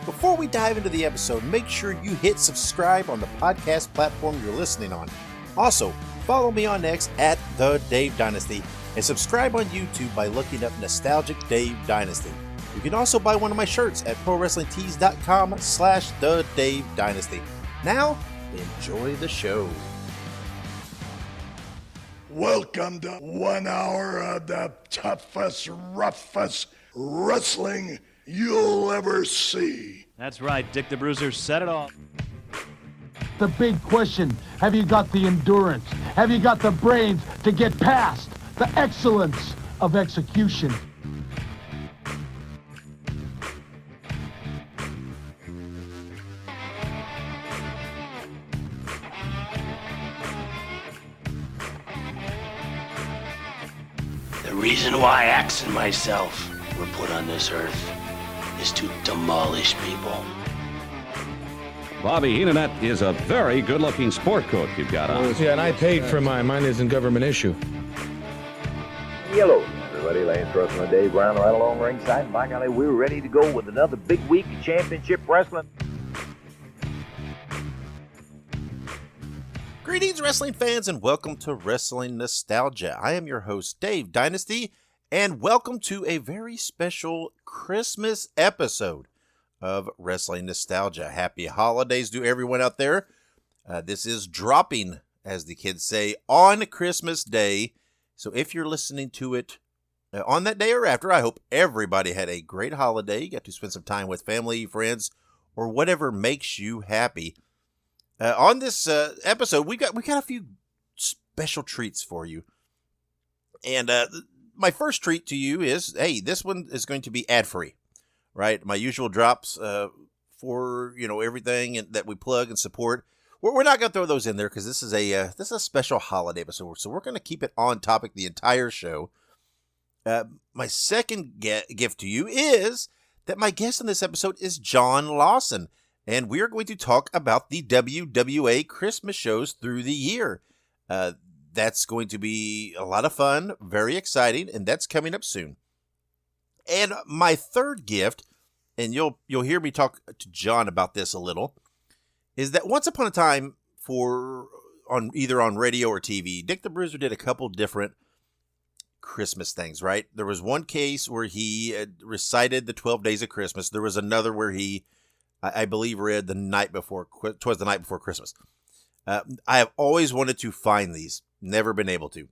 Before we dive into the episode, make sure you hit subscribe on the podcast platform you're listening on. Also, follow me on X at The Dave Dynasty and subscribe on YouTube by looking up Nostalgic Dave Dynasty. You can also buy one of my shirts at ProWrestlingTees.com/The Dave Dynasty. Now, enjoy the show. Welcome to 1 hour of the toughest, roughest wrestling you'll ever see. That's right, Dick the Bruiser set it off. The big question, have you got the endurance? Have you got the brains to get past the excellence of execution? The reason why Axe and myself were put on this earth is to demolish people. Bobby Heenan, that is a very good-looking sport coat you've got on. Yeah, and I paid for mine. Mine isn't government issue. Hello, everybody. Lance Russell and Dave Brown right along ringside. By golly, we're ready to go with another big week of championship wrestling. Greetings, wrestling fans, and welcome to Wrestling Nostalgia. I am your host, Dave Dynasty, and welcome to a very special Christmas episode of Wrestling Nostalgia. Happy holidays to everyone out there. This is dropping, as the kids say, on Christmas Day. So if you're listening to it on that day or after, I hope everybody had a great holiday. You got to spend some time with family, friends, or whatever makes you happy. On this episode, we got a few special treats for you. And my first treat to you is, hey, this one is going to be ad-free, right? My usual drops for, everything that we plug and support. We're not going to throw those in there because this is a special holiday episode. So we're going to keep it on topic the entire show. My second gift to you is that my guest in this episode is John Lawson. And we are going to talk about the WWA Christmas shows through the year. That's going to be a lot of fun, very exciting, and that's coming up soon. And my third gift, and you'll hear me talk to John about this a little, is that once upon a time, either on radio or TV, Dick the Bruiser did a couple different Christmas things, right? There was one case where he recited the 12 Days of Christmas. There was another where he, I believe, read the night before Christmas. I have always wanted to find these, never been able to.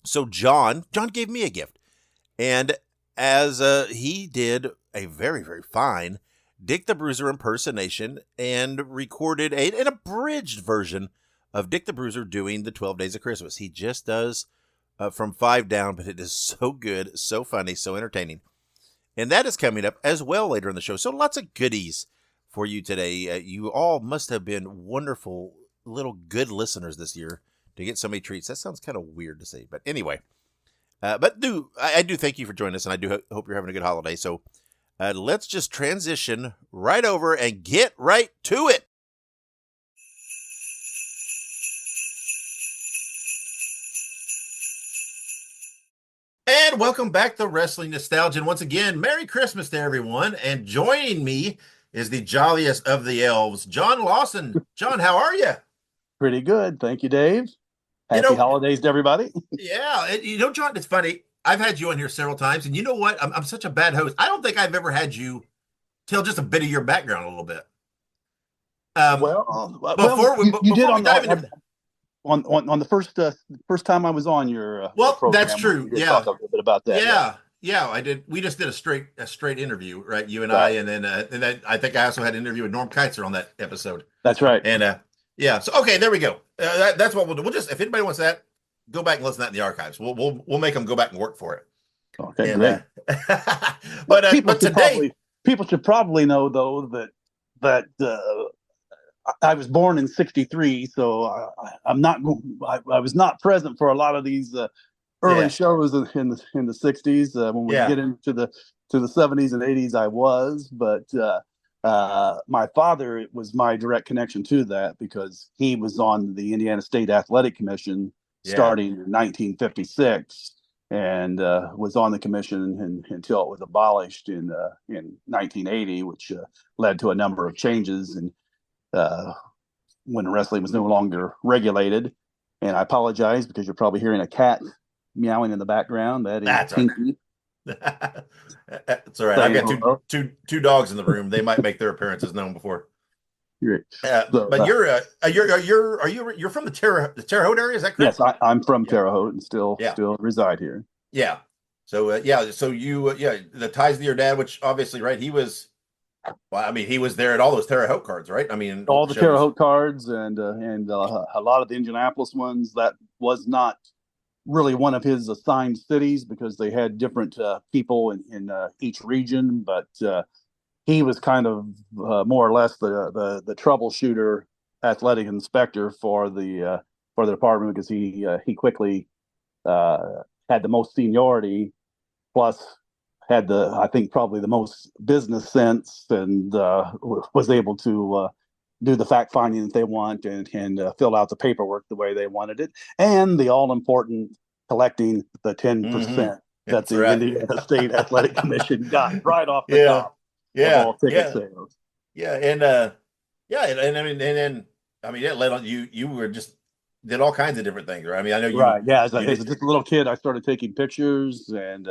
So John gave me a gift, and as he did a very, very fine Dick the Bruiser impersonation and recorded an abridged version of Dick the Bruiser doing the 12 Days of Christmas. He just does from 5 down, but it is so good, so funny, so entertaining. And that is coming up as well later in the show. So lots of goodies for you today. You all must have been wonderful little good listeners this year to get so many treats. That sounds kind of weird to say, but anyway. I do thank you for joining us, and I do hope you're having a good holiday. So let's just transition right over and get right to it. And welcome back to Wrestling Nostalgia. And once again, Merry Christmas to everyone. And joining me is the jolliest of the elves, John Lawson. John, how are you? Pretty good. Thank you, Dave. Happy holidays to everybody. Yeah. John, it's funny. I've had you on here several times, and you know what? I'm such a bad host. I don't think I've ever had you tell just a bit of your background a little bit. You did on the first time I was on your program, that's true. Yeah, talk a little bit about that. Yeah, I did. We just did a straight interview, right? You and I, and then I think I also had an interview with Norm Keitzer on that episode. That's right. And so okay, there we go. That's what we'll do. We'll just, if anybody wants that, go back and listen to that in the archives. We'll make them go back and work for it. Okay, great. but today, people should probably know though that I was born in '63, so I was not present for a lot of these early shows in the '60s. When we get into the 70s and 80s, I was, but my father, it was my direct connection to that because he was on the Indiana State Athletic Commission starting in 1956, and was on the commission until it was abolished in 1980, which led to a number of changes. And when wrestling was no longer regulated, and I apologize because you're probably hearing a cat meowing in the background. That is Pinky. That's all right. I've got two dogs in the room. They might make their appearances known before. But you're from the Terre Haute area, is that correct? Yes, I'm from Terre Haute and still reside here. Yeah. So so you the ties to your dad, which obviously, right? He was there at all those Terre Haute cards, right? I mean, all the Terre Haute cards and a lot of the Indianapolis ones. That was not really one of his assigned cities because they had different people in each region, but he was kind of more or less the troubleshooter, athletic inspector for the department because he quickly had the most seniority, plus had I think probably the most business sense, and was able to do the fact finding that they want and fill out the paperwork the way they wanted it, and the all important collecting the 10% that the Indiana State Athletic Commission got right off the top. Yeah, all ticket sales. Yeah, and I mean, it led on you were just did all kinds of different things, right? I mean, I know you as just a little kid, I started taking pictures and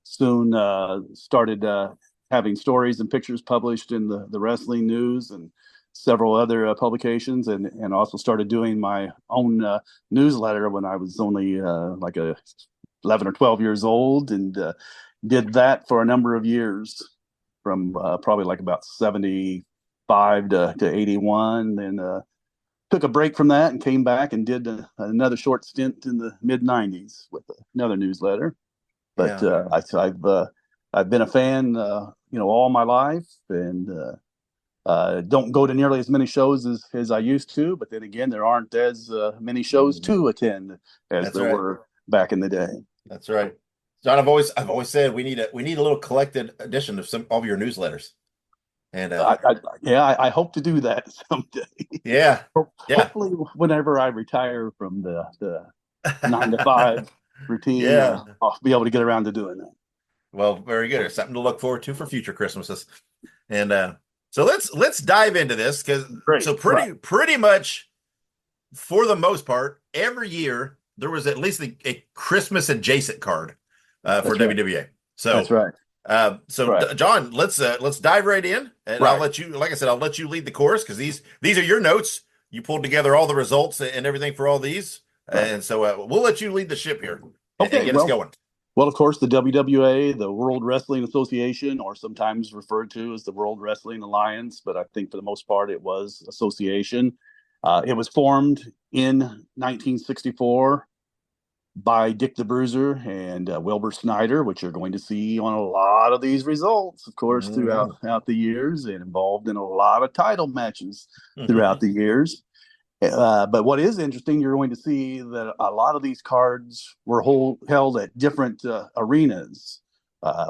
soon started having stories and pictures published in the wrestling news and several other publications, and also started doing my own newsletter when I was only like 11 or 12 years old, and did that for a number of years. From probably like about 75 to 81, then took a break from that and came back and did another short stint in the mid 90s with another newsletter. But I've been a fan, all my life, and don't go to nearly as many shows as I used to. But then again, there aren't as many shows to attend as there were back in the day. That's right. John, I've always said we need a little collected edition of some of your newsletters, and I hope to do that someday. Yeah. Hopefully, whenever I retire from the 9 to 5 routine, I'll be able to get around to doing that. Well, very good. It's something to look forward to for future Christmases, and so let's dive into this because pretty much for the most part every year there was at least a Christmas adjacent card. For WWA. So that's right. John, let's dive right in, and I'll let you, like I said, I'll let you lead the course because these are your notes. You pulled together all the results and everything for all these, and so we'll let you lead the ship here and get us going. Well, of course, the WWA, the World Wrestling Association, or sometimes referred to as the World Wrestling Alliance, but I think for the most part it was association. It was formed in 1964. By Dick the Bruiser and Wilbur Snyder, which you're going to see on a lot of these results, of course, throughout the years, and involved in a lot of title matches throughout the years. But what is interesting, you're going to see that a lot of these cards were held at different arenas.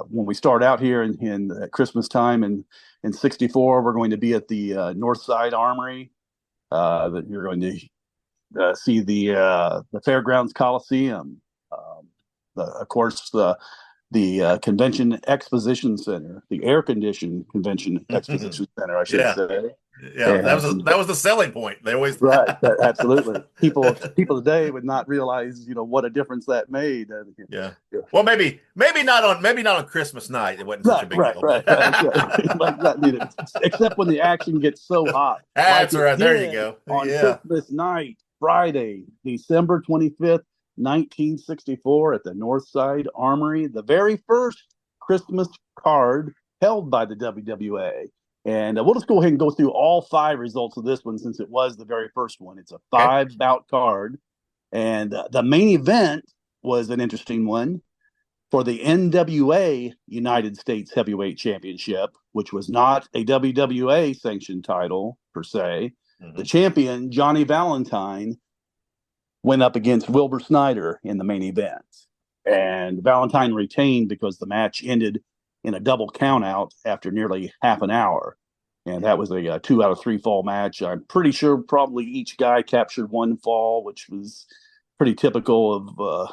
When we start out here in Christmas time in 64, we're going to be at the Northside Armory. That you're going to see the Fairgrounds Coliseum, of course, the Convention Exposition Center, the air-conditioned Convention Exposition Center, I should say. Yeah, that was the selling point. They always absolutely. People today would not realize, what a difference that made. Yeah. Well, maybe not on Christmas night. It wasn't such a big deal. Right. Except when the action gets so hot. That's right. There you go. On Christmas night, Friday, December 25th, 1964, at the Northside Armory, the very first Christmas card held by the WWA. And we'll just go ahead and go through all 5 results of this one since it was the very first one. It's a 5-bout card. And the main event was an interesting one for the NWA United States Heavyweight Championship, which was not a WWA sanctioned title per se. The champion, Johnny Valentine, went up against Wilbur Snyder in the main event. And Valentine retained because the match ended in a double countout after nearly half an hour. And that was a 2 out of 3 fall match. I'm pretty sure probably each guy captured 1 fall, which was pretty typical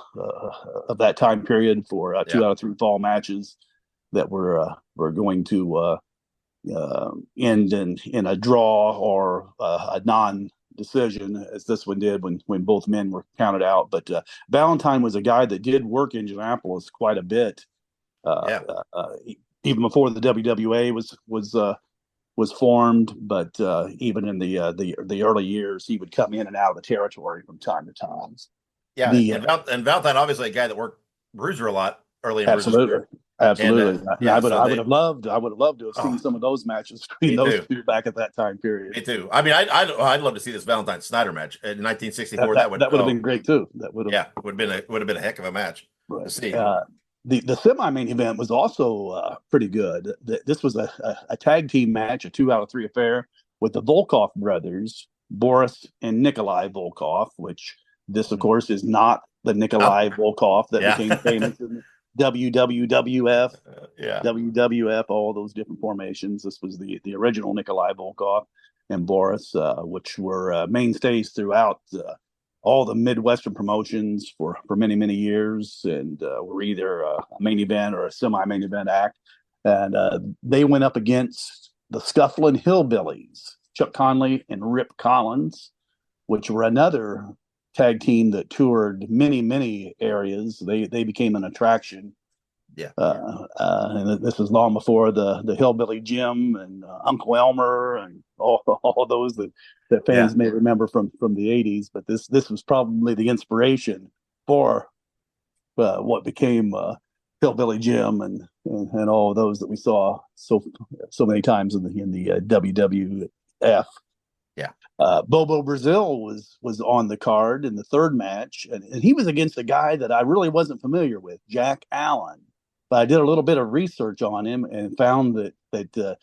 of that time period for 2 out of 3 fall matches that were going to end in a draw or a non-decision, as this one did when both men were counted out. But Valentine was a guy that did work Indianapolis quite a bit, even before the WWA was formed. But even in the early years, he would come in and out of the territory from time to time. Yeah, and Valentine, obviously, a guy that worked Bruiser a lot early in Bruiser's career. Absolutely. And, I would have loved to have seen some of those matches between those two back at that time period. Me too. I mean, I'd love to see this Valentine Snyder match in 1964. That would have been great too. would have been a heck of a match to see. The semi-main event was also pretty good. This was a tag team match, a 2 out of 3 affair with the Volkov brothers, Boris and Nikolai Volkov, which this, of course, is not the Nikolai Volkov that became famous in WWF, WWF, all those different formations. This was the original Nikolai Volkov and Boris, which were mainstays throughout all the Midwestern promotions for many, many years, and were either a main event or a semi-main event act. And they went up against the Scufflin' Hillbillies, Chuck Conley and Rip Collins, which were another tag team that toured many areas. They became an attraction. And this was long before the Hillbilly Jim and Uncle Elmer and all those that fans may remember from the 80s. But this was probably the inspiration for what became Hillbilly Jim and all of those that we saw so many times in the WWF. Bobo Brazil was on the card in the third match, and he was against a guy that I really wasn't familiar with, Jack Allen. But I did a little bit of research on him and found that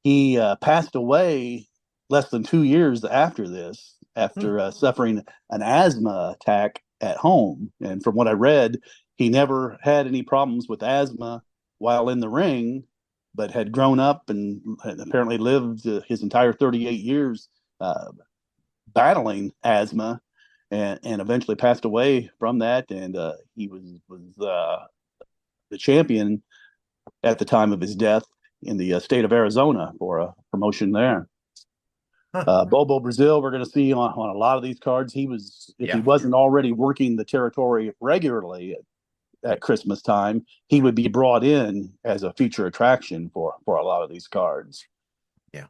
he passed away less than 2 years after this, after suffering an asthma attack at home. And from what I read, he never had any problems with asthma while in the ring, but had grown up and apparently lived his entire 38 years battling asthma, and eventually passed away from that. And he was the champion at the time of his death in the state of Arizona for a promotion there. Bobo Brazil, we're going to see on a lot of these cards. He was, if he wasn't already working the territory regularly at Christmas time, he would be brought in as a feature attraction for a lot of these cards.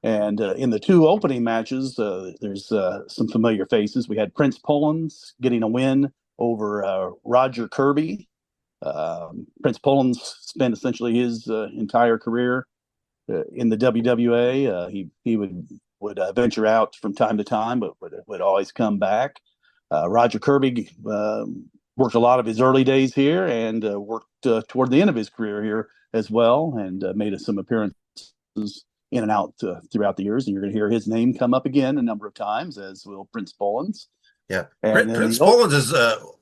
And in the 2 opening matches, there's some familiar faces. We had Prince Pullins getting a win over Roger Kirby. Prince Pullins spent essentially his entire career in the WWA. He would venture out from time to time, but would always come back. Roger Kirby worked a lot of his early days here and worked toward the end of his career here as well, and made some appearances in and out throughout the years. And you're going to hear his name come up again a number of times, as will Prince Pullins. Yeah, Prince Pullins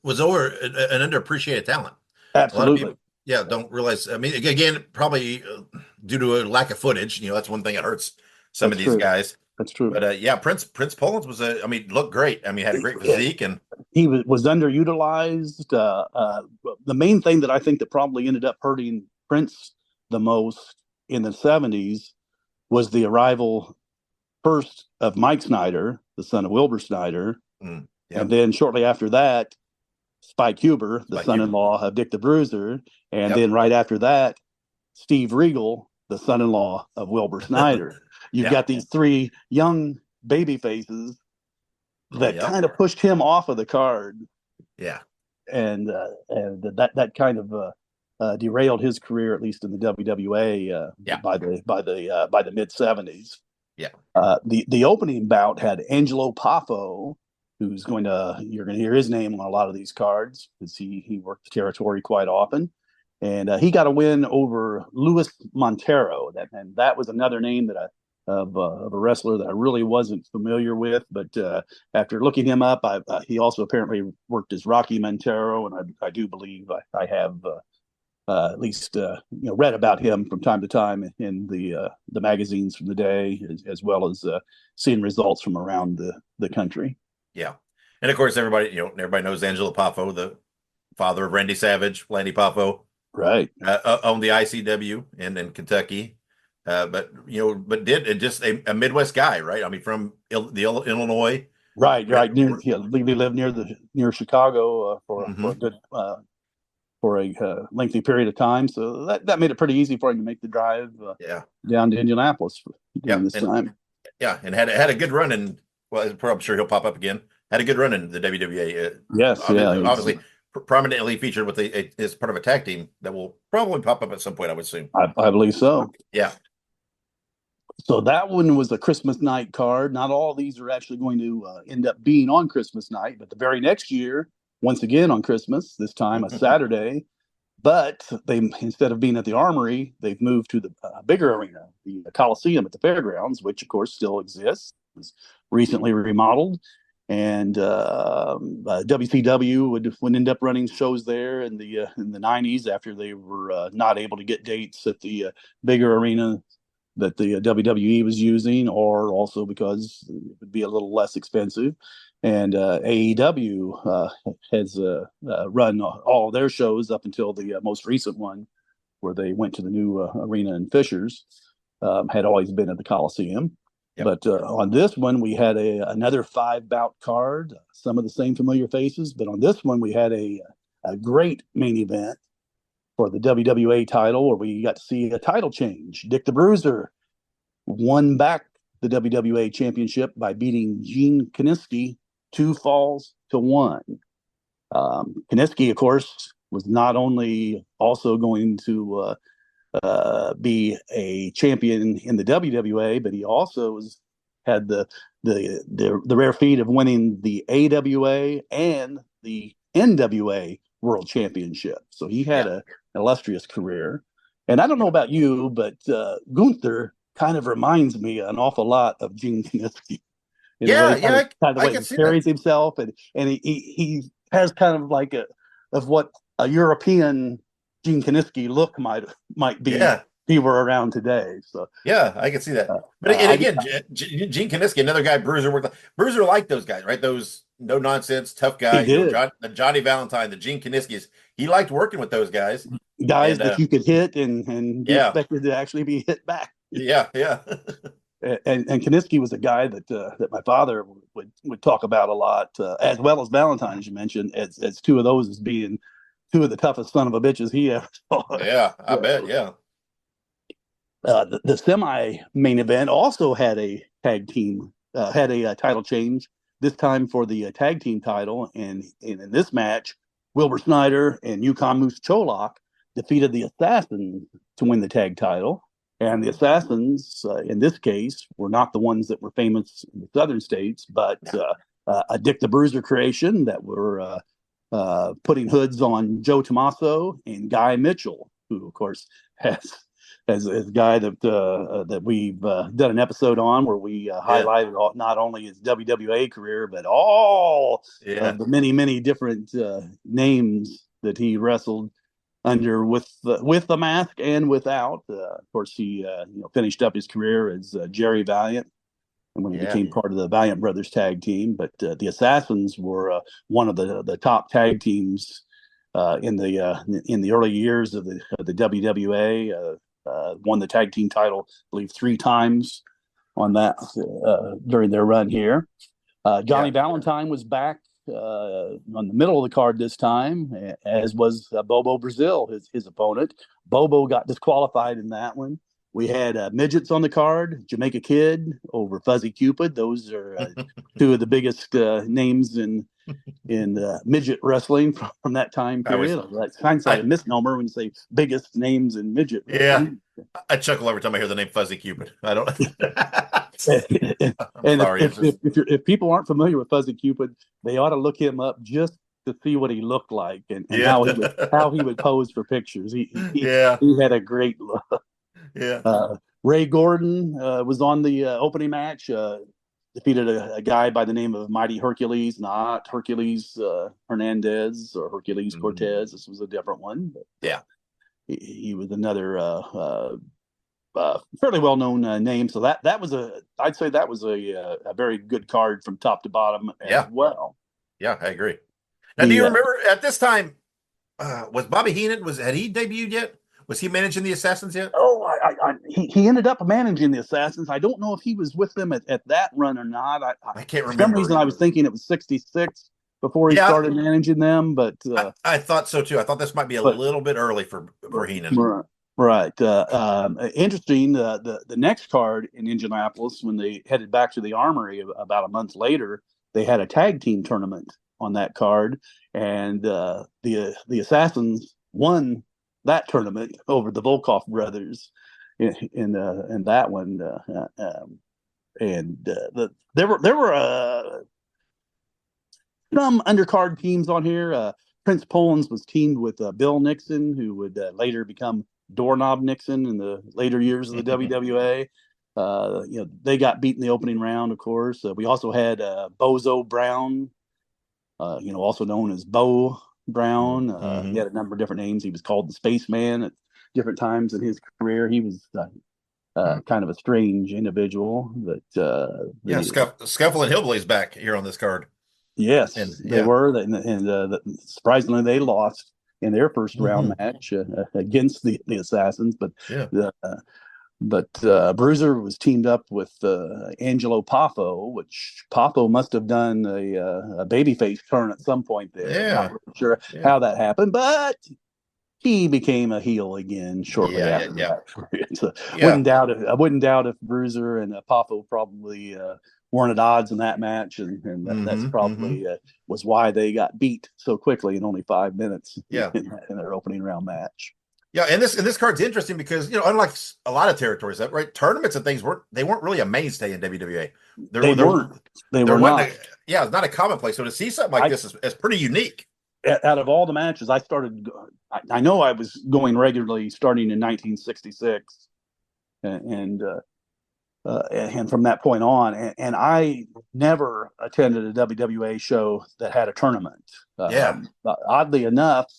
was over an underappreciated talent. Absolutely. A lot of people, don't realize. I mean, again, probably due to a lack of footage. That's one thing that hurts some of these guys. That's true. But Prince Pullins was looked great. I mean, had a great physique, and he was underutilized. The main thing that I think that probably ended up hurting Prince the most in the 70s was the arrival first of Mike Snyder, the son of Wilbur Snyder, and then shortly after that, Spike Huber, the son-in-law of Dick the Bruiser, and then right after that, Steve Regal, the son-in-law of Wilbur Snyder. You've got these 3 young baby faces that kind of pushed him off of the card. And that kind of derailed his career, at least in the WWA, by the mid 70s. The opening bout had Angelo Poffo, who's you're going to hear his name on a lot of these cards because he worked the territory quite often. And he got a win over Luis Montero. That was another name of a wrestler that I really wasn't familiar with. But after looking him up, he also apparently worked as Rocky Montero. And I do believe I have at least read about him from time to time in the magazines from the day, as well as seeing results from around the country. And of course, everybody knows Angelo Poffo, the father of Randy Savage. Landy Poffo, Right. owned the ICW in Kentucky, but did just a Midwest guy, right? I mean, from Illinois. Right. Near, yeah, they live near Chicago for a good for a lengthy period of time. So that made it pretty easy for him to make the drive down to Indianapolis during this time. Yeah, and had a good run in. Well, I'm sure he'll pop up again. Had a good run in the WWA. Yes, obviously prominently featured with as part of a tag team that will probably pop up at some point, I would assume. I believe so. Yeah. So that one was a Christmas night card. Not all of these are actually going to end up being on Christmas night, but the very next year, once again on Christmas, this time a Saturday. But instead of being at the Armory, they've moved to the bigger arena, the Coliseum at the Fairgrounds, which of course still exists. It was recently remodeled, and WCW would end up running shows there in the '90s after they were not able to get dates at the bigger arena that the WWE was using, or also because it would be a little less expensive. And AEW has run all their shows up until the most recent one, where they went to the new arena in Fishers. Had always been at the Coliseum. Yep. But on this one, we had another 5-bout card, some of the same familiar faces. But on this one, we had a great main event for the WWA title, where we got to see a title change. Dick the Bruiser won back the WWA championship by beating Gene Kiniski 2 falls to 1. Kiniski, of course, was not only also going to be a champion in the WWA, but he also had the rare feat of winning the AWA and the NWA World Championship. So he had an illustrious career. And I don't know about you, but Gunther kind of reminds me an awful lot of Gene Kiniski. Kind of the way he carries himself, and he has kind of like of what a European Gene Kiniski look might be if he were around today. So yeah, I can see that. But again, Gene Kiniski, another guy Bruiser liked those guys, right? Those no nonsense tough guys. The Johnny Valentine, the Gene Kiniskis. He liked working with those guys that you could hit and be expected to actually be hit back. Yeah. And Kiniski was a guy that my father would talk about a lot, as well as Valentine, as you mentioned, as two of those as being two of the toughest son of a bitches he ever saw. Yeah, I bet. Yeah. The semi-main event also had a tag team, had a title change, this time for the tag team title. And in this match, Wilbur Snyder and Yukon Moose Cholak defeated the Assassins to win the tag title. And the Assassins, in this case, were not the ones that were famous in the southern states, but a Dick the Bruiser creation that were putting hoods on Joe Tommaso and Guy Mitchell, who, of course, has a guy that we've done an episode on where we highlighted not only his WWA career, but all of the many, many different names that he wrestled under with the mask and without. Of course, he finished up his career as Jerry Valiant, and when he became part of the Valiant Brothers tag team. But the Assassins were one of the top tag teams in the early years of the WWA. Won the tag team title, I believe, 3 times on that during their run here. Johnny Valentine was back on the middle of the card this time, as was Bobo Brazil, his opponent. Bobo got disqualified in that one. We had midgets on the card, Jamaica Kid over Fuzzy Cupid. Those are 2 of the biggest names in midget wrestling from that time period. That's kind of like a misnomer when you say biggest names in midget wrestling. I chuckle every time I hear the name Fuzzy Cupid. I don't. If people aren't familiar with Fuzzy Cupid, they ought to look him up just to see what he looked like and how he would pose for pictures. He had a great look. Ray Gordon was on the opening match. Defeated a guy by the name of Mighty Hercules, not Hercules Hernandez or Hercules Cortez. This was a different one. But he was another fairly well-known name. So I'd say that was a very good card from top to bottom as well. Yeah, I agree. Now, do you remember at this time, was Bobby Heenan, had he debuted yet? Was he managing the Assassins yet? Oh, he ended up managing the Assassins. I don't know if he was with them at that run or not. I can't remember. For some reason, I was thinking it was 66 before he started managing them, but I thought so too. I thought this might be a little bit early for Heenan. Right. Interesting. The next card in Indianapolis, when they headed back to the Armory about a month later, they had a tag team tournament on that card, and the Assassins won that tournament over the Volkov brothers in that one. There were some undercard teams on here. Prince Polan's was teamed with Bill Nixon, who would later become Doorknob Nixon in the later years of the WWA. They got beat in the opening round, of course. We also had Bozo Brown, also known as Bo Brown. He had a number of different names. He was called the Spaceman at different times in his career. He was kind of a strange individual. But Scuffle and Hillbilly's back here on this card. Yes, they were, and surprisingly, they lost in their first round match against the Assassins. But Bruiser was teamed up with Angelo Poffo, which Poffo must have done a babyface turn at some point there. Yeah. Not really sure how that happened, but he became a heel again shortly after that. So I wouldn't doubt if Bruiser and Poffo probably weren't at odds in that match, and that's probably was why they got beat so quickly in only 5 minutes in their opening round match. Yeah, and this card's interesting because unlike a lot of territories, right, tournaments and things weren't really a mainstay in WWA. They were not. It's not a commonplace. So to see something like this is pretty unique. Out of all the matches, I know I was going regularly starting in 1966, and from that point on, and I never attended a WWA show that had a tournament. Oddly enough,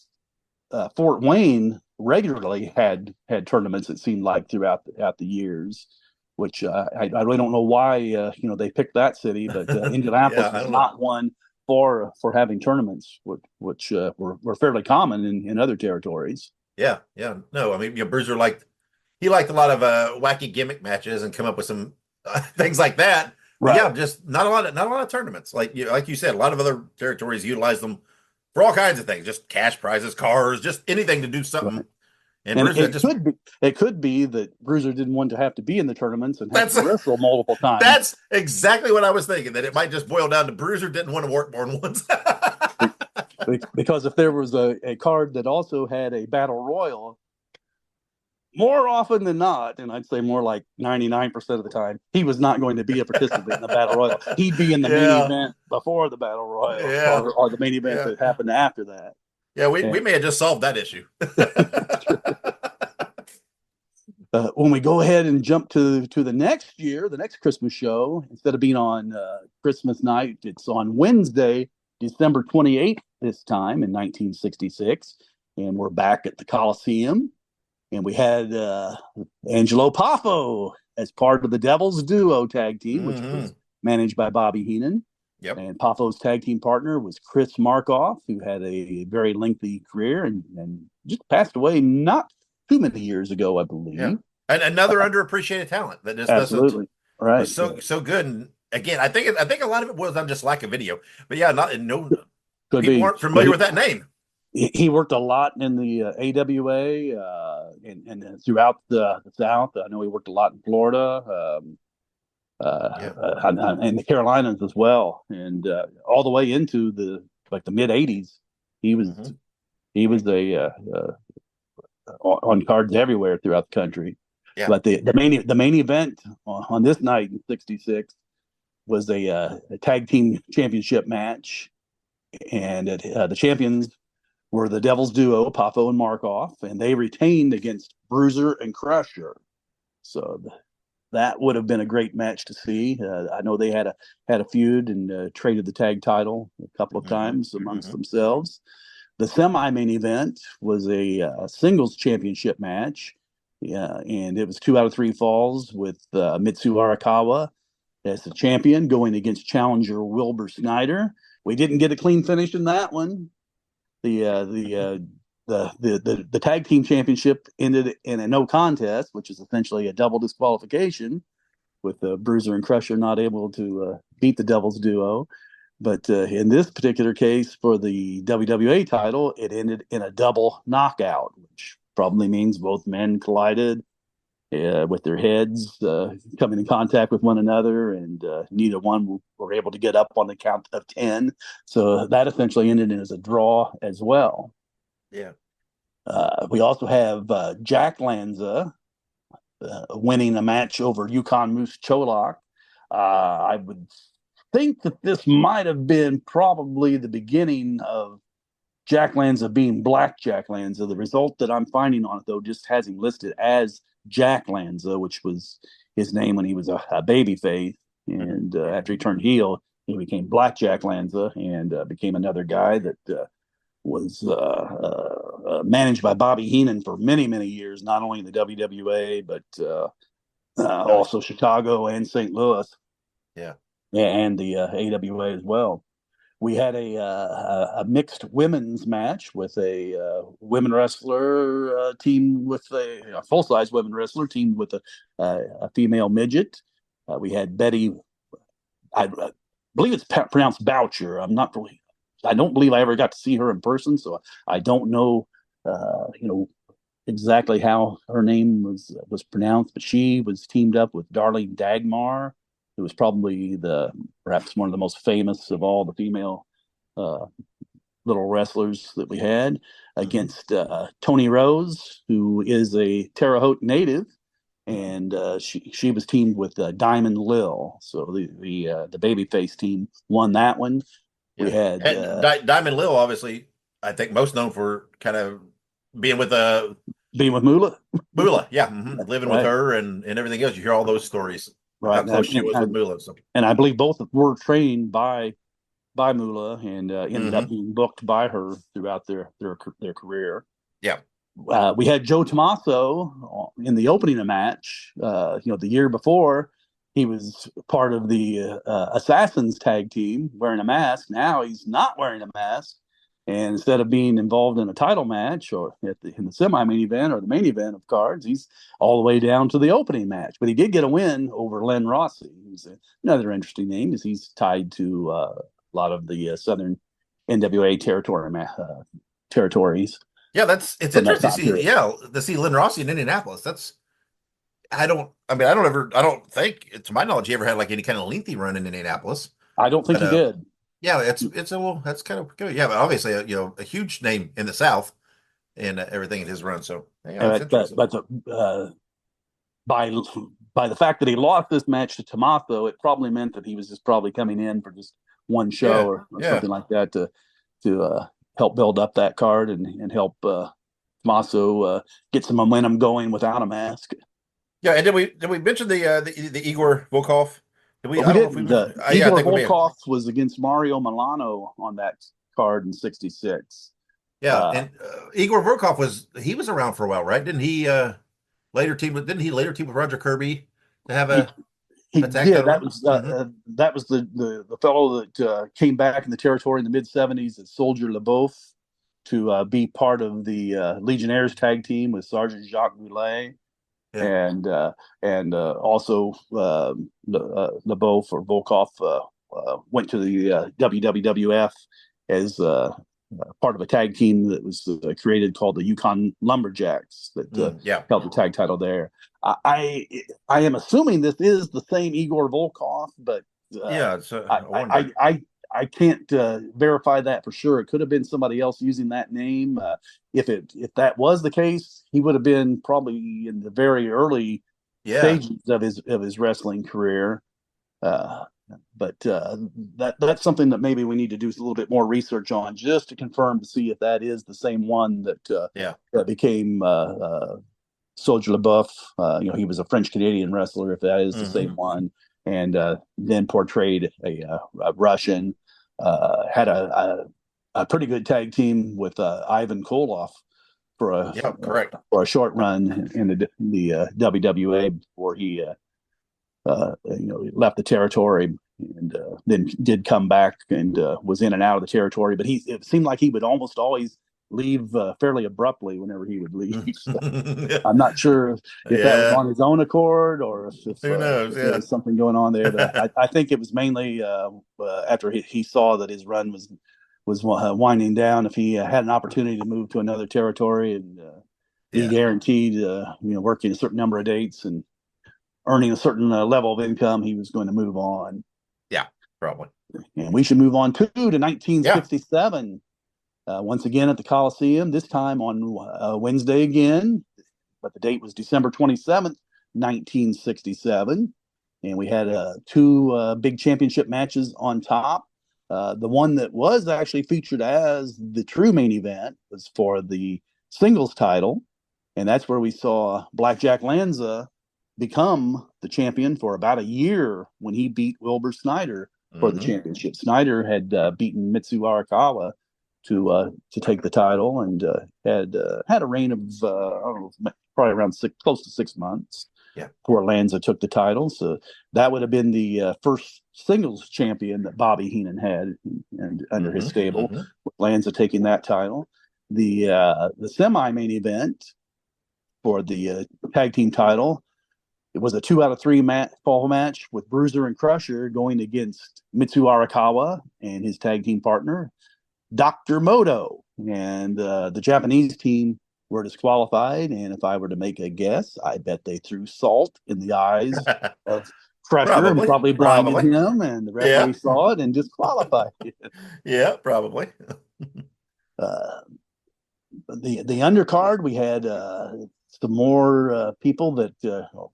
Fort Wayne regularly had tournaments, it seemed like, throughout the years, which I really don't know why they picked that city, but Indianapolis is not one for having tournaments, which were fairly common in other territories. No, I mean, Bruiser liked a lot of wacky gimmick matches and come up with some things like that. Right. Yeah, just not a lot of tournaments. Like you said, a lot of other territories utilize them for all kinds of things, just cash prizes, cars, just anything to do something. Right. And Bruiser it could be that Bruiser didn't want to have to be in the tournaments and have to wrestle multiple times. That's exactly what I was thinking, that it might just boil down to Bruiser didn't want to work more than once. Because if there was a card that also had a battle royal, more often than not, and I'd say more like 99% of the time, he was not going to be a participant in the battle royal. He'd be in the main event before the battle royal, or the main event that happened after that. Yeah, we may have just solved that issue. When we go ahead and jump to the next year, the next Christmas show, instead of being on Christmas night, it's on Wednesday, December 28th this time in 1966. And we're back at the Coliseum. And we had Angelo Poffo as part of the Devil's Duo tag team, which was managed by Bobby Heenan. Yep. And Poffo's tag team partner was Chris Markoff, who had a very lengthy career and just passed away not too many years ago, I believe. Yeah. And another underappreciated talent that just absolutely right. So good. And again, I think a lot of it was on just lack of video. But people aren't familiar with that name. He worked a lot in the AWA and throughout the South. I know he worked a lot in Florida. And the Carolinas as well, and all the way into the mid '80s, he was on cards everywhere throughout the country. Yeah. But the main event on this night in '66 was a tag team championship match, and the champions were the Devil's Duo, Poffo and Markoff, and they retained against Bruiser and Crusher. So that would have been a great match to see. I know they had a feud and traded the tag title a couple of times amongst themselves. The semi-main event was a singles championship match, and it was 2 out of 3 falls with Mitsu Arakawa as the champion going against challenger Wilbur Snyder. We didn't get a clean finish in that one. The tag team championship ended in a no contest, which is essentially a double disqualification, with Bruiser and Crusher not able to beat the Devil's Duo. But in this particular case, for the WWA title, it ended in a double knockout, which probably means both men collided with their heads coming in contact with one another, and neither one were able to get up on the count of 10. So that essentially ended as a draw as well. Yeah. We also have Jack Lanza winning a match over Yukon Moose Cholak. I would think that this might have been probably the beginning of Jack Lanza being Black Jack Lanza. The result that I'm finding on it, though, just has him listed as Jack Lanza, which was his name when he was a baby face. And after he turned heel, he became Black Jack Lanza and became another guy that was managed by Bobby Heenan for many, many years, not only in the WWA, but also Chicago and St. Louis. Yeah. And the AWA as well. We had a mixed women's match with a women wrestler team with a full-size women wrestler teamed with a female midget. We had Betty, I believe it's pronounced Boucher. I don't believe I ever got to see her in person, so I don't know, exactly how her name was pronounced. But she was teamed up with Darlene Dagmar, who was probably perhaps one of the most famous of all the female little wrestlers that we had, against Tony Rose, who is a Terre Haute native, and she was teamed with Diamond Lil. So the babyface team won that one. Yeah. We had Diamond Lil, obviously, I think most known for kind of being with Moolah. Moolah, yeah, living with her and everything else. You hear all those stories. Right. How close she was with Moolah. So. And I believe both were trained by Moolah and ended up being booked by her throughout their career. Yeah. We had Joe Tommaso in the opening of match. The year before, he was part of the Assassins tag team wearing a mask. Now he's not wearing a mask. And instead of being involved in a title match or in the semi-main event or the main event of cards, he's all the way down to the opening match. But he did get a win over Len Rossi, who's another interesting name, because he's tied to a lot of the Southern NWA territories. Yeah, it's interesting to see Len Rossi in Indianapolis. I don't think, to my knowledge, he ever had like any kind of lengthy run in Indianapolis. I don't think he did. Yeah, that's kind of good. Yeah, but obviously, a huge name in the South and everything in his run. So yeah, by the fact that he lost this match to Tommaso, it probably meant that he was just probably coming in for just one show or something like that to help build up that card and help Tommaso get some momentum going without a mask. Yeah, and did we mention the Igor Volkov? Igor Volkov was against Mario Milano on that card in '66. Yeah, and Igor Volkov was around for a while, right? Didn't he later team with Roger Kirby to have a? That was the fellow that came back in the territory in the mid '70s as Soldier LeBeouf to be part of the Legionnaires tag team with Sergeant Jacques Goulet. Yeah. And also LeBeouf or Volkov went to the WWF as part of a tag team that was created called the Yukon Lumberjacks that held the tag title there. I am assuming this is the same Igor Volkov, but I can't verify that for sure. It could have been somebody else using that name. If that was the case, he would have been probably in the very early stages of his wrestling career. But that's something that maybe we need to do a little bit more research on, just to confirm to see if that is the same one that became Soldier LeBeouf. He was a French Canadian wrestler, if that is the same one, and then portrayed a Russian. Had a pretty good tag team with Ivan Koloff for a short run in the WWA before he left the territory and then did come back and was in and out of the territory. But it seemed like he would almost always leave fairly abruptly whenever he would leave. So I'm not sure if that was on his own accord or if Who knows? there was something going on there. But I think it was mainly after he saw that his run was winding down. If he had an opportunity to move to another territory and be guaranteed, working a certain number of dates and earning a certain level of income, he was going to move on. Yeah, probably. And we should move on to 1967. Once again at the Coliseum, this time on Wednesday again, but the date was December 27th, 1967. And we had two big championship matches on top. The one that was actually featured as the true main event was for the singles title. And that's where we saw Blackjack Lanza become the champion for about a year when he beat Wilbur Snyder for the championship. Snyder had beaten Mitsu Arakawa to take the title and had a reign of I don't know, probably around close to 6 months before Lanza took the title. So that would have been the first singles champion that Bobby Heenan had and under his stable, with Lanza taking that title. The semi-main event for the tag team title, it was a 2 out of 3 fall match with Bruiser and Crusher going against Mitsu Arakawa and his tag team partner, Dr. Moto. And the Japanese team were disqualified. And if I were to make a guess, I bet they threw salt in the eyes of Crusher and probably blinded him. And the referee saw it and disqualified him. Yeah, probably. The undercard, we had some more people that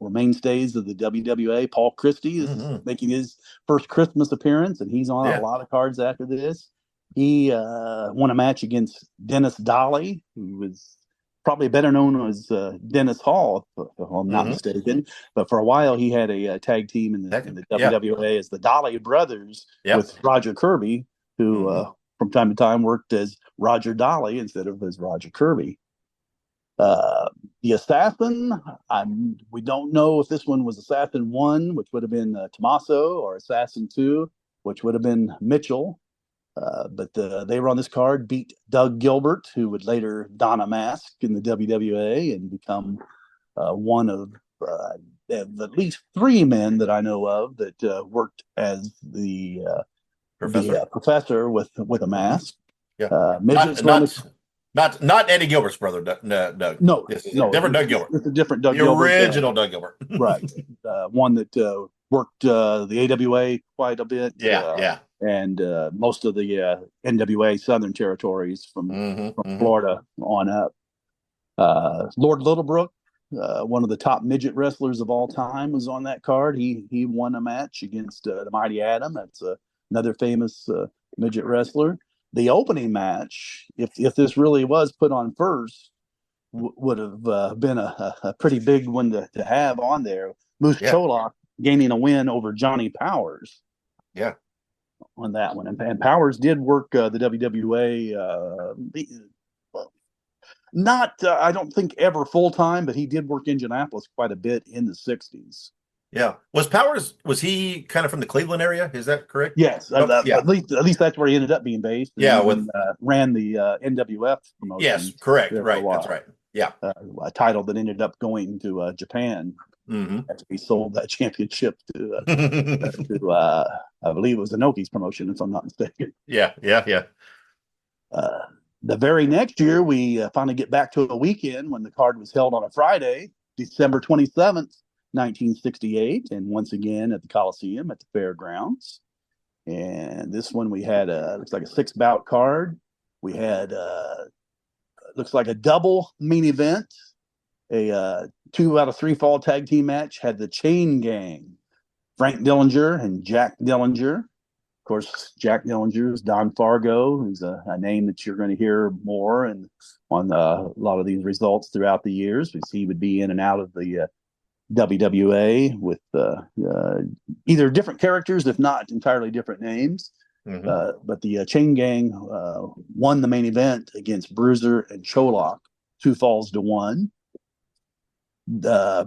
were mainstays of the WWA. Paul Christie is making his first Christmas appearance, and he's on a lot of cards after this. He won a match against Dennis Dolly, who was probably better known as Dennis Hall, if I'm not mistaken. But for a while, he had a tag team in the WWA as the Dolly Brothers with Roger Kirby, who from time to time worked as Roger Dolly instead of as Roger Kirby. The Assassin, we don't know if this one was Assassin 1, which would have been Tommaso, or Assassin 2, which would have been Mitchell. But they were on this card, beat Doug Gilbert, who would later don a mask in the WWA and become one of at least 3 men that I know of that worked as the professor with a mask. Yeah, not Eddie Gilbert's brother. No, this is a different Doug Gilbert. It's a different Doug Gilbert. The original Doug Gilbert, right? One that worked the AWA quite a bit. And most of the NWA Southern Territories from Florida on up. Lord Littlebrook, one of the top midget wrestlers of all time, was on that card. He won a match against the Mighty Atom. That's another famous midget wrestler. The opening match, if this really was put on first, would have been a pretty big one to have on there. Moose Cholak gaining a win over Johnny Powers. Yeah. On that one. And Powers did work the WWA, not, I don't think ever full-time, but he did work Indianapolis quite a bit in the 60s. Yeah. Was he kind of from the Cleveland area? Is that correct? Yes. At least that's where he ended up being based. And ran the NWF promotion. Yes, correct. Right. That's right. Yeah. A title that ended up going to Japan after he sold that championship to I believe it was Inoki's promotion, if I'm not mistaken. Yeah. The very next year, we finally get back to a weekend when the card was held on a Friday, December 27th, 1968, and once again at the Coliseum at the Fairgrounds. And this one we had looks like a 6-bout card. We had looks like a double main event, a 2 out of 3 fall tag team match. Had the Chain Gang, Frank Dillinger and Jack Dillinger. Of course, Jack Dillinger is Don Fargo, who's a name that you're going to hear more and on a lot of these results throughout the years, because he would be in and out of the WWA with either different characters, if not entirely different names. But the Chain Gang won the main event against Bruiser and Cholak, 2 falls to 1.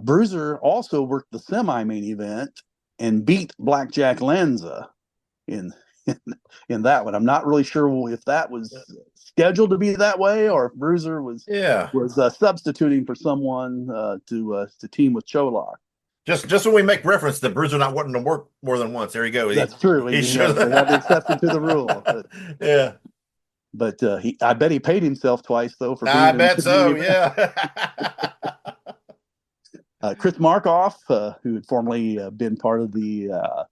Bruiser also worked the semi-main event and beat Blackjack Lanza in in that one. I'm not really sure if that was scheduled to be that way or if Bruiser was substituting for someone to team with Cholak. Just when we make reference to Bruiser not wanting to work more than once, there you go. That's true. They have the exception to the rule. But, yeah. But I bet he paid himself twice though for being. I bet so. Yeah. Chris Markoff, who had formerly been part of the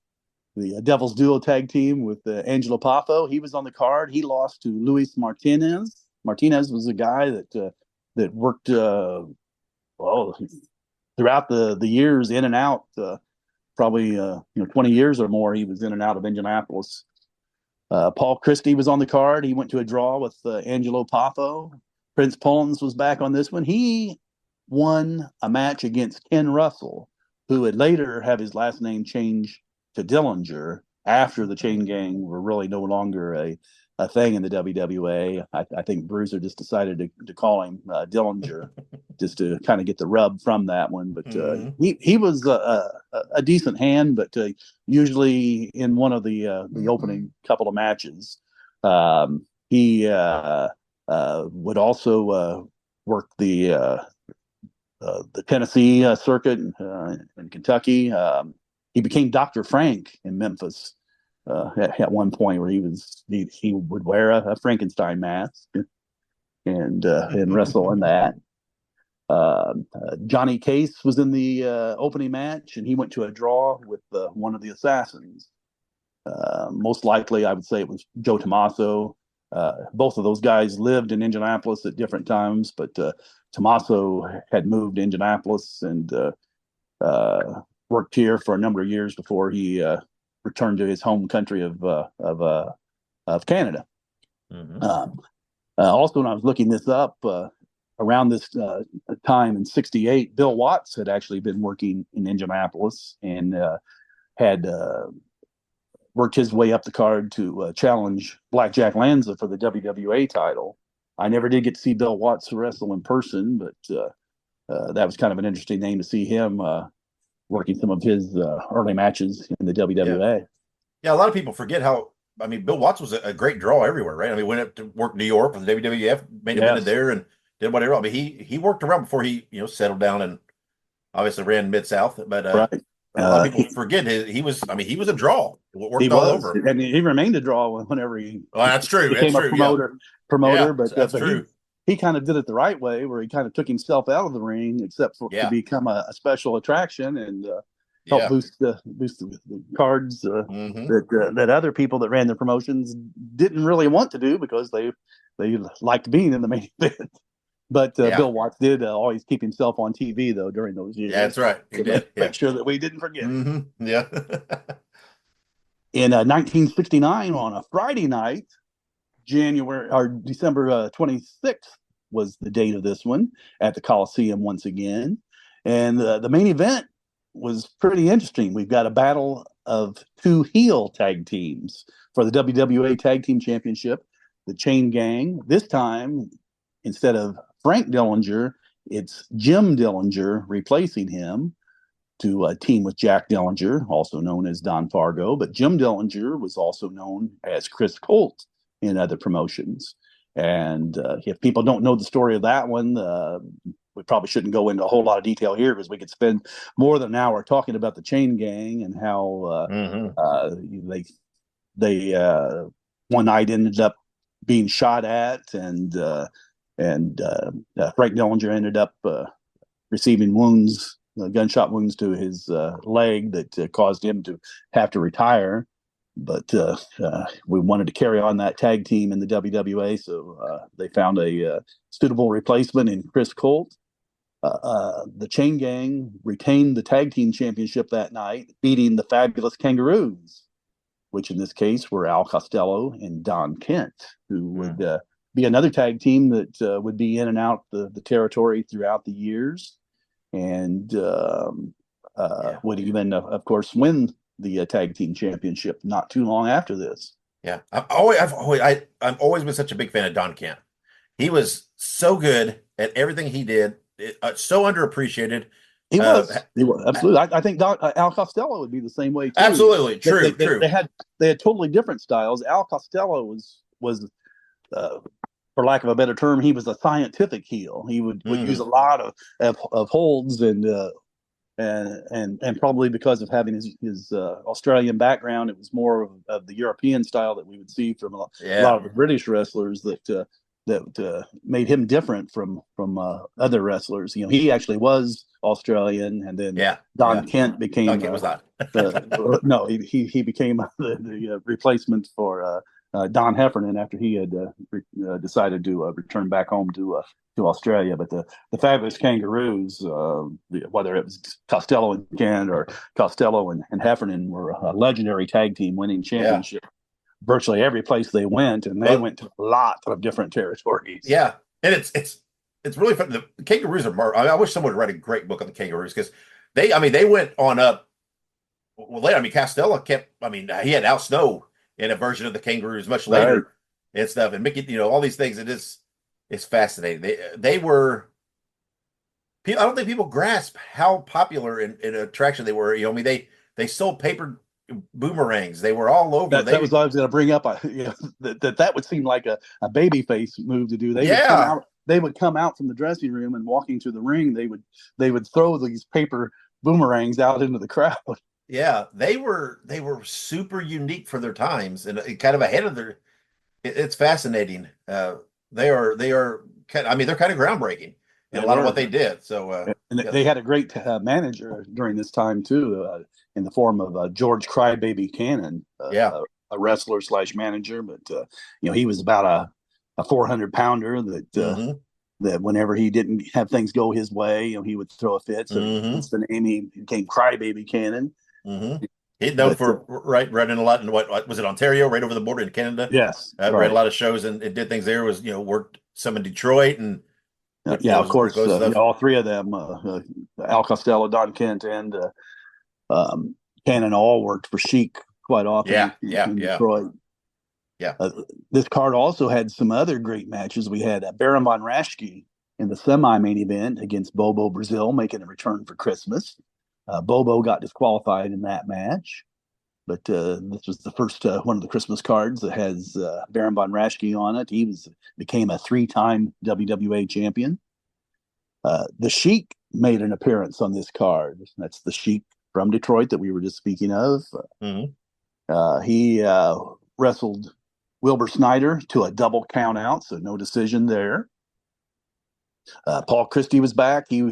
Devil's Duo tag team with Angelo Poffo, he was on the card. He lost to Luis Martinez. Martinez was a guy that worked throughout the years, in and out, probably 20 years or more. He was in and out of Indianapolis. Paul Christie was on the card. He went to a draw with Angelo Poffo. Prince Pullins was back on this one. He won a match against Ken Russell, who would later have his last name changed to Dillinger after the Chain Gang were really no longer a thing in the WWA. I think Bruiser just decided to call him Dillinger just to kind of get the rub from that one. But he was a decent hand, but usually in one of the opening couple of matches, he would also work the Tennessee circuit in Kentucky. He became Dr. Frank in Memphis at one point, where he would wear a Frankenstein mask and wrestle in that. Johnny Case was in the opening match, and he went to a draw with one of the Assassins. Most likely, I would say it was Joe Tommaso. Both of those guys lived in Indianapolis at different times, but Tommaso had moved to Indianapolis and worked here for a number of years before he returned to his home country of Canada. Also, when I was looking this up, around this time in '68, Bill Watts had actually been working in Indianapolis and had worked his way up the card to challenge Blackjack Lanza for the WWA title. I never did get to see Bill Watts wrestle in person, but that was kind of an interesting name to see him working some of his early matches in the WWA. Yeah, a lot of people forget how, Bill Watts was a great draw everywhere, right? Went up to work New York for the WWF, made a there and did whatever. He worked around before he, settled down and obviously ran Mid-South. But right. A lot of people forget he was a draw. Worked all over. And he remained a draw whenever he that's true. became that's a true. promoter, but that's true. He kind of did it the right way, where he kind of took himself out of the ring, except for to become a special attraction and help boost the cards that other people that ran the promotions didn't really want to do because they liked being in the main event. But Bill Watts did always keep himself on TV though during those years. Yeah, that's right. He did. Make sure that we didn't forget. Yeah. In 1969, on a Friday night, December 26th was the date of this one at the Coliseum once again. And the main event was pretty interesting. We've got a battle of two heel tag teams for the WWA Tag Team Championship, the Chain Gang. This time, instead of Frank Dillinger, it's Jim Dillinger replacing him to team with Jack Dillinger, also known as Don Fargo. But Jim Dillinger was also known as Chris Colt in other promotions. And if people don't know the story of that one, we probably shouldn't go into a whole lot of detail here because we could spend more than an hour talking about the Chain Gang and how they one night ended up being shot at, and Frank Dillinger ended up receiving wounds, gunshot wounds to his leg that caused him to have to retire. But we wanted to carry on that tag team in the WWA, so they found a suitable replacement in Chris Colt. The Chain Gang retained the tag team championship that night, beating the Fabulous Kangaroos, which in this case were Al Costello and Don Kent, who would be another tag team that would be in and out the territory throughout the years, and would even, of course, win the tag team championship not too long after this. Yeah, I've always been such a big fan of Don Kent. He was so good at everything he did, so underappreciated. He was. He was absolutely. I think Al Costello would be the same way too. Absolutely, true, true. They had totally different styles. Al Costello was for lack of a better term, he was a scientific heel. He would use a lot of holds and probably because of having his Australian background, it was more of the European style that we would see from a lot of the British wrestlers that made him different from other wrestlers. You know, he actually was Australian, and then Don Kent became. Don Kent was not. No, he became the replacement for Don Heffernan after he had decided to return back home to Australia. But the Fabulous Kangaroos, whether it was Costello and Kent or Costello and Heffernan, were a legendary tag team, winning championship virtually every place they went, and they went to a lot of different territories. Yeah, and it's really fun. The Kangaroos are. I wish someone would write a great book on the Kangaroos, because they went on up. Well, later, Costello kept. He had Al Snow in a version of the Kangaroos much later and stuff, and Mickey. All these things. It's fascinating. They were. I don't think people grasp how popular and attraction they were. They sold paper boomerangs. They were all over. That was what I was going to bring up. That would seem like a baby face move to do. They would come out from the dressing room, and walking to the ring, they would throw these paper boomerangs out into the crowd. Yeah, they were super unique for their times and kind of ahead of their. It's fascinating. They are kind of, they're kind of groundbreaking in a lot of what they did. So they had a great manager during this time too, in the form of George Crybaby Cannon, a wrestler / manager. But he was about a 400-pounder that whenever he didn't have things go his way, he would throw a fit. So that's the name. He became Crybaby Cannon. He'd known for running a lot in what was it, Ontario, right over the border in Canada. Yes, ran a lot of shows and did things there. Was worked some in Detroit and of course, all three of them, Al Costello, Don Kent, and Cannon, all worked for Sheik quite often. In Detroit. This card also had some other great matches. We had Baron von Raschke in the semi-main event against Bobo Brazil, making a return for Christmas. Bobo got disqualified in that match, but this was the first one of the Christmas cards that has Baron von Raschke on it. He became a 3-time WWA champion. The Sheik made an appearance on this card. That's the Sheik from Detroit that we were just speaking of. He wrestled Wilbur Snyder to a double count out, so no decision there. Paul Christie was back. He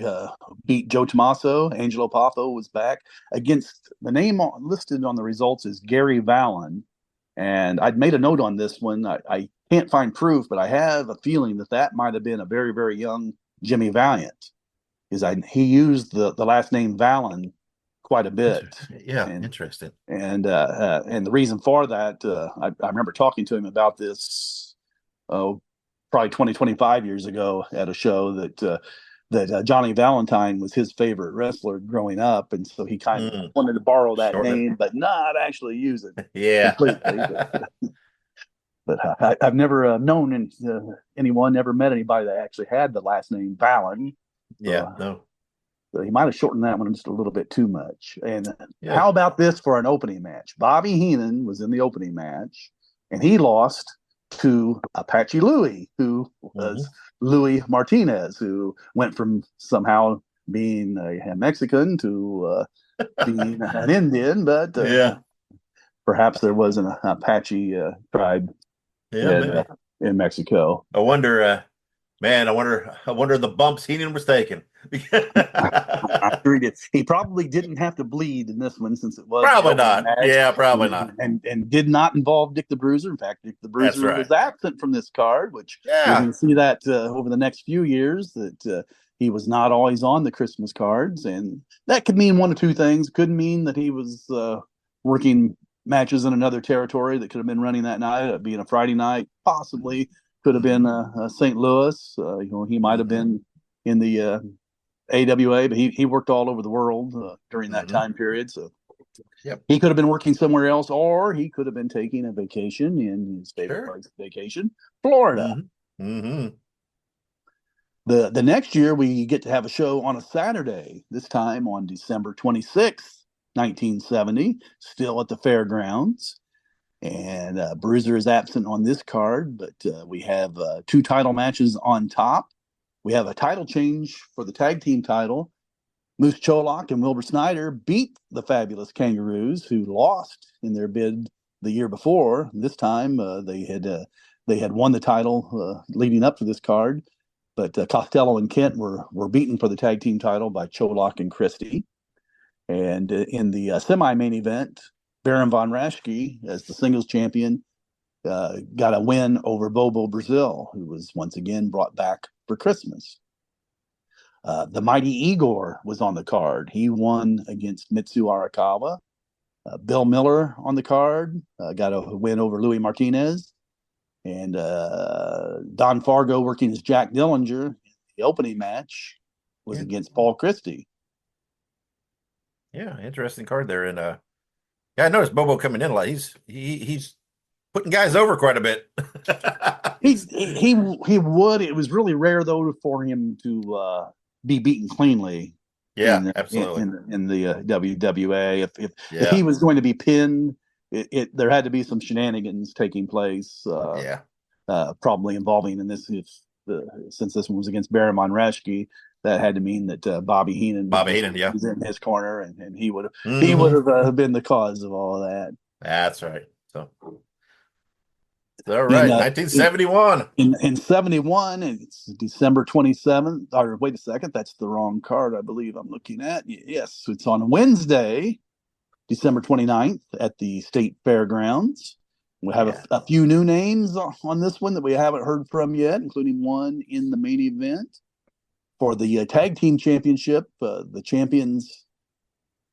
beat Joe Tommaso. Angelo Poffo was back against the name listed on the results is Gary Vallon. And I'd made a note on this one. I can't find proof, but I have a feeling that might have been a very, very young Jimmy Valiant, because he used the last name Vallon quite a bit. Interesting. And the reason for that, I remember talking to him about this, probably 25 years ago at a show that Johnny Valentine was his favorite wrestler growing up. And so he kind of wanted to borrow that name, but not actually use it completely. But I've never known anyone, never met anybody that actually had the last name Vallon. No. So he might have shortened that one just a little bit too much. And how about this for an opening match? Bobby Heenan was in the opening match, and he lost to Apache Louie, who was Louis Martinez, who went from somehow being a Mexican to being an Indian, but perhaps there was an Apache tribe in Mexico. I wonder the bumps Heenan was taking. I'm sure he did. He probably didn't have to bleed in this one, since it was probably not. Probably not. And did not involve Dick the Bruiser. In fact, Dick the Bruiser was absent from this card, which we can see that over the next few years that he was not always on the Christmas cards, and that could mean one of two things. It could mean that he was working matches in another territory that could have been running that night, being a Friday night, possibly could have been St. Louis. He might have been in the AWA, but he worked all over the world during that time period. So he could have been working somewhere else, or he could have been taking a vacation in his favorite place of vacation, Florida. The next year, we get to have a show on a Saturday, this time on December 26th, 1970, still at the fairgrounds. And Bruiser is absent on this card, but we have 2 title matches on top. We have a title change for the tag team title. Moose Cholak and Wilbur Snyder beat the Fabulous Kangaroos, who lost in their bid the year before. This time, they had won the title leading up to this card. But Costello and Kent were beaten for the tag team title by Cholak and Christie. And in the semi-main event, Baron von Raschke, as the singles champion, got a win over Bobo Brazil, who was once again brought back for Christmas. The Mighty Igor was on the card. He won against Mitsu Arakawa. Bill Miller on the card, got a win over Louis Martinez. And Don Fargo working as Jack Dillinger. The opening match was against Paul Christie. Yeah, interesting card there. And I noticed Bobo coming in a lot. He's putting guys over quite a bit. he would. It was really rare though for him to be beaten cleanly. Yeah, absolutely. In the WWA, if he was going to be pinned, there had to be some shenanigans taking place. Probably involving in this, since this one was against Baron von Raschke, that had to mean that Bobby Heenan was in his corner, and he would have been the cause of all of that. That's right. So, all right, 1971. In 71, it's December 27th. Or wait a second, that's the wrong card, I believe I'm looking at. Yes, it's on Wednesday, December 29th at the State Fairgrounds. We have a few new names on this one that we haven't heard from yet, including one in the main event. For the tag team championship, the champions,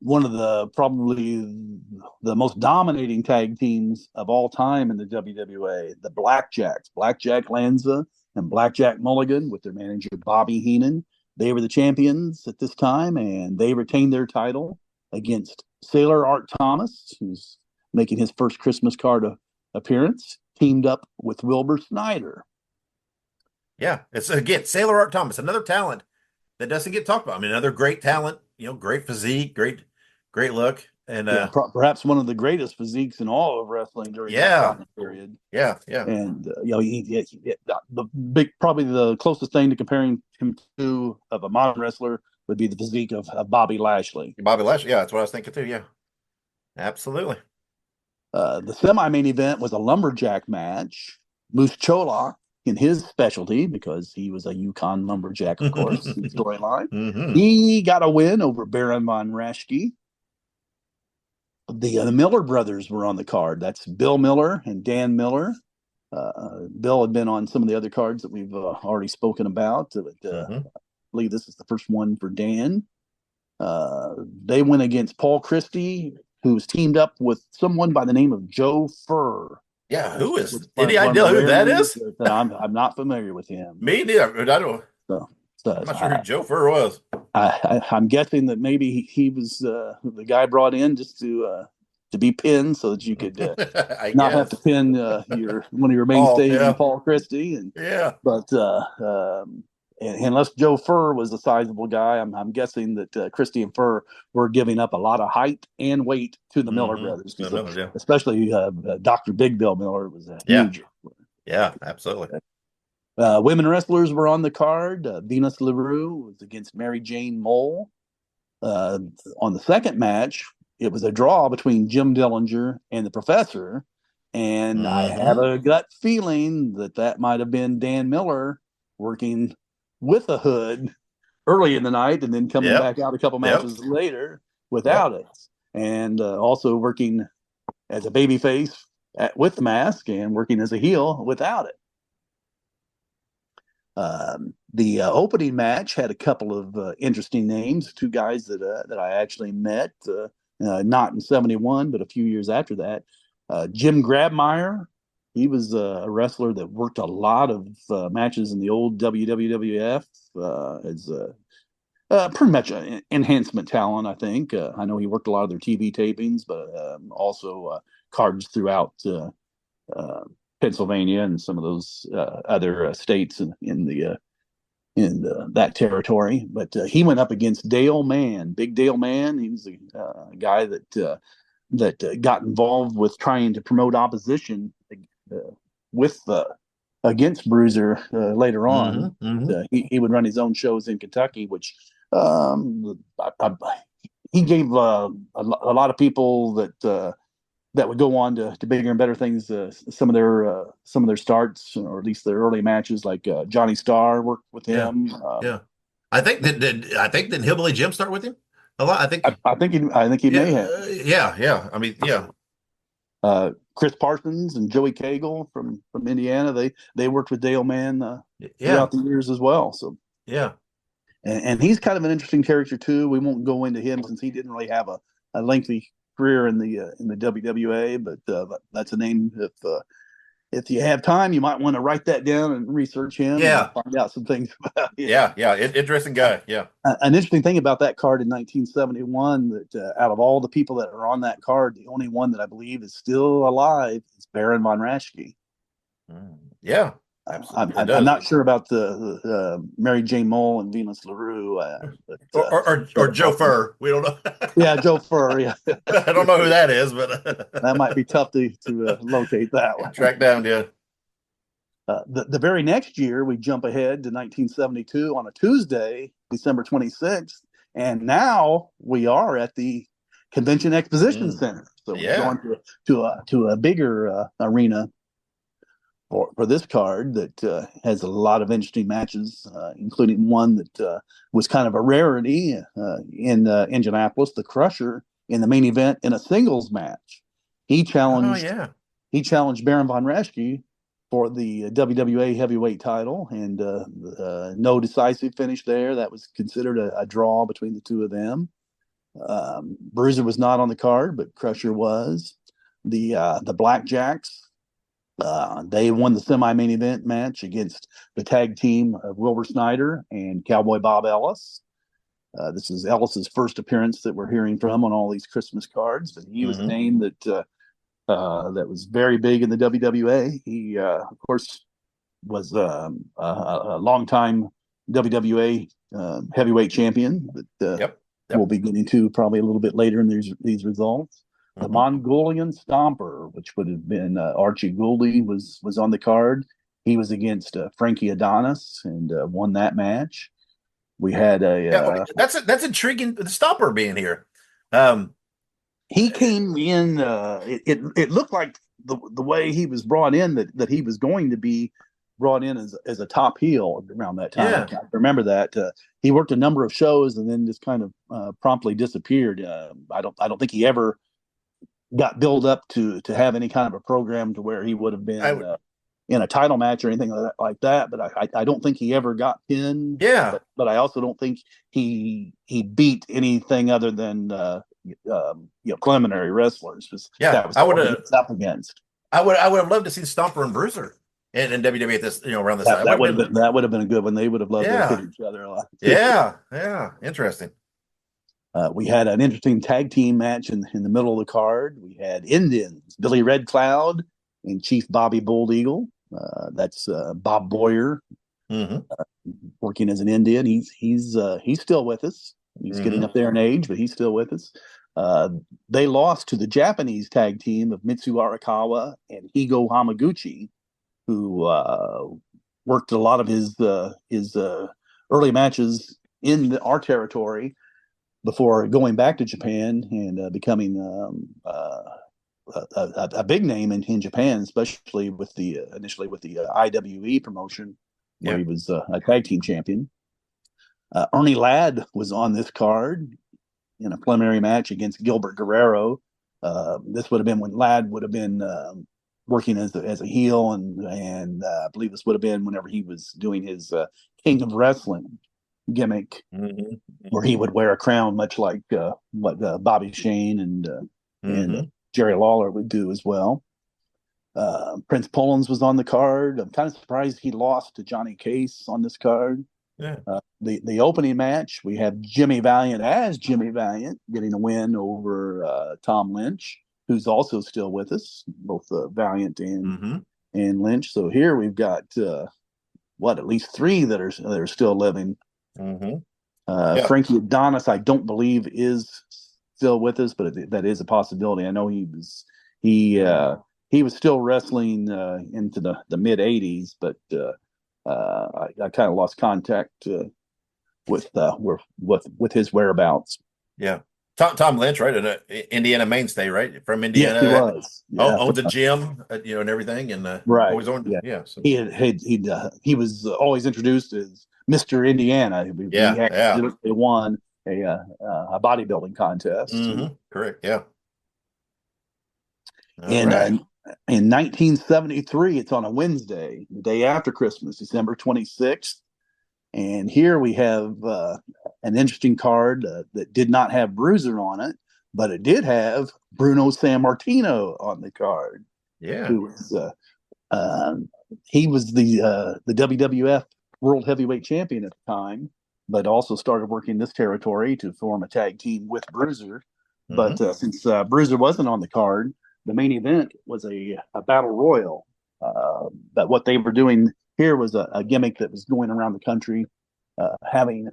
one of the probably the most dominating tag teams of all time in the WWA, the Blackjacks, Blackjack Lanza and Blackjack Mulligan with their manager Bobby Heenan. They were the champions at this time, and they retained their title against Sailor Art Thomas, who's making his first Christmas card appearance, teamed up with Wilbur Snyder. Yeah, it's again Sailor Art Thomas, another talent that doesn't get talked about. I mean, another great talent, great physique, great look, and perhaps one of the greatest physiques in all of wrestling during that time period. Yeah. And probably the closest thing to comparing him to of a modern wrestler would be the physique of Bobby Lashley. Bobby Lashley, yeah, that's what I was thinking too. Yeah, absolutely. The semi-main event was a lumberjack match. Moose Cholak, in his specialty, because he was a Yukon lumberjack, of course, in the storyline, he got a win over Baron von Raschke. The Miller brothers were on the card. That's Bill Miller and Dan Miller. Bill had been on some of the other cards that we've already spoken about. I believe this is the first one for Dan. They went against Paul Christie, who was teamed up with someone by the name of Joe Furr. Yeah, who is? Any idea who that is? I'm not familiar with him. Me neither. I don't. I'm not sure who Joe Furr was. I'm guessing that maybe he was the guy brought in just to be pinned, so that you could not have to pin one of your mainstays, Paul Christie. But unless Joe Furr was a sizable guy, I'm guessing that Christie and Furr were giving up a lot of height and weight to the Miller brothers, especially Dr. Big Bill Miller was a huge. Yeah, absolutely. Women wrestlers were on the card. Venus LaRue was against Mary Jane Mole. On the second match, it was a draw between Jim Dillinger and the Professor, and I have a gut feeling that might have been Dan Miller working with a Hood early in the night and then coming back out a couple matches later without it, and also working as a babyface with the mask and working as a heel without it. The opening match had a couple of interesting names, two guys that I actually met, not in 71, but a few years after that. Jim Grabmeyer, he was a wrestler that worked a lot of matches in the old WWF as pretty much an enhancement talent, I think. I know he worked a lot of their TV tapings, but also cards throughout Pennsylvania and some of those other states in the that territory. But he went up against Dale Mann, Big Dale Mann. He was a guy that got involved with trying to promote opposition with against Bruiser later on. He would run his own shows in Kentucky, which he gave a lot of people that would go on to bigger and better things. Some of their starts, or at least their early matches, like Johnny Starr worked with him. I think did Hillbilly Jim start with him a lot? I think he may have. I mean, Chris Parsons and Joey Cagle from Indiana, they worked with Dale Mann throughout the years as well. So and he's kind of an interesting character too. We won't go into him since he didn't really have a lengthy career in the WWA, but that's a name. If you have time, you might want to write that down and research him. And find out some things about him. Interesting guy. An interesting thing about that card in 1971 that out of all the people that are on that card, the only one that I believe is still alive is Baron von Raschke. I'm not sure about the Mary Jane Mole and Venus LaRue. Or Joe Furr. We don't know. Joe Furr. Yeah. I don't know who that is, but that might be tough to locate that one. Track down, The very next year, we jump ahead to 1972 on a Tuesday, December 26th, and now we are at the Convention Exposition Center. So we're going to a bigger arena for this card that has a lot of interesting matches, including one that was kind of a rarity in Indianapolis, the Crusher in the main event in a singles match. He challenged Baron von Raschke for the WWA heavyweight title, and no decisive finish there. That was considered a draw between the two of them. Bruiser was not on the card, but Crusher was. The Blackjacks, they won the semi-main event match against the tag team of Wilbur Snyder and Cowboy Bob Ellis. This is Ellis's first appearance that we're hearing from on all these Christmas cards, but he was a name that was very big in the WWA. He, of course, was a longtime WWA heavyweight champion that we'll be getting to probably a little bit later in these results. The Mongolian Stomper, which would have been Archie Gouldy, was on the card. He was against Frankie Adonis and won that match. We had that's intriguing. The Stomper being here. He came in. It looked like the way he was brought in that he was going to be brought in as a top heel around that time. I remember that he worked a number of shows and then just kind of promptly disappeared. I don't think he ever got built up to have any kind of a program to where he would have been in a title match or anything like that. But I don't think he ever got pinned. But I also don't think he beat anything other than preliminary wrestlers. That was what he was up against. I would have loved to see Stomper and Bruiser in WWE at this around this time. That would have been a good one. They would have loved to hit each other a lot. Interesting. We had an interesting tag team match in the middle of the card. We had Indians, Billy Red Cloud and Chief Bobby Bold Eagle. That's Bob Boyer working as an Indian. He's still with us. He's getting up there in age, but he's still with us. They lost to the Japanese tag team of Mitsu Arakawa and Higo Hamaguchi, who worked a lot of his early matches in our territory before going back to Japan and becoming a big name in Japan, especially initially with the IWE promotion, where he was a tag team champion. Ernie Ladd was on this card in a preliminary match against Gilbert Guerrero. This would have been when Ladd would have been working as a heel, and I believe this would have been whenever he was doing his King of Wrestling gimmick, where he would wear a crown, much like what Bobby Shane and Jerry Lawler would do as well. Prince Pullins was on the card. I'm kind of surprised he lost to Johnny Case on this card. The opening match, we have Jimmy Valiant as Jimmy Valiant getting a win over Tom Lynch, who's also still with us, both Valiant and Lynch. So here we've got at least 3 that are still living. Mm-hmm. Frankie Adonis, I don't believe is still with us, but that is a possibility. I know he was still wrestling into the mid '80s, but I kind of lost contact with his whereabouts. Yeah. Tom Lynch, right? An Indiana mainstay, right? From Indiana. Yes, he was. Yeah. Owns a gym, and everything, and right. always owned. Yeah. Yeah. So. He was always introduced as Mr. Indiana. He actually won a bodybuilding contest. Mm-hmm. Correct. Yeah. In 1973, it's on a Wednesday, the day after Christmas, December 26th. And here we have an interesting card that did not have Bruiser on it, but it did have Bruno Sammartino on the card. Yeah, who was he was the WWF World Heavyweight Champion at the time, but also started working this territory to form a tag team with Bruiser. Mm-hmm. But since Bruiser wasn't on the card, the main event was a battle royal. But what they were doing here was a gimmick that was going around the country, having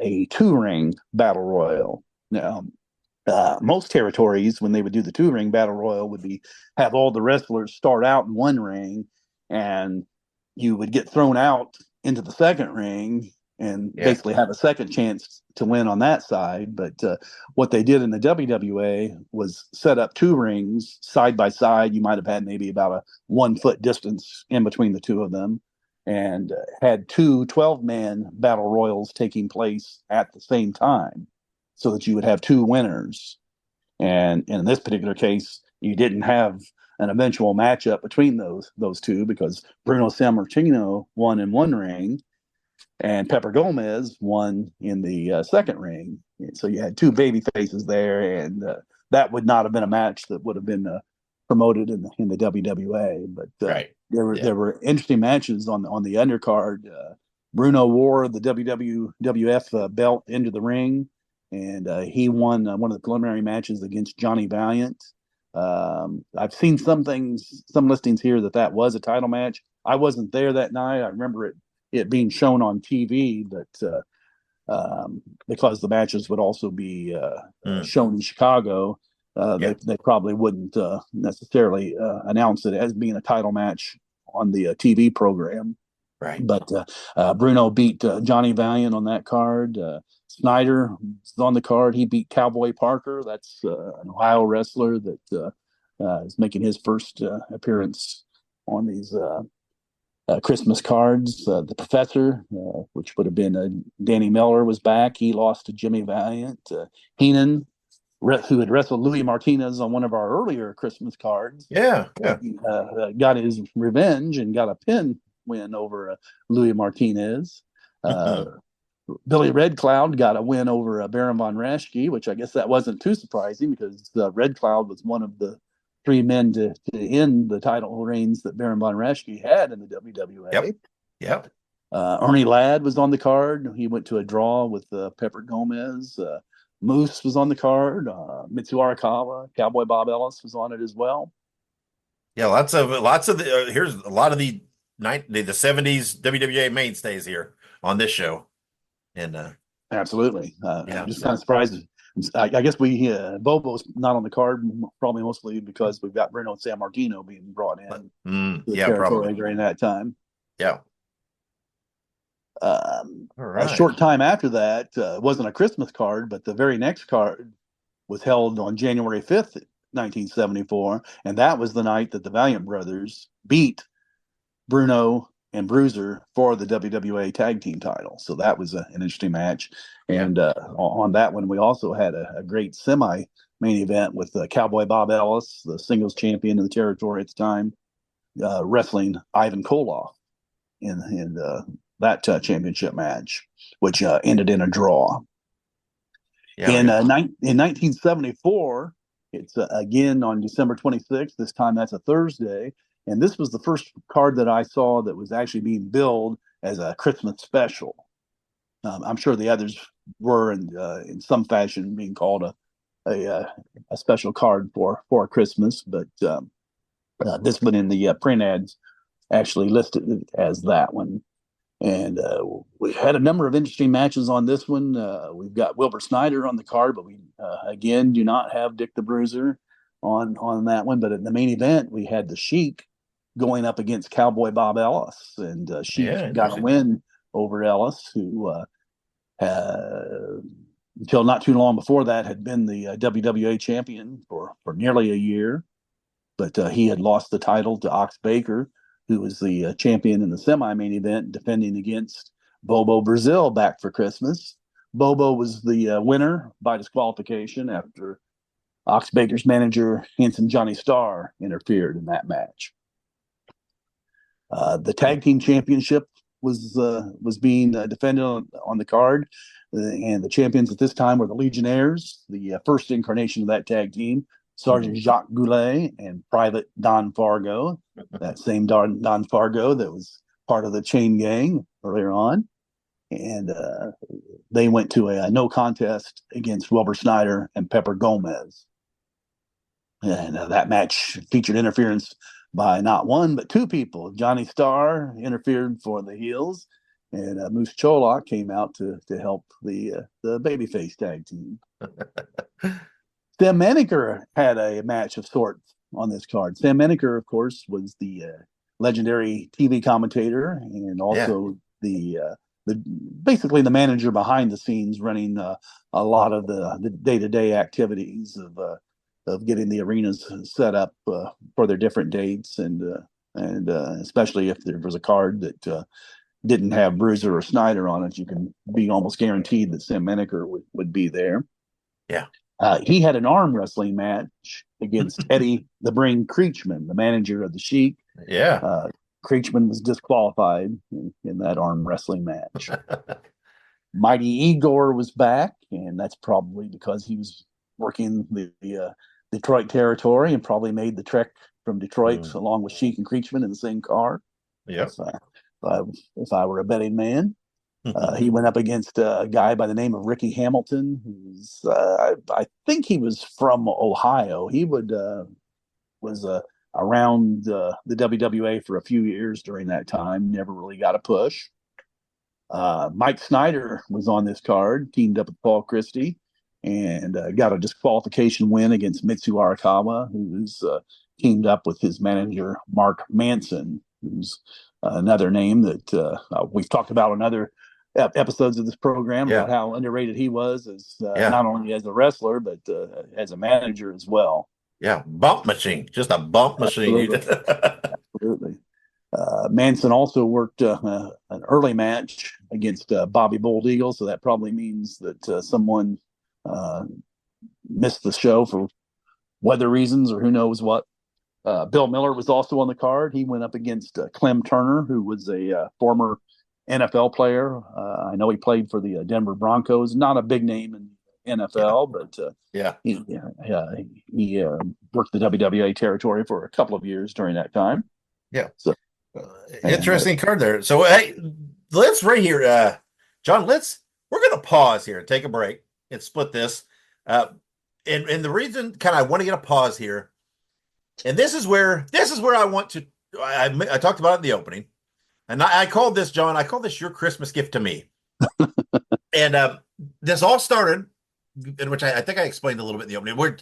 a 2-ring battle royal. Now, most territories, when they would do the 2-ring battle royal, would have all the wrestlers start out in 1 ring, and you would get thrown out into the 2nd ring and basically have a second chance to win on that side. But what they did in the WWA was set up 2 rings side by side. You might have had maybe about a 1-foot distance in between the 2 of them, and had 2 12-man battle royals taking place at the same time, so that you would have 2 winners. And in this particular case, you didn't have an eventual matchup between those 2, because Bruno Sammartino won in 1 ring, and Pepper Gomez won in the 2nd ring. So you had 2 baby faces there, and that would not have been a match that would have been promoted in the WWA. But there were interesting matches on the undercard. Bruno wore the WWF belt into the ring, and he won one of the preliminary matches against Johnny Valiant. I've seen some listings here that was a title match. I wasn't there that night. I remember it being shown on TV, but because the matches would also be shown in Chicago, they probably wouldn't necessarily announce it as being a title match on the TV program. Right. But Bruno beat Johnny Valiant on that card. Snyder was on the card. He beat Cowboy Parker. That's an Ohio wrestler that is making his first appearance on these Christmas cards. The Professor, which would have been Danny Miller, was back. He lost to Jimmy Valiant. Heenan, who had wrestled Louis Martinez on one of our earlier Christmas cards. Got his revenge and got a pin win over Louis Martinez. Billy Red Cloud got a win over Baron von Raschke, which I guess that wasn't too surprising, because Red Cloud was one of the 3 men to end the title reigns that Baron von Raschke had in the WWA. Yep. Ernie Ladd was on the card. He went to a draw with Pepper Gomez. Moose was on the card. Mitsu Arakawa, Cowboy Bob Ellis was on it as well. Yeah, lots of the here's a lot of the 70s WWA mainstays here on this show. And absolutely, I'm just kind of surprised. I guess Bobo's not on the card, probably mostly because we've got Bruno Sammartino being brought in. Probably during that time. Yeah. A short time after that, it wasn't a Christmas card, but the very next card was held on January 5th, 1974, and that was the night that the Valiant brothers beat Bruno and Bruiser for the WWA tag team title. So that was an interesting match. And on that one, we also had a great semi main event with Cowboy Bob Ellis, the singles champion in the territory at the time, wrestling Ivan Koloff in that championship match, which ended in a draw. In 1974, it's again on December 26th. This time that's a Thursday. And this was the first card that I saw that was actually being billed as a Christmas special. I'm sure the others were in some fashion being called a special card for Christmas, but this one in the print ads actually listed it as that one. And we had a number of interesting matches on this one. We've got Wilbur Snyder on the card, but we again do not have Dick the Bruiser on that one. But in the main event, we had the Sheik going up against Cowboy Bob Ellis, and Sheik got a win over Ellis, who until not too long before that had been the WWA champion for nearly a year. But he had lost the title to Ox Baker, who was the champion in the semi-main event, defending against Bobo Brazil back for Christmas. Bobo was the winner by disqualification after Ox Baker's manager, Hanson Johnny Starr, interfered in that match. The tag team championship was being defended on the card, and the champions at this time were the Legionnaires, the first incarnation of that tag team, Sergeant Jacques Goulet and Private Don Fargo, that same Don Fargo that was part of the Chain Gang earlier on. And they went to a no contest against Wilbur Snyder and Pepper Gomez. And that match featured interference by not one, but two people. Johnny Starr interfered for the heels, and Moose Cholak came out to help the babyface tag team. Sam Maneker had a match of sorts on this card. Sam Maneker, of course, was the legendary TV commentator and also the basically the manager behind the scenes, running a lot of the day-to-day activities of getting the arenas set up for their different dates, and especially if there was a card that didn't have Bruiser or Snyder on it, you can be almost guaranteed that Sam Maneker would be there. Yeah. He had an arm wrestling match against Eddie the Brain Creechman, the manager of the Sheik. Yeah. Creechman was disqualified in that arm wrestling match. Mighty Igor was back, and that's probably because he was working the Detroit territory and probably made the trek from Detroit along with Sheik and Creechman in the same car. Yep. If I were a betting man. He went up against a guy by the name of Ricky Hamilton, who's I think he was from Ohio. He was around the WWA for a few years during that time. Never really got a push. Mike Snyder was on this card, teamed up with Paul Christie, and got a disqualification win against Mitsu Arakawa, who's teamed up with his manager Mark Manson, who's another name that we've talked about on other episodes of this program about how underrated he was as not only as a wrestler but as a manager as well. Yeah, bump machine, just a bump machine. Absolutely. Manson also worked an early match against Bobby Bold Eagle, so that probably means that someone missed the show for weather reasons or who knows what. Bill Miller was also on the card. He went up against Clem Turner, who was a former NFL player. I know he played for the Denver Broncos. Not a big name in NFL, but he worked the WWA territory for a couple of years during that time. Yeah. So interesting card there. So hey, let's right here, John. We're going to pause here and take a break and split this. And the reason, kind of, I want to get a pause here. And this is where I want to. I talked about it in the opening, and I called this, John. I called this your Christmas gift to me. And this all started, in which I think I explained a little bit in the opening. Where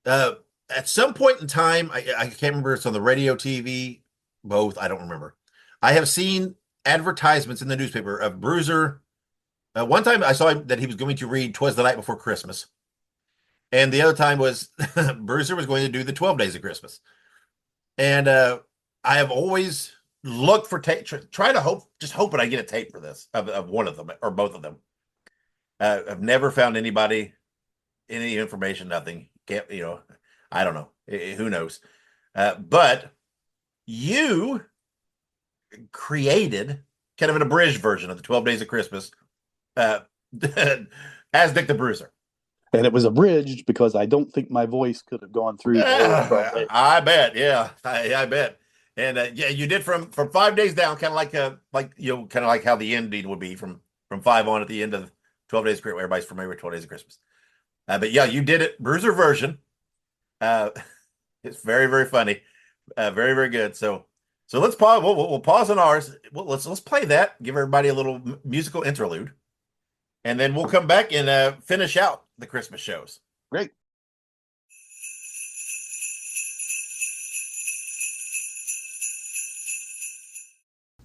at some point in time, I can't remember. It's on the radio, TV, both. I don't remember. I have seen advertisements in the newspaper of Bruiser. One time I saw that he was going to read "'Twas the Night Before Christmas." And the other time was Bruiser was going to do the 12 Days of Christmas. And I have always looked for tape, try to hoping I get a tape for this, of one of them or both of them. I've never found any information, nothing. Can't, I don't know. Who knows? But you created kind of an abridged version of the 12 Days of Christmas as Dick the Bruiser. And it was abridged because I don't think my voice could have gone through. I bet. Yeah, I bet. And you did from 5 days down, kind of like how the ending would be from 5 on at the end of 12 Days of Christmas. Everybody's familiar with 12 Days of Christmas. But yeah, you did it Bruiser version. It's very, very funny. Very, very good. So So let's pause. We'll pause on ours. Well, let's play that. Give everybody a little musical interlude, and then we'll come back and finish out the Christmas shows. Great.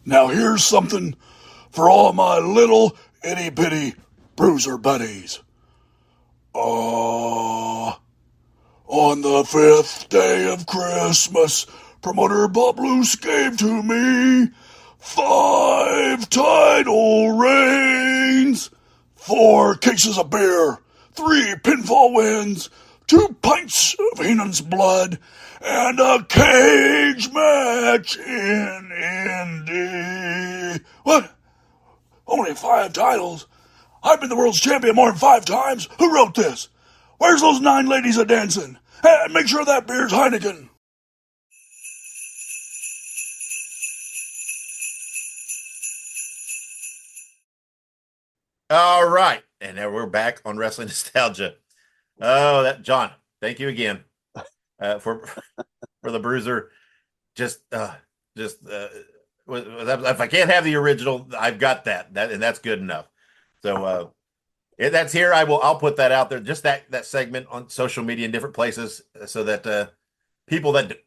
Now here's something for all my little itty-bitty bruiser buddies. On the 5th day of Christmas, promoter Bob Luce gave to me 5 title reigns, 4 cases of beer, 3 pinfall wins, 2 pints of Heenan's blood, and a cage match in Indy. What? Only 5 titles? I've been the world's champion more than 5 times. Who wrote this? Where's those 9 ladies a dancing? And make sure that beer's Heineken. All right, and now we're back on Wrestling Nostalgia. Oh, that John, thank you again for the bruiser. If I can't have the original, I've got that and that's good enough. So that's here. I'll put that out there. Just that segment on social media in different places, so that people that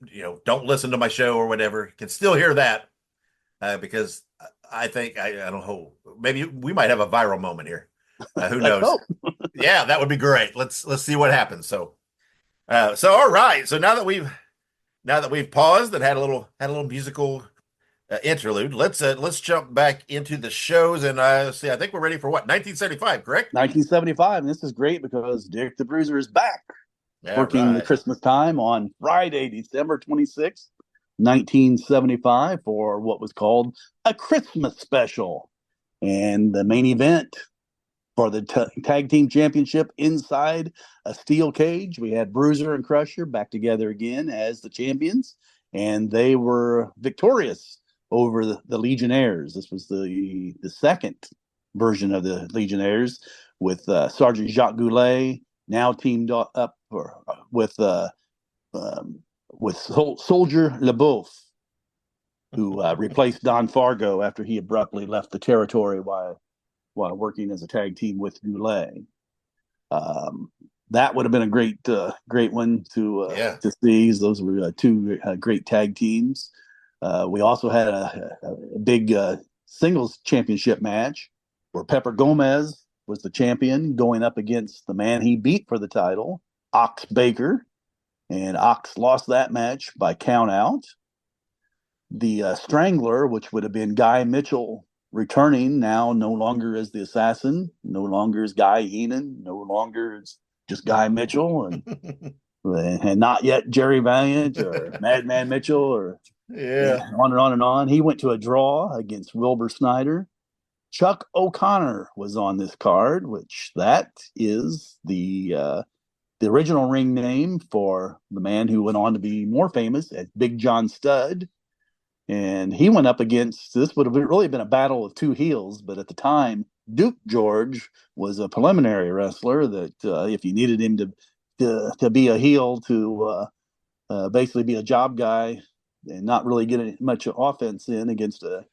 don't listen to my show or whatever can still hear that, because I think I don't know, maybe we might have a viral moment here. Who knows? Yeah, that would be great. Let's see what happens. So all right. So now that we've paused and had a little musical interlude, let's jump back into the shows and see. I think we're ready for what, 1975, correct? 1975, and this is great because Dick the Bruiser is back, working the Christmas time on Friday, December 26th, 1975, for what was called a Christmas special, and the main event for the tag team championship inside a steel cage. We had Bruiser and Crusher back together again as the champions, and they were victorious over the Legionnaires. This was the second version of the Legionnaires, with Sergeant Jacques Goulet now teamed up with Soldier LeBeouf, who replaced Don Fargo after he abruptly left the territory while working as a tag team with Goulet. That would have been a great one to see. Those were 2 great tag teams. We also had a big singles championship match where Pepper Gomez was the champion, going up against the man he beat for the title, Ox Baker, and Ox lost that match by count out. The Strangler, which would have been Guy Mitchell, returning now, no longer as the Assassin, no longer as Guy Heenan, no longer as just Guy Mitchell, and not yet Jerry Valiant or Madman Mitchell, or on and on and on. He went to a draw against Wilbur Snyder. Chuck O'Connor was on this card, which that is the original ring name for the man who went on to be more famous as Big John Studd. And he went up against, this would have really been a battle of 2 heels, but at the time, Duke George was a preliminary wrestler that if you needed him to be a heel, to basically be a job guy and not really get much offense in against a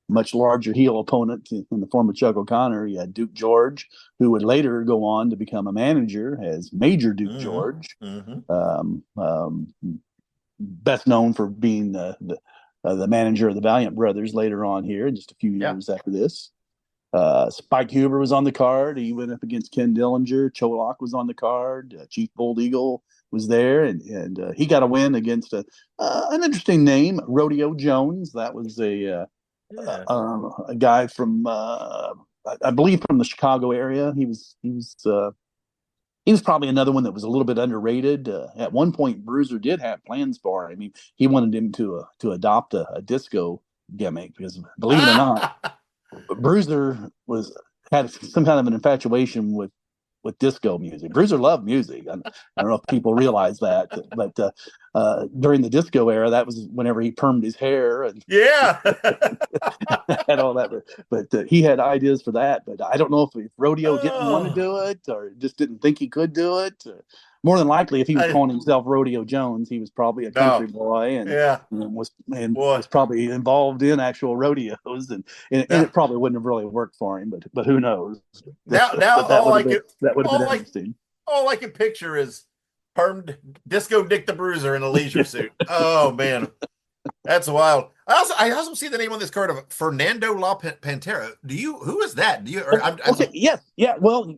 much larger heel opponent in the form of Chuck O'Connor, you had Duke George, who would later go on to become a manager as Major Duke George. Best known for being the manager of the Valiant Brothers later on here, just a few years after this. Spike Huber was on the card. He went up against Ken Dillinger. Cholak was on the card. Chief Bold Eagle was there, and he got a win against an interesting name, Rodeo Jones. That was a guy from, I believe, from the Chicago area. He was probably another one that was a little bit underrated. At one point, Bruiser did have plans for him. I mean, he wanted him to adopt a disco gimmick, because, believe it or not, Bruiser had some kind of an infatuation with disco music. Bruiser loved music. I don't know if people realize that, but during the disco era, that was whenever he permed his hair and Yeah. had all that. But he had ideas for that. But I don't know if Rodeo didn't want to Oh. do it or just didn't think he could do it. More than likely, if he was calling himself Rodeo Jones, he was probably a country boy and was probably involved in actual rodeos, and it probably wouldn't have really worked for him. But who knows? Now that would have been interesting. All I can picture is permed Disco Dick the Bruiser in a leisure suit. Oh man, that's wild. I also see the name on this card of Fernando La Pantera. Who is that? Yeah. Well,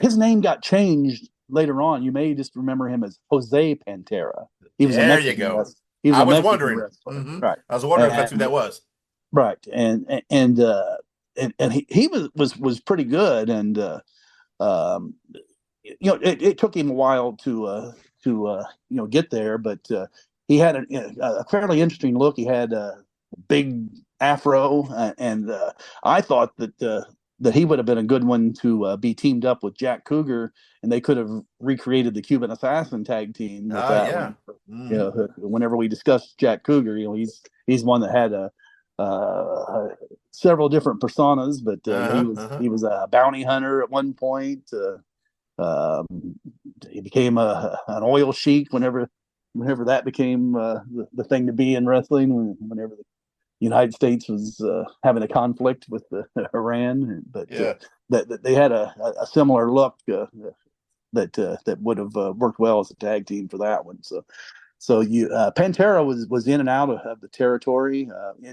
his name got changed later on. You may just remember him as Jose Pantera. He was a Mexican wrestler. I was wondering. Mm-hmm. Right. I was wondering if that's who that was. Right. And he was pretty good, and it took him a while to get there, but he had a fairly interesting look. He had a big afro, and I thought that he would have been a good one to be teamed up with Jack Cougar, and they could have recreated the Cuban Assassin tag team with that one. Whenever we discussed Jack Cougar, he's one that had several different personas, but he was a bounty hunter at one point. He became an oil sheik whenever that became the thing to be in wrestling. Whenever the United States was having a conflict with Iran, but that they had a similar look that would have worked well as a tag team for that one. So Pantera was in and out of the territory.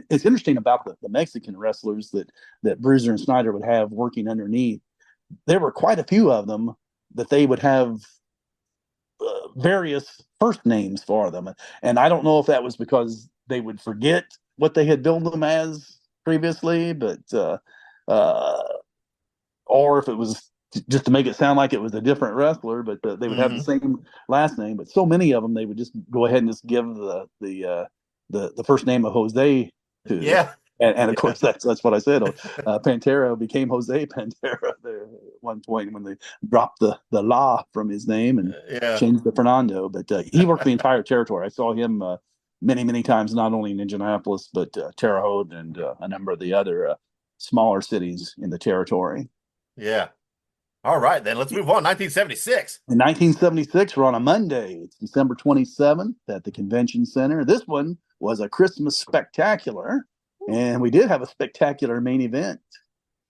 It's interesting about the Mexican wrestlers that Bruiser and Snyder would have working underneath. There were quite a few of them that they would have various first names for them. And I don't know if that was because they would forget what they had billed them as previously, but or if it was just to make it sound like it was a different wrestler, but they would have the same last name. But so many of them, they would just go ahead and just give the first name of Jose to. Yeah. And of course, that's what I said. Pantera became Jose Pantera there at one point when they dropped the La from his name and changed to Fernando. But he worked the entire territory. I saw him many times, not only in Indianapolis, but Terre Haute and a number of the other smaller cities in the territory. Yeah. All right, then let's move on. 1976. In 1976, we're on a Monday. It's December 27th at the Convention Center. This one was a Christmas spectacular. And we did have a spectacular main event.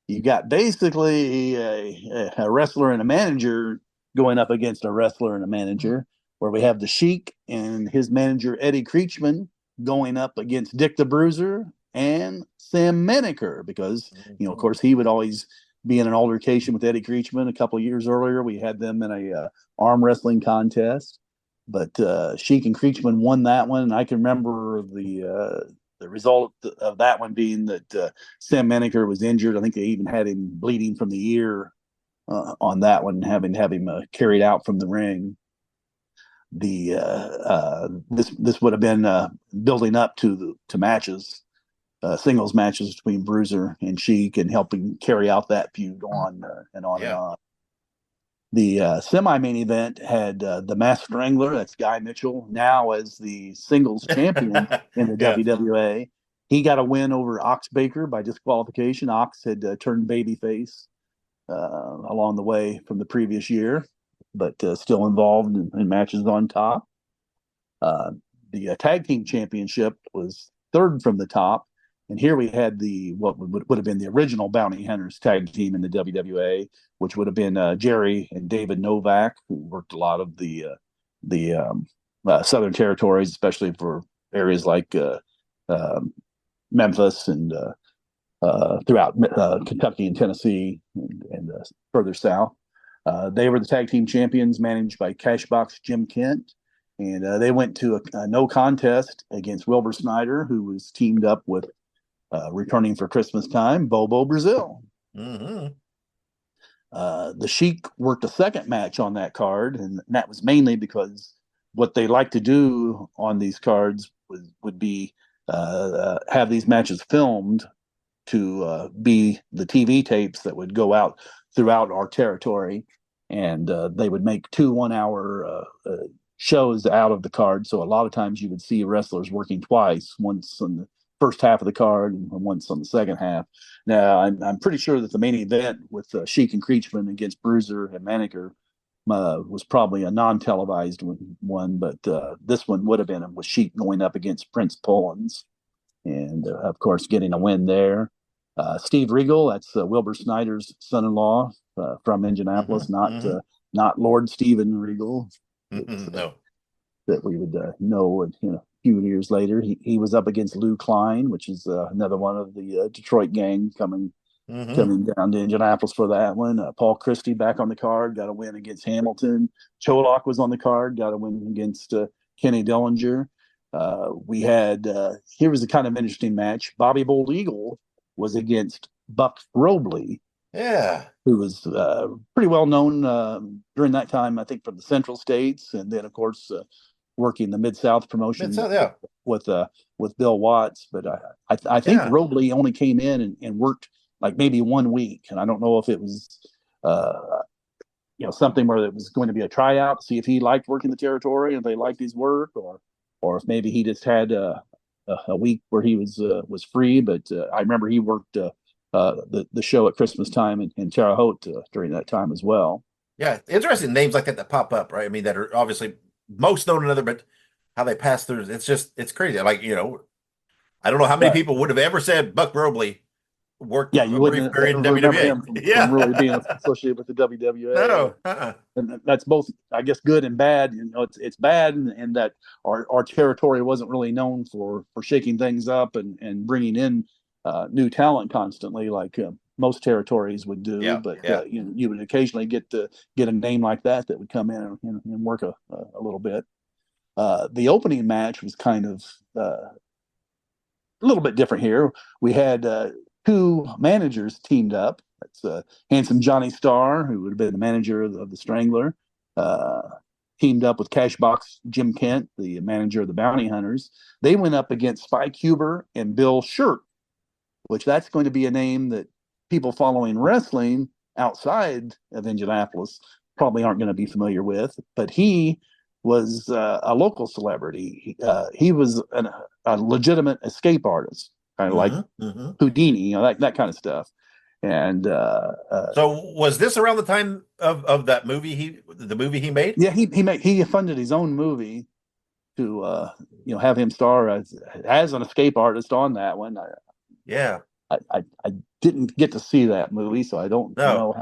You got basically a wrestler and a manager going up against a wrestler and a manager, where we have the Sheik and his manager, Eddie Creechman, going up against Dick the Bruiser and Sam Menaker, because, of course, he would always be in an altercation with Eddie Creechman. A couple of years earlier, we had them in a arm wrestling contest. But Sheik and Creechman won that one. And I can remember the result of that one being that Sam Menaker was injured. I think they even had him bleeding from the ear on that one, having to have him carried out from the ring. This would have been building up to matches, singles matches between Bruiser and Sheik, and helping carry out that feud on and on and on. The semi-main event had the Masked Strangler, that's Guy Mitchell, now as the singles champion in the WWA. He got a win over Ox Baker by disqualification. Ox had turned babyface along the way from the previous year, but still involved in matches on top. The tag team championship was third from the top. And here we had what would have been the original Bounty Hunters tag team in the WWA, which would have been Jerry and David Novak, who worked a lot of the Southern territories, especially for areas like Memphis and throughout Kentucky and Tennessee and further south. They were the tag team champions, managed by Cashbox Jim Kent. And they went to a no contest against Wilbur Snyder, who was teamed up with returning for Christmas time, Bobo Brazil. Mm-hmm. The Sheik worked a second match on that card, and that was mainly because what they like to do on these cards would be have these matches filmed to be the TV tapes that would go out throughout our territory, and they would make 2 1-hour shows out of the card. So a lot of times you would see wrestlers working twice, once on the first half of the card and once on the second half. Now, I'm pretty sure that the main event with Sheik and Creechman against Bruiser and Maneker was probably a non-televised one, but this one would have been with Sheik going up against Prince Pullins, and of course getting a win there. Steve Regal, that's Wilbur Snyder's son-in-law from Indianapolis, not Lord Stephen Regal. No, that we would know, a few years later. He was up against Lou Klein, which is another one of the Detroit gang coming down to Indianapolis for that one. Paul Christie back on the card, got a win against Hamilton. Cholak was on the card, got a win against Kenny Dillinger. We had here was a kind of interesting match. Bobby Bold Eagle was against Buck Robley. Yeah, Who was pretty well known during that time, I think, from the Central States, and then of course working the Mid-South promotion with Bill Watts. But I think Robley only came in and worked like maybe 1 week, and I don't know if it was something where it was going to be a tryout to see if he liked working the territory and they liked his work, or if maybe he just had a week where he was free. But I remember he worked the show at Christmas time in Terre Haute during that time as well. Yeah, interesting names like that pop up, right? I mean, that are obviously most known another, but how they pass through, it's crazy. Like, I don't know how many people would have ever said Buck Robley worked you wouldn't period in WWE. From really being associated with the WWA. No, and that's both, I guess, good and bad. It's bad in that our territory wasn't really known for shaking things up and bringing in new talent constantly, like most territories would do. You would occasionally get a name like that would come in and work a little bit. The opening match was kind of a little bit different here. We had two managers teamed up. That's handsome Johnny Starr, who would have been the manager of the Strangler, teamed up with Cashbox Jim Kent, the manager of the Bounty Hunters. They went up against Spike Huber and Bill Shirk, which that's going to be a name that people following wrestling outside of Indianapolis probably aren't going to be familiar with. But he was a local celebrity. He was a legitimate escape artist, kind of like Houdini, that kind of stuff. And so was this around the time of that movie? The movie he made? Yeah, he funded his own movie to have him star as an escape artist on that one. I didn't get to see that movie, so I don't know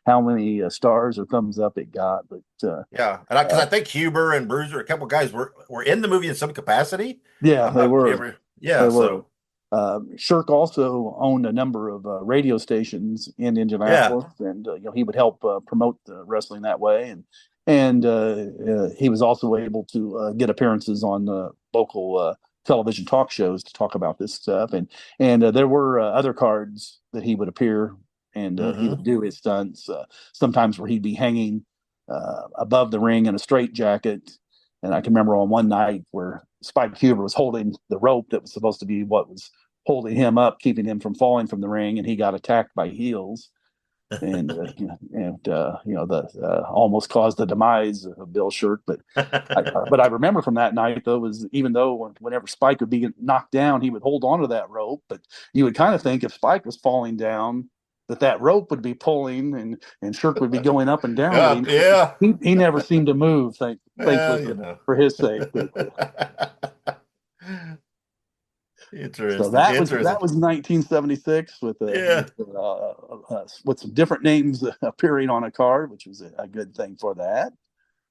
how many stars or thumbs up it got. But because I think Huber and Bruiser, a couple guys were in the movie in some capacity. Yeah, they were. They were. Shirk also owned a number of radio stations in Indianapolis, and he would help promote the wrestling that way. And he was also able to get appearances on local television talk shows to talk about this stuff. And there were other cards that he would appear, and he would do his stunts. Sometimes where he'd be hanging above the ring in a straitjacket. And I can remember on one night where Spike Huber was holding the rope that was supposed to be what was holding him up, keeping him from falling from the ring, and he got attacked by heels, and almost caused the demise of Bill Shirk. But I remember from that night though, was even though whenever Spike would be knocked down, he would hold on to that rope. But you would kind of think if Spike was falling down, that rope would be pulling and Shirk would be going up and down. He never seemed to move, thankfully for his sake. Interesting. So that was 1976 with some different names appearing on a card, which was a good thing for that.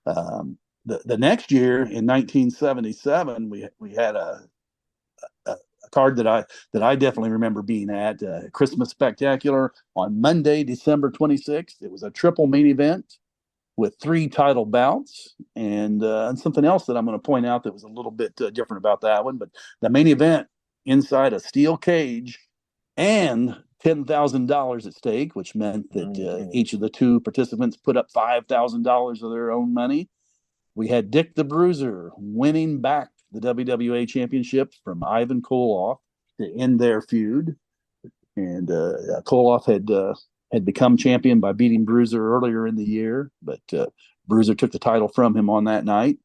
The next year in 1977, we had a card that I definitely remember being at, Christmas Spectacular on Monday, December 26th. It was a triple main event with 3 title bouts, and something else that I'm going to point out that was a little bit different about that one. But the main event inside a steel cage and $10,000 at stake, which meant that each of the 2 participants put up $5,000 of their own money. We had Dick the Bruiser winning back the WWA Championship from Ivan Koloff to end their feud. And Koloff had become champion by beating Bruiser earlier in the year, but Bruiser took the title from him on that night.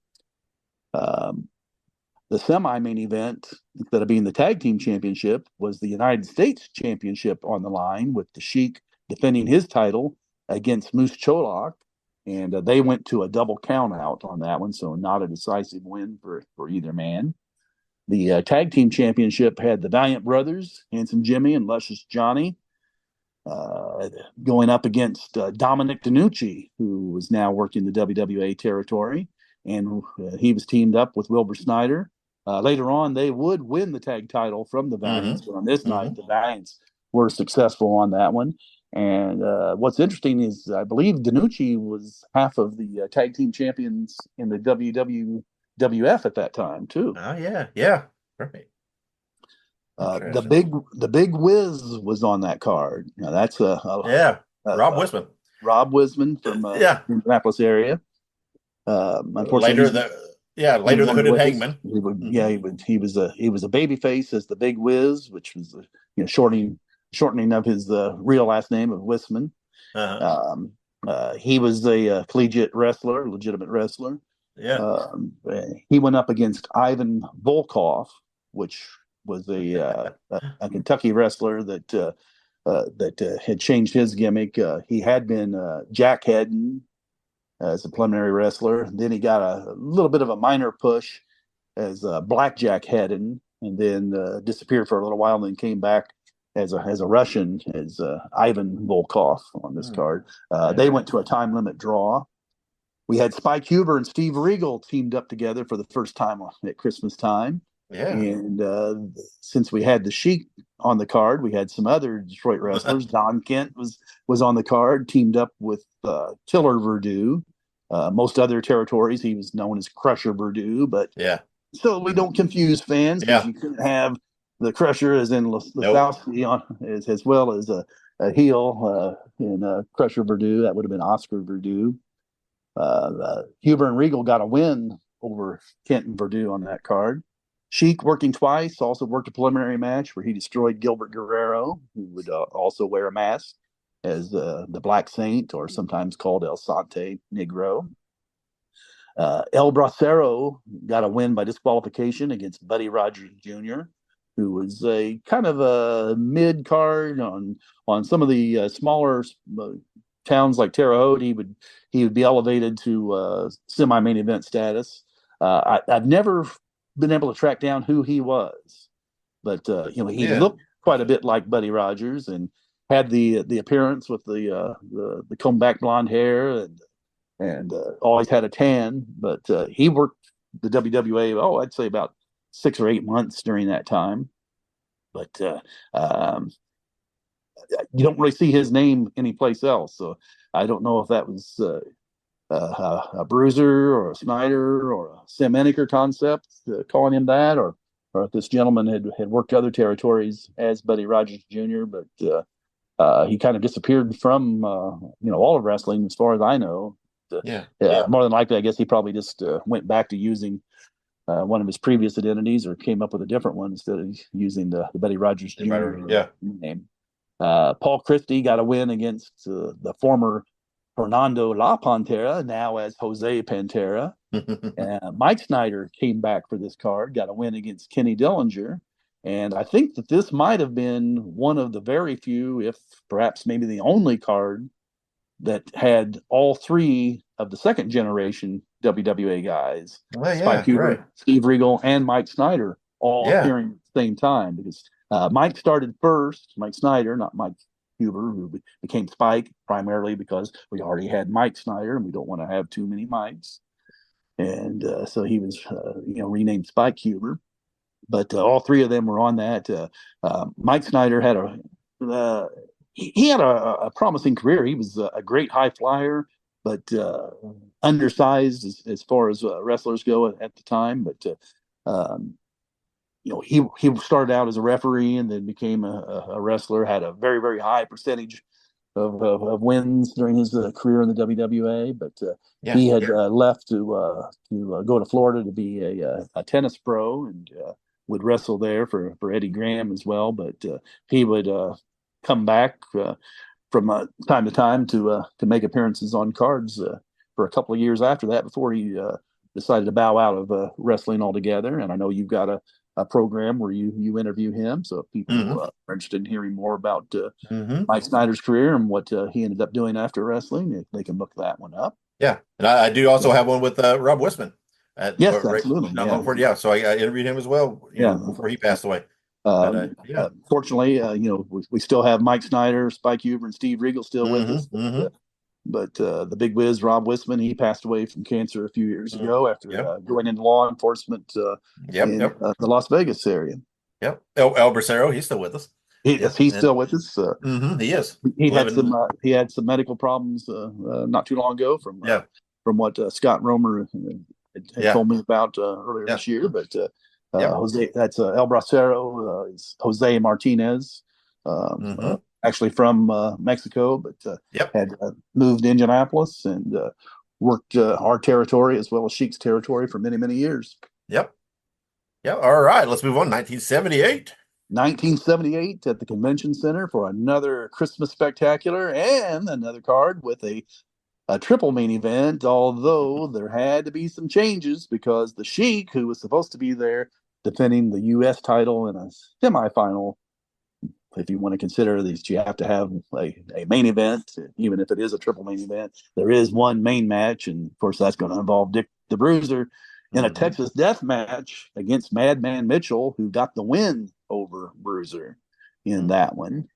The semi-main event, instead of being the tag team championship, was the United States Championship on the line, with the Sheik defending his title against Moose Cholak. And they went to a double count out on that one, so not a decisive win for either man. The tag team championship had the Valiant Brothers, Handsome Jimmy and Luscious Johnny, going up against Dominic DeNucci, who was now working the WWA territory. And he was teamed up with Wilbur Snyder. Later on, they would win the tag title from the Valiants, but on this night, the Valiants were successful on that one. And what's interesting is I believe DeNucci was half of the tag team champions in the WWF at that time too. Oh yeah, right. The big Wiz was on that card. Now that's Rob Wisman. Rob Wisman from the Indianapolis area. Unfortunately, later the Hooded Hangman. He was a baby face as the Big Wiz, which was shortening of his real last name of Wisman. He was a collegiate wrestler, legitimate wrestler. He went up against Ivan Volkov, which was a Kentucky wrestler that had changed his gimmick. He had been Jack Hedden as a preliminary wrestler. Then he got a little bit of a minor push as Blackjack Hedden, and then disappeared for a little while, and then came back as a Russian, as Ivan Volkov on this card. They went to a time limit draw. We had Spike Huber and Steve Regal teamed up together for the first time at Christmas time. Yeah. And since we had the Sheik on the card, we had some other Detroit wrestlers. Don Kent was on the card, teamed up with Tiller Verdue. Most other territories, he was known as Crusher Verdue, but so we don't confuse fans, because you couldn't have the Crusher as in Lasowski on as well as a heel in Crusher Verdue. That would have been Oscar Verdue. Huber and Regal got a win over Kent and Verdue on that card. Sheik, working twice, also worked a preliminary match where he destroyed Gilbert Guerrero, who would also wear a mask as the Black Saint, or sometimes called El Sante Negro. El Bracero got a win by disqualification against Buddy Rogers Jr., who was a kind of a mid-card on some of the smaller towns like Terre Haute. He would be elevated to semi-main event status. I've never been able to track down who he was, but he looked quite a bit like Buddy Rogers, and had the appearance with the comb back blonde hair, and always had a tan. But he worked the WWA, I'd say about 6 or 8 months during that time. But you don't really see his name anyplace else, so I don't know if that was a Bruiser or a Snyder or a Sam Eniker concept calling him that, or if this gentleman had worked other territories as Buddy Rogers Jr., but he kind of disappeared from all of wrestling as far as I know. More than likely, I guess he probably just went back to using one of his previous identities, or came up with a different one instead of using the Buddy Rogers Jr. name. Paul Christie got a win against the former Fernando La Pantera, now as Jose Pantera. Mike Snyder came back for this card, got a win against Kenny Dillinger. And I think that this might have been one of the very few, if perhaps maybe the only card, that had all three of the second generation WWA guys, Spike Huber, Steve Regal, and Mike Snyder, all appearing at the same time. Because Mike started first, Mike Snyder, not Mike Huber, who became Spike, primarily because we already had Mike Snyder, and we don't want to have too many Mikes. And so he was, renamed Spike Huber. But all three of them were on that. Mike Snyder had he had a promising career. He was a great high flyer, but undersized as far as wrestlers go at the time. But he started out as a referee and then became a wrestler. Had a very, very high percentage of wins during his career in the WWA. But he had left to go to Florida to be a tennis pro, and would wrestle there for Eddie Graham as well. But he would come back from time to time to make appearances on cards for a couple of years after that, before he decided to bow out of wrestling altogether. And I know you've got a program where you interview him. So if people are interested in hearing more about Mike Snyder's career and what he ended up doing after wrestling, they can look that one up. Yeah, and I do also have one with Rob Wisman. Yes, absolutely. So I interviewed him as well. Before he passed away. Fortunately, we still have Mike Snyder, Spike Huber, and Steve Regal still with us. But the big whiz, Rob Wisman, he passed away from cancer a few years ago after going into law enforcement in the Las Vegas area. Yep. El Bracero, he's still with us. He's still with us. He is. He had some medical problems not too long ago from what Scott Romer had told me about earlier this year. But Jose, that's El Bracero, is Jose Martinez. Actually from Mexico, but had moved to Indianapolis and worked our territory as well as Sheik's territory for many, many years. Yep. All right, let's move on. 1978. 1978 at the Convention Center for another Christmas spectacular and another card with a triple main event, although there had to be some changes because the Sheik, who was supposed to be there defending the U.S. title in a semifinal, if you want to consider these, you have to have a main event, even if it is a triple main event. There is one main match, and of course that's going to involve Dick the Bruiser in a Texas death match against Madman Mitchell, who got the win over Bruiser in that one.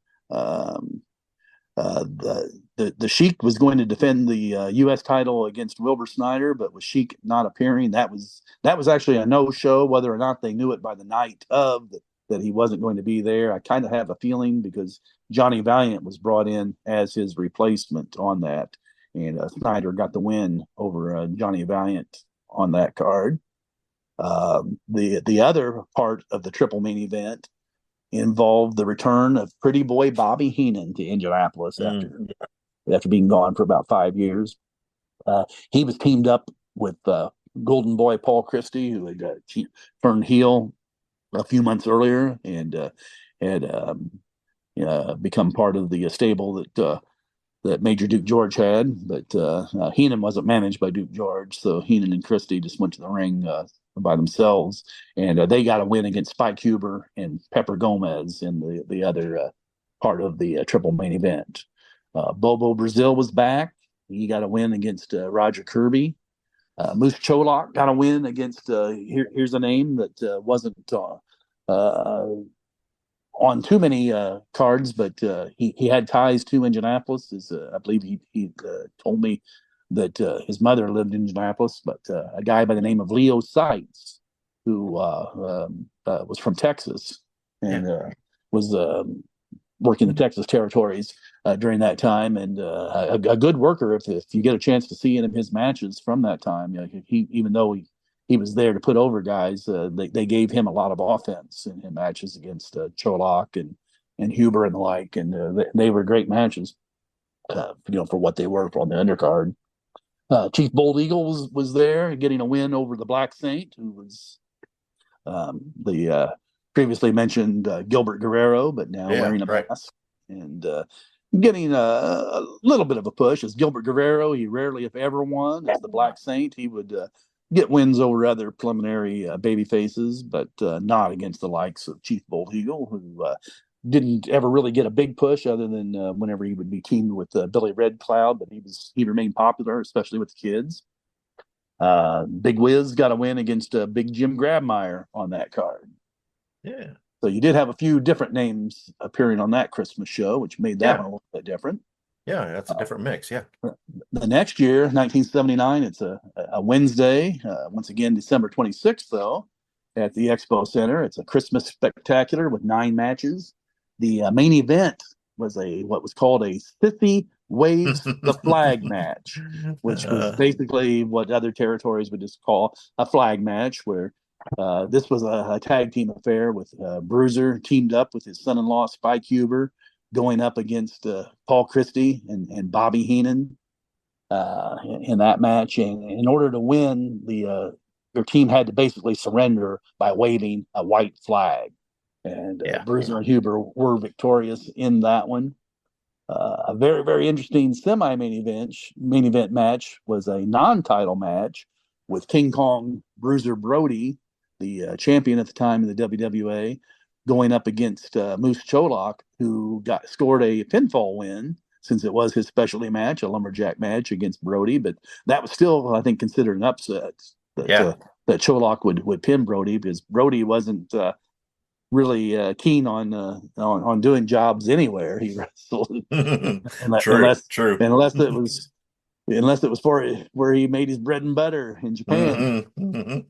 The Sheik was going to defend the U.S. title against Wilbur Snyder, but with Sheik not appearing, that was actually a no-show, whether or not they knew it by the night of that he wasn't going to be there. I kind of have a feeling because Johnny Valiant was brought in as his replacement on that, and Snyder got the win over Johnny Valiant on that card. The other part of the triple main event involved the return of Pretty Boy Bobby Heenan to Indianapolis after being gone for about 5 years. He was teamed up with Golden Boy Paul Christie, who had turned heel a few months earlier and had become part of the stable that Major Duke George had. But Heenan wasn't managed by Duke George, so Heenan and Christie just went to the ring by themselves, and they got a win against Spike Huber and Pepper Gomez in the other part of the triple main event. Bobo Brazil was back. He got a win against Roger Kirby. Moose Cholak got a win against here's a name that wasn't on too many cards, but he had ties to Indianapolis. I believe he told me that his mother lived in Indianapolis, but a guy by the name of Leo Seitz, who was from Texas and was working the Texas territories during that time, and a good worker. If you get a chance to see any of his matches from that time, even though he was there to put over guys, they gave him a lot of offense in matches against Cholak and Huber and the like, and they were great matches, for what they were on the undercard. Chief Bold Eagle was there, getting a win over the Black Saint, who was the previously mentioned Gilbert Guerrero, but now wearing a mask and getting a little bit of a push. As Gilbert Guerrero, he rarely, if ever, won. As the Black Saint, he would get wins over other preliminary baby faces, but not against the likes of Chief Bold Eagle, who didn't ever really get a big push other than whenever he would be teamed with Billy Red Cloud, but he remained popular, especially with the kids. Big Wiz got a win against Big Jim Grabmeyer on that card. Yeah. So you did have a few different names appearing on that Christmas show, which made that one a little bit different. Yeah, that's a different mix. Yeah. The next year, 1979, it's a Wednesday. Once again, December 26th, though, at the Expo Center. It's a Christmas spectacular with 9 matches. The main event was what was called a Sissy Waves the Flag match, which was basically what other territories would just call a flag match, where this was a tag team affair with Bruiser teamed up with his son-in-law Spike Huber, going up against Paul Christie and Bobby Heenan in that match. And in order to win, their team had to basically surrender by waving a white flag. And Bruiser and Huber were victorious in that one. A very, very interesting semi-main event match was a non-title match with King Kong Bruiser Brody, the champion at the time in the WWA, going up against Moose Cholak, who scored a pinfall win, since it was his specialty match, a lumberjack match against Brody. But that was still, I think, considered an upset. That Cholak would pin Brody, because Brody wasn't really keen on doing jobs anywhere. He wrestled unless it was for where he made his bread and butter in Japan.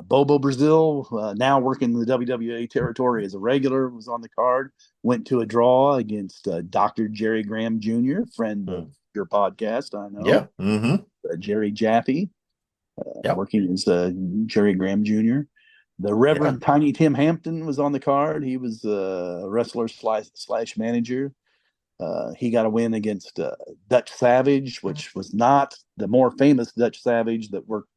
Bobo Brazil, now working in the WWA territory as a regular, was on the card. Went to a draw against Dr. Jerry Graham Jr., friend of your podcast, I know. Yeah. Jerry Jaffe, working as Jerry Graham Jr. The Reverend Tiny Tim Hampton was on the card. He was a wrestler slash manager. He got a win against Dutch Savage, which was not the more famous Dutch Savage that worked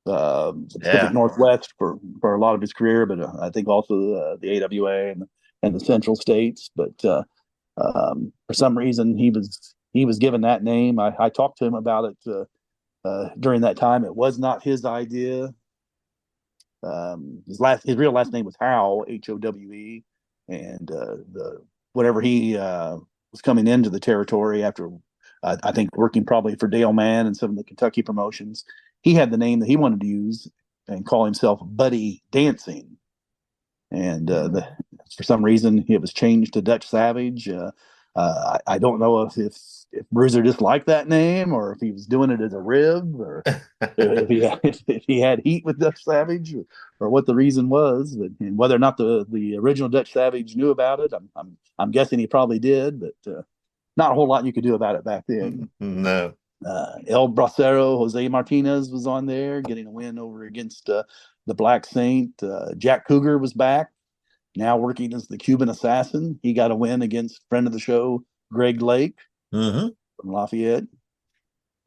Pacific Northwest for a lot of his career, but I think also the AWA and the Central States. But for some reason, he was given that name. I talked to him about it during that time. It was not his idea. His real last name was Howe, Howe, and whenever he was coming into the territory after, I think, working probably for Dale Mann and some of the Kentucky promotions, he had the name that he wanted to use and call himself Buddy Dancing. And for some reason, it was changed to Dutch Savage. I don't know if Bruiser just liked that name, or if he was doing it as a rib, or if he had heat with Dutch Savage, or what the reason was. And whether or not the original Dutch Savage knew about it, I'm guessing he probably did, but not a whole lot you could do about it back then. No. El Bracero, Jose Martinez was on there, getting a win over against the Black Saint. Jack Cougar was back, now working as the Cuban Assassin. He got a win against friend of the show, Greg Lake from Lafayette.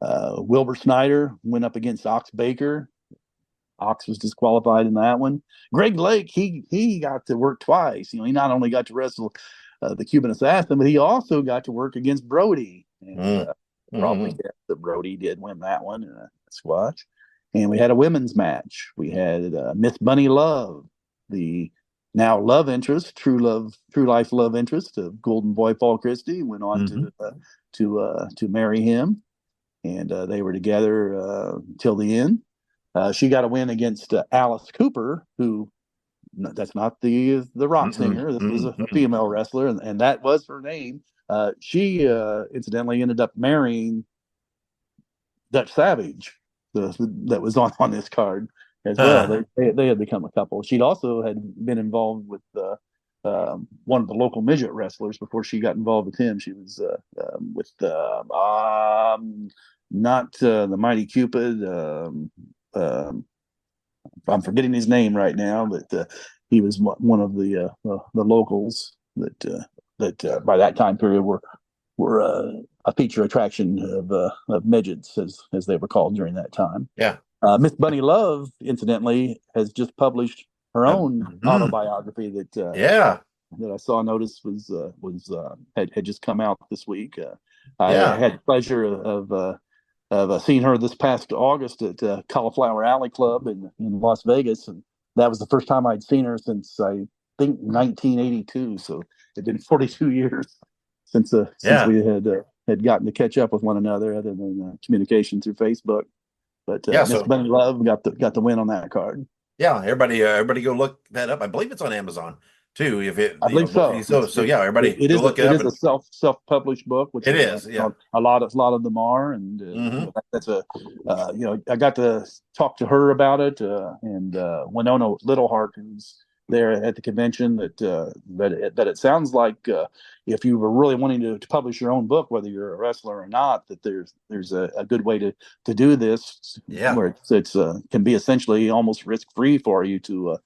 Wilbur Snyder went up against Ox Baker. Ox was disqualified in that one. Greg Lake, he got to work twice. He not only got to wrestle the Cuban Assassin, but he also got to work against Brody. And probably that Brody did win that one in a squash. And we had a women's match. We had Miss Bunny Love, the now love interest, true life love interest of Golden Boy Paul Christie, went on to marry him, and they were together till the end. She got a win against Alice Cooper, who that's not the rock singer. This was a female wrestler, and that was her name. She incidentally ended up marrying Dutch Savage, that was on this card as well. They had become a couple. She'd also had been involved with one of the local midget wrestlers before she got involved with him. She was with not the Mighty Cupid. I'm forgetting his name right now, but he was one of the locals that by that time period were a feature attraction of midgets, as they were called during that time. Yeah. Miss Bunny Love, incidentally, has just published her own autobiography that I saw notice had just come out this week. I had the pleasure of seeing her this past August at Cauliflower Alley Club in Las Vegas, and that was the first time I'd seen her since I think 1982. So it'd been 42 years since we had gotten to catch up with one another, other than communication through Facebook. But Miss Bunny Love got the win on that card. Yeah, everybody go look that up. I believe it's on Amazon too. I believe so. So yeah, everybody it is look it up. It is a self-published book, which it is. Yeah, a lot of them are, and that's I got to talk to her about it, and Winona Littlehart, who's there at the convention, that it sounds like if you were really wanting to publish your own book, whether you're a wrestler or not, that there's a good way to do this, where it's can be essentially almost risk-free for you to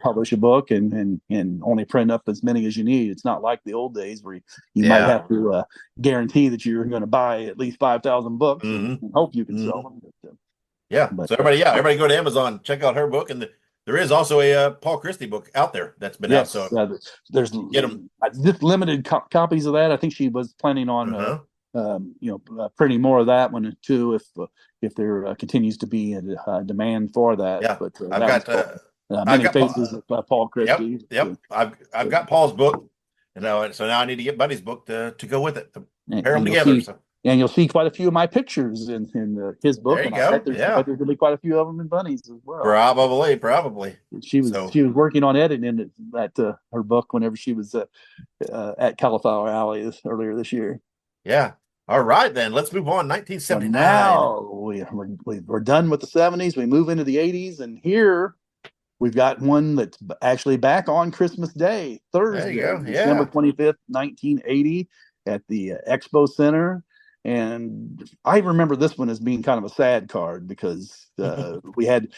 publish a book and only print up as many as you need. It's not like the old days where you might have to guarantee that you're going to buy at least 5,000 books and hope you can sell them. But, so everybody go to Amazon, check out her book, and there is also a Paul Christie book out there that's been out. So there's get them. Just limited copies of that. I think she was planning on printing more of that one too if there continues to be a demand for that. Yeah, But I've that got Many I've got Faces of Paul Christie. Yep. I've got Paul's book, so now I need to get Buddy's book to go with it, to pair them together. And you'll see quite a few of my pictures in his book. There you and go. I bet there's going to be quite a few of them in Bunny's as well. Probably. She was working on editing that her book whenever she was at Cauliflower Alley earlier this year. Yeah. All right, then let's move on. 1979. Now we're done with the 70s. We move into the 80s, and here we've got one that's actually back on Christmas Day, Thursday, December 25th, 1980, at the Expo Center. And I remember this one as being kind of a sad card because we had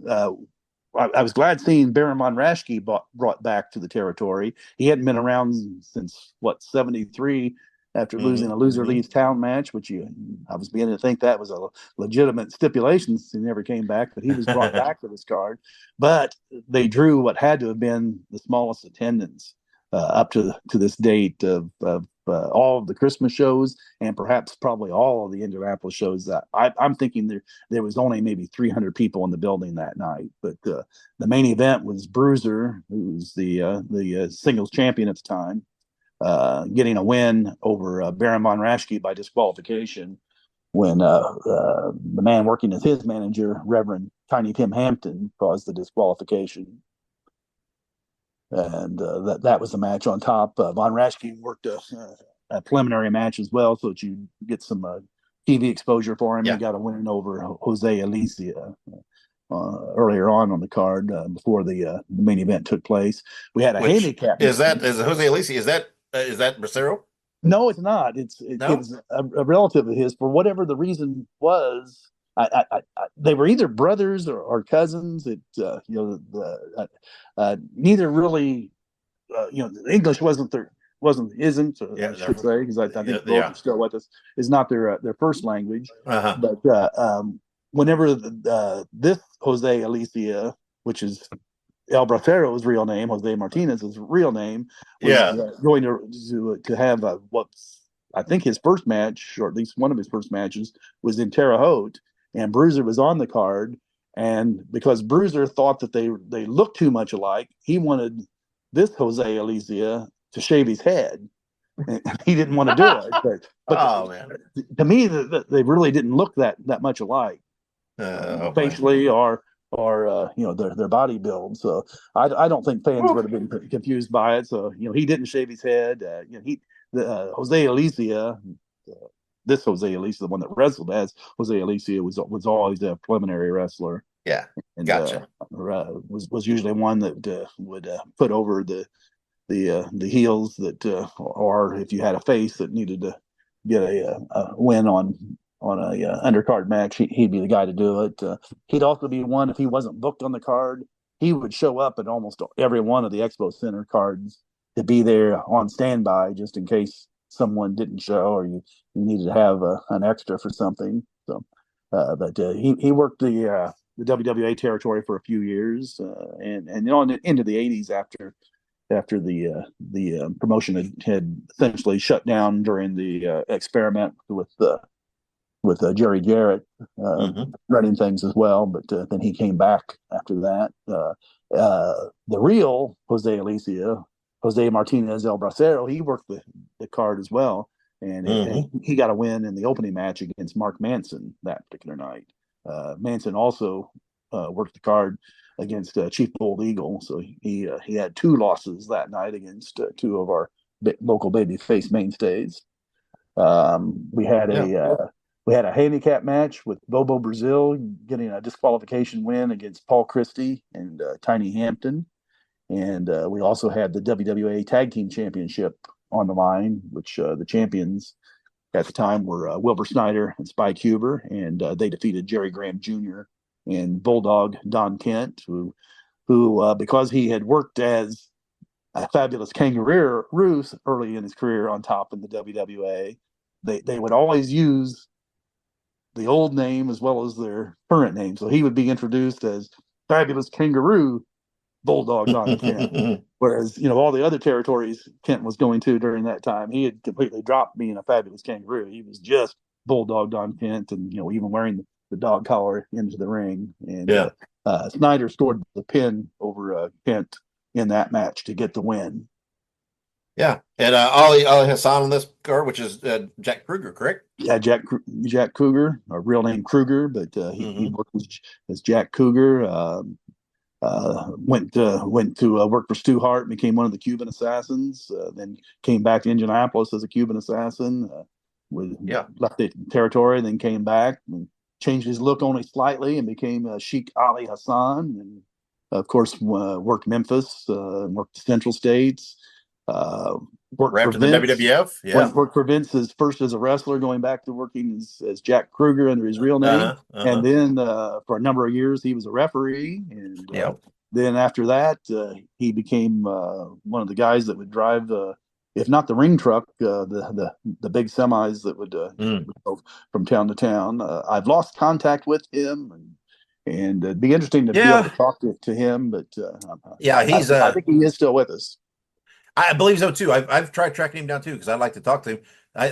I was glad seeing Baron von Raschke brought back to the territory. He hadn't been around since 73 after losing a loser leaves town match, which I was beginning to think that was a legitimate stipulation since he never came back, but he was brought back to this card. But they drew what had to have been the smallest attendance up to this date of all of the Christmas shows, and perhaps probably all of the Indianapolis shows. That I'm thinking there was only maybe 300 people in the building that night. But the main event was Bruiser, who's the singles champion at the time, getting a win over Baron von Raschke by disqualification when the man working as his manager, Reverend Tiny Tim Hampton, caused the disqualification. And that was the match on top. Von Raschke worked a preliminary match as well, so that you get some TV exposure for him. He got a win over Jose Alicia earlier on the card before the main event took place. We had a handicap. Is Jose Alicia? Is that Bracero? No, it's not. It was a relative of his. For whatever the reason was, they were either brothers or cousins. Neither really. English isn't. I should say, because I think both are still with us. Is not their first language. But whenever this Jose Alicia, which is El Bracero's real name, Jose Martinez's real name, was going to have what I think his first match, or at least one of his first matches, was in Terre Haute, and Bruiser was on the card. And because Bruiser thought that they looked too much alike, he wanted this Jose Alicia to shave his head. And he didn't want to do it. But to me, they really didn't look that much alike, facially or their body build. So I don't think fans would have been confused by it. So he didn't shave his head. Jose Alicia, this Jose Alicia, the one that wrestled as Jose Alicia, was always a preliminary wrestler. Yeah, and, gotcha. Was usually one that would put over the heels that, or if you had a face that needed to get a win on a undercard match, he'd be the guy to do it. He'd also be one, if he wasn't booked on the card, he would show up at almost every one of the Expo Center cards to be there on standby just in case someone didn't show or you needed to have an extra for something. So, but he worked the WWA territory for a few years, and into the 80s after the promotion had essentially shut down during the experiment with Jerry Jarrett running things as well. But then he came back after that. The real Jose Alicia, Jose Martinez El Bracero, he worked the card as well, and he got a win in the opening match against Mark Manson that particular night. Manson also worked the card against Chief Bold Eagle, so he had two losses that night against two of our local babyface mainstays. We had a handicap match with Bobo Brazil getting a disqualification win against Paul Christie and Tiny Hampton, and we also had the WWA Tag Team Championship on the line, which the champions at the time were Wilbur Snyder and Spike Huber, and they defeated Jerry Graham Jr. and Bulldog Don Kent, who because he had worked as a fabulous kangaroo early in his career on top in the WWA, they would always use the old name as well as their current name. So he would be introduced as Fabulous Kangaroo Bulldog Don Kent. Whereas, all the other territories Kent was going to during that time, he had completely dropped being a fabulous kangaroo. He was just Bulldog Don Kent, and even wearing the dog collar into the ring. And Snyder scored the pin over Kent in that match to get the win. Yeah, and Ali Hassan on this card, which is Jack Kruger, correct? Yeah, Jack Kruger, a real name Kruger, but he worked as Jack Kruger. Went to work for Stu Hart, became one of the Cuban assassins. Then came back to Indianapolis as a Cuban assassin. Left the territory, then came back and changed his look only slightly and became Sheikh Ali Hassan. And of course, worked Memphis, worked the Central States. Worked for the WWF. Yeah, worked for Vince first as a wrestler, going back to working as Jack Kruger under his real name, and then for a number of years he was a referee. And then after that, he became one of the guys that would drive, if not the ring truck, the big semis that would go from town to town. I've lost contact with him, and it'd be interesting to be able to talk to him. But I think he is still with us. I believe so too. I've tried tracking him down too because I'd like to talk to him. I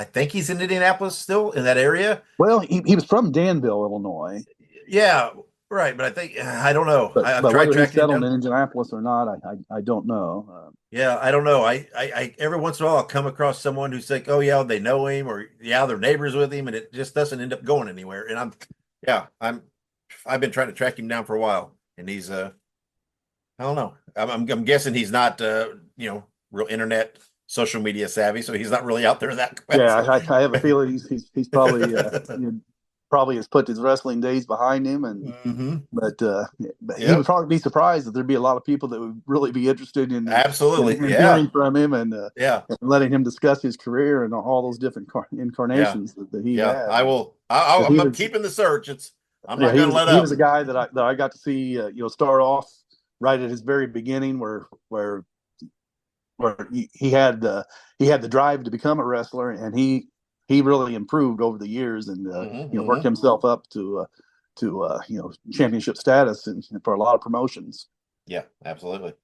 think he's in Indianapolis still, in that area. Well, he was from Danville, Illinois. Yeah, right. But I don't know. But I've tried whether he's tracking him settled down. in Indianapolis or not, I don't know. Yeah, I don't know. I every once in a while I'll come across someone who's like, oh yeah, they know him, or they're neighbors with him, and it just doesn't end up going anywhere. And I've been trying to track him down for a while, and he's I don't know. I'm guessing he's not real internet social media savvy, so he's not really out there in that capacity. Yeah, I have a feeling he's probably probably has put his wrestling days behind him, and but he would probably be surprised that there'd be a lot of people that would really be interested in hearing from him and letting him discuss his career and all those different incarnations that he had. I'm keeping the search. I'm not going to let up. He was a guy that I got to see start off right at his very beginning, where he had the drive to become a wrestler, and he really improved over the years, and worked himself up to championship status and for a lot of promotions. Yeah, absolutely.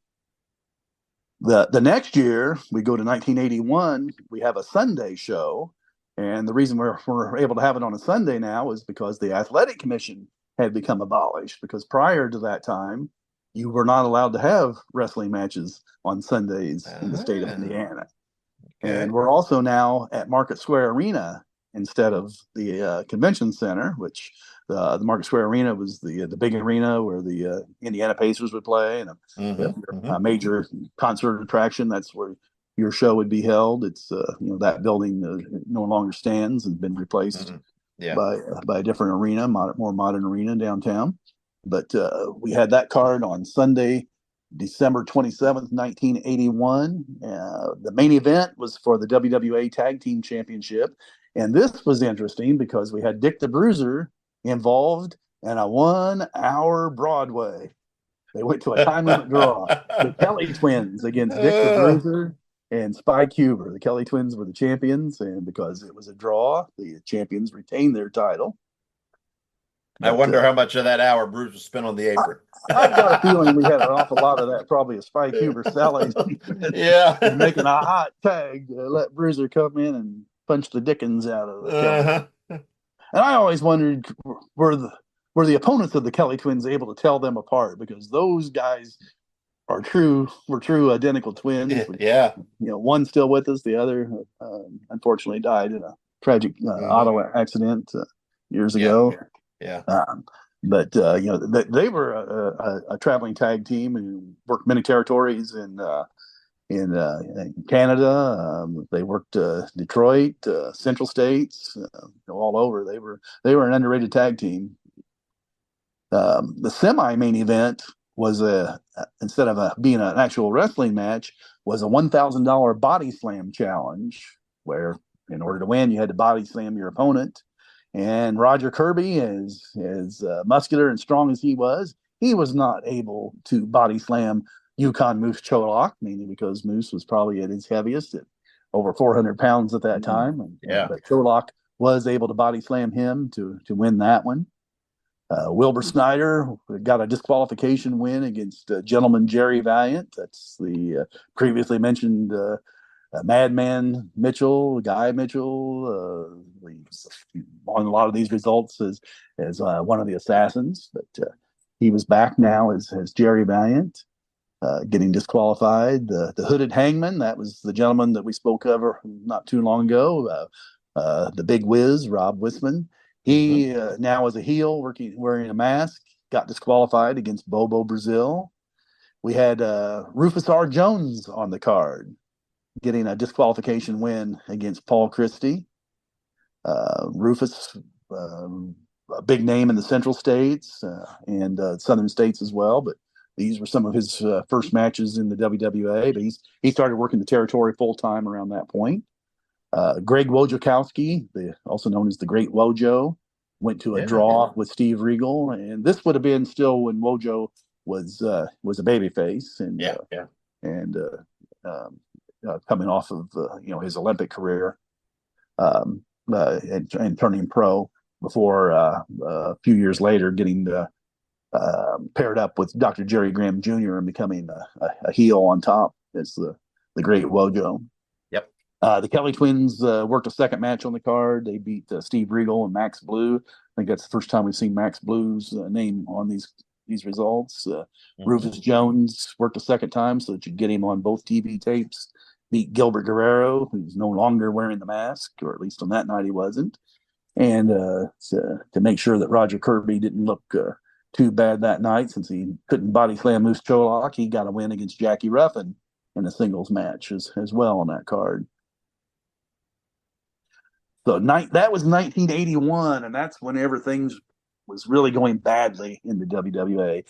The next year we go to 1981. We have a Sunday show, and the reason we're able to have it on a Sunday now is because the Athletic Commission had become abolished. Because prior to that time, you were not allowed to have wrestling matches on Sundays in the state of Indiana. Okay. And we're also now at Market Square Arena instead of the convention center, which the Market Square Arena was the big arena where the Indiana Pacers would play, and a major concert attraction. That's where your show would be held. It's that building no longer stands and been replaced by a different arena, more modern arena downtown. But we had that card on Sunday, December 27th, 1981. The main event was for the WWA Tag Team Championship. And this was interesting because we had Dick the Bruiser involved in a 1-hour Broadway. They went to a time limit draw. The Kelly Twins against Dick the Bruiser and Spike Huber. The Kelly Twins were the champions, and because it was a draw, the champions retained their title. I wonder how much of that hour Bruce was spent on the apron. I've got a feeling we had an awful lot of that, probably a Spike Huber selling. And making a hot tag to let Bruiser come in and punch the dickens out of the Kelly. And I always wondered, were the opponents of the Kelly Twins able to tell them apart? Because those guys were true identical twins. One's still with us. The other, unfortunately, died in a tragic auto accident years ago. But they were a traveling tag team and worked many territories in Canada. They worked Detroit, Central States, all over. They were an underrated tag team. The semi-main event was instead of being an actual wrestling match, was a $1,000 body slam challenge, where in order to win you had to body slam your opponent. And Roger Kirby, as muscular and strong as he was not able to body slam Yukon Moose Cholak, mainly because Moose was probably at his heaviest at over 400 pounds at that time. But Cholak was able to body slam him to win that one. Wilbur Snyder got a disqualification win against Gentleman Jerry Valiant. That's the previously mentioned Madman Mitchell, Guy Mitchell. He's on a lot of these results as one of the assassins, but he was back now as Jerry Valiant, getting disqualified. The Hooded Hangman, that was the gentleman that we spoke of not too long ago. The Big Wiz, Rob Wisman. He now is a heel, wearing a mask, got disqualified against Bobo Brazil. We had Rufus R. Jones on the card, getting a disqualification win against Paul Christie. Rufus, a big name in the Central States and Southern States as well, but these were some of his first matches in the WWA. But he started working the territory full time around that point. Greg Wojciechowski, also known as the Great Wojo, went to a draw with Steve Regal, and this would have been still when Wojo was a babyface, and coming off of his Olympic career, and turning pro before a few years later getting paired up with Dr. Jerry Graham Jr. and becoming a heel on top as the Great Wojo. The Kelly Twins worked a second match on the card. They beat Steve Regal and Max Blue. I think that's the first time we've seen Max Blue's name on these results. Rufus Jones worked a second time so that you get him on both TV tapes. Beat Gilbert Guerrero, who's no longer wearing the mask, or at least on that night he wasn't. And to make sure that Roger Kirby didn't look too bad that night, since he couldn't body slam Moose Cholak, he got a win against Jackie Ruffin in a singles match as well on that card. So that was 1981, and that's whenever things was really going badly in the WWA.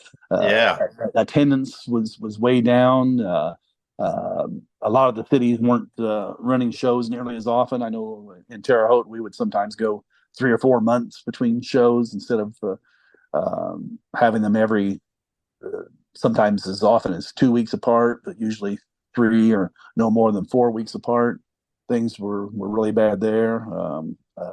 Attendance was way down. A lot of the cities weren't running shows nearly as often. I know in Terre Haute we would sometimes go 3 or 4 months between shows instead of having them every sometimes as often as 2 weeks apart, but usually 3 or no more than 4 weeks apart. Things were really bad there.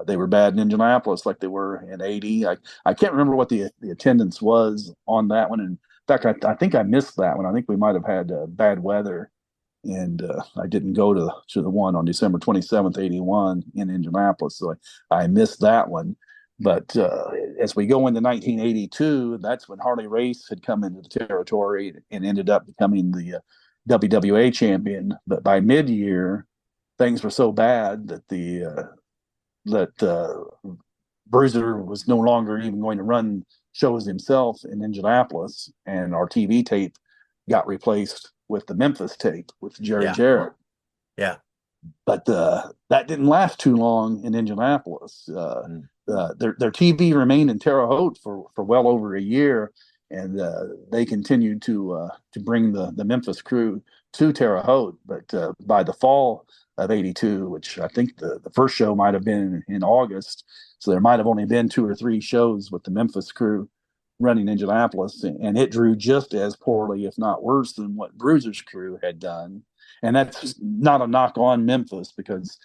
They were bad in Indianapolis like they were in 80. I can't remember what the attendance was on that one. In fact, I think I missed that one. I think we might have had bad weather, and I didn't go to the one on December 27th, 81 in Indianapolis. So I missed that one. But as we go into 1982, that's when Harley Race had come into the territory and ended up becoming the WWA champion. But by mid-year, things were so bad that Bruiser was no longer even going to run shows himself in Indianapolis, and our TV tape got replaced with the Memphis tape with Jerry Jarrett. Yeah. But that didn't last too long in Indianapolis. Their TV remained in Terre Haute for well over a year, and they continued to bring the Memphis crew to Terre Haute. But by the fall of 82, which I think the first show might have been in August, so there might have only been 2 or 3 shows with the Memphis crew running Indianapolis, and it drew just as poorly, if not worse, than what Bruiser's crew had done. And that's not a knock on Memphis, because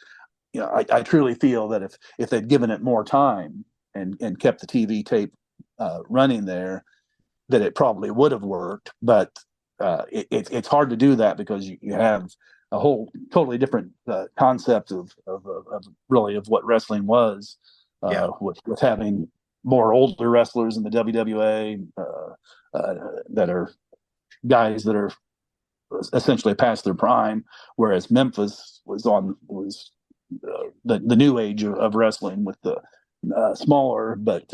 I truly feel that if they'd given it more time and kept the TV tape running there, that it probably would have worked. But it's hard to do that because you have a whole totally different concept of really of what wrestling was, with having more older wrestlers in the WWA that are guys that are essentially past their prime, whereas Memphis was the new age of wrestling with the smaller but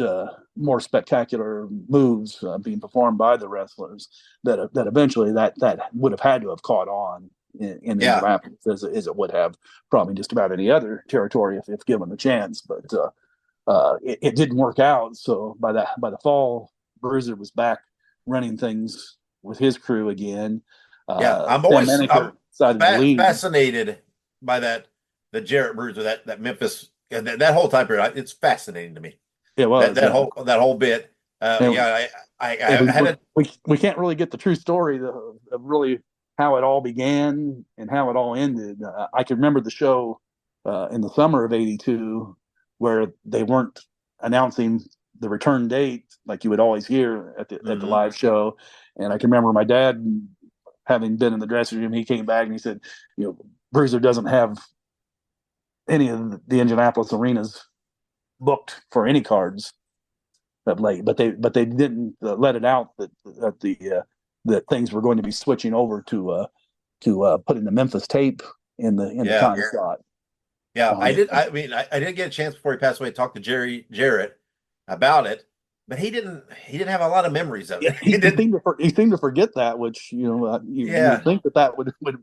more spectacular moves being performed by the wrestlers that eventually that would have had to have caught on in Indianapolis as it would have probably just about any other territory if given the chance. But it didn't work out. So by the fall, Bruiser was back running things with his crew again. I'm always fascinated by the Jarrett Bruiser, that Memphis, that whole time period. It's fascinating to me. It was that whole bit. We can't really get the true story of really how it all began and how it all ended. I can remember the show in the summer of '82 where they weren't announcing the return date, like you would always hear at the Mm-hmm. live show. And I can remember my dad, having been in the dressing room, he came back and he said, Bruiser doesn't have any of the Indianapolis arenas booked for any cards of late, but they didn't let it out that things were going to be switching over to putting the Memphis tape in the time slot. Yeah, I did. I mean, I did get a chance before he passed away to talk to Jerry Jarrett about it, but he didn't have a lot of memories of it. He seemed to forget that, which you would think that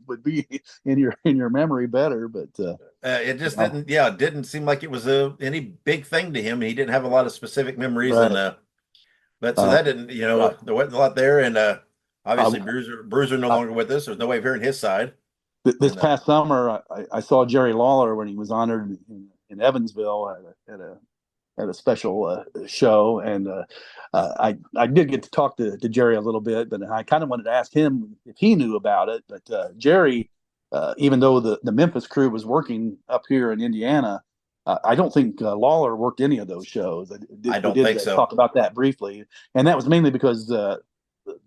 would be in your memory better, but it just didn't. Yeah, it didn't seem like it was any big thing to him. He didn't have a lot of specific memories, right. But so that didn't. Right. There wasn't a lot there, and obviously Bruiser no longer with us. There's no way of hearing his side. This past summer, I saw Jerry Lawler when he was honored in Evansville at a special show, and I did get to talk to Jerry a little bit, but I kind of wanted to ask him if he knew about it. But Jerry, even though the Memphis crew was working up here in Indiana, I don't think Lawler worked any of those shows. I don't think so. Talk about that briefly, and that was mainly because the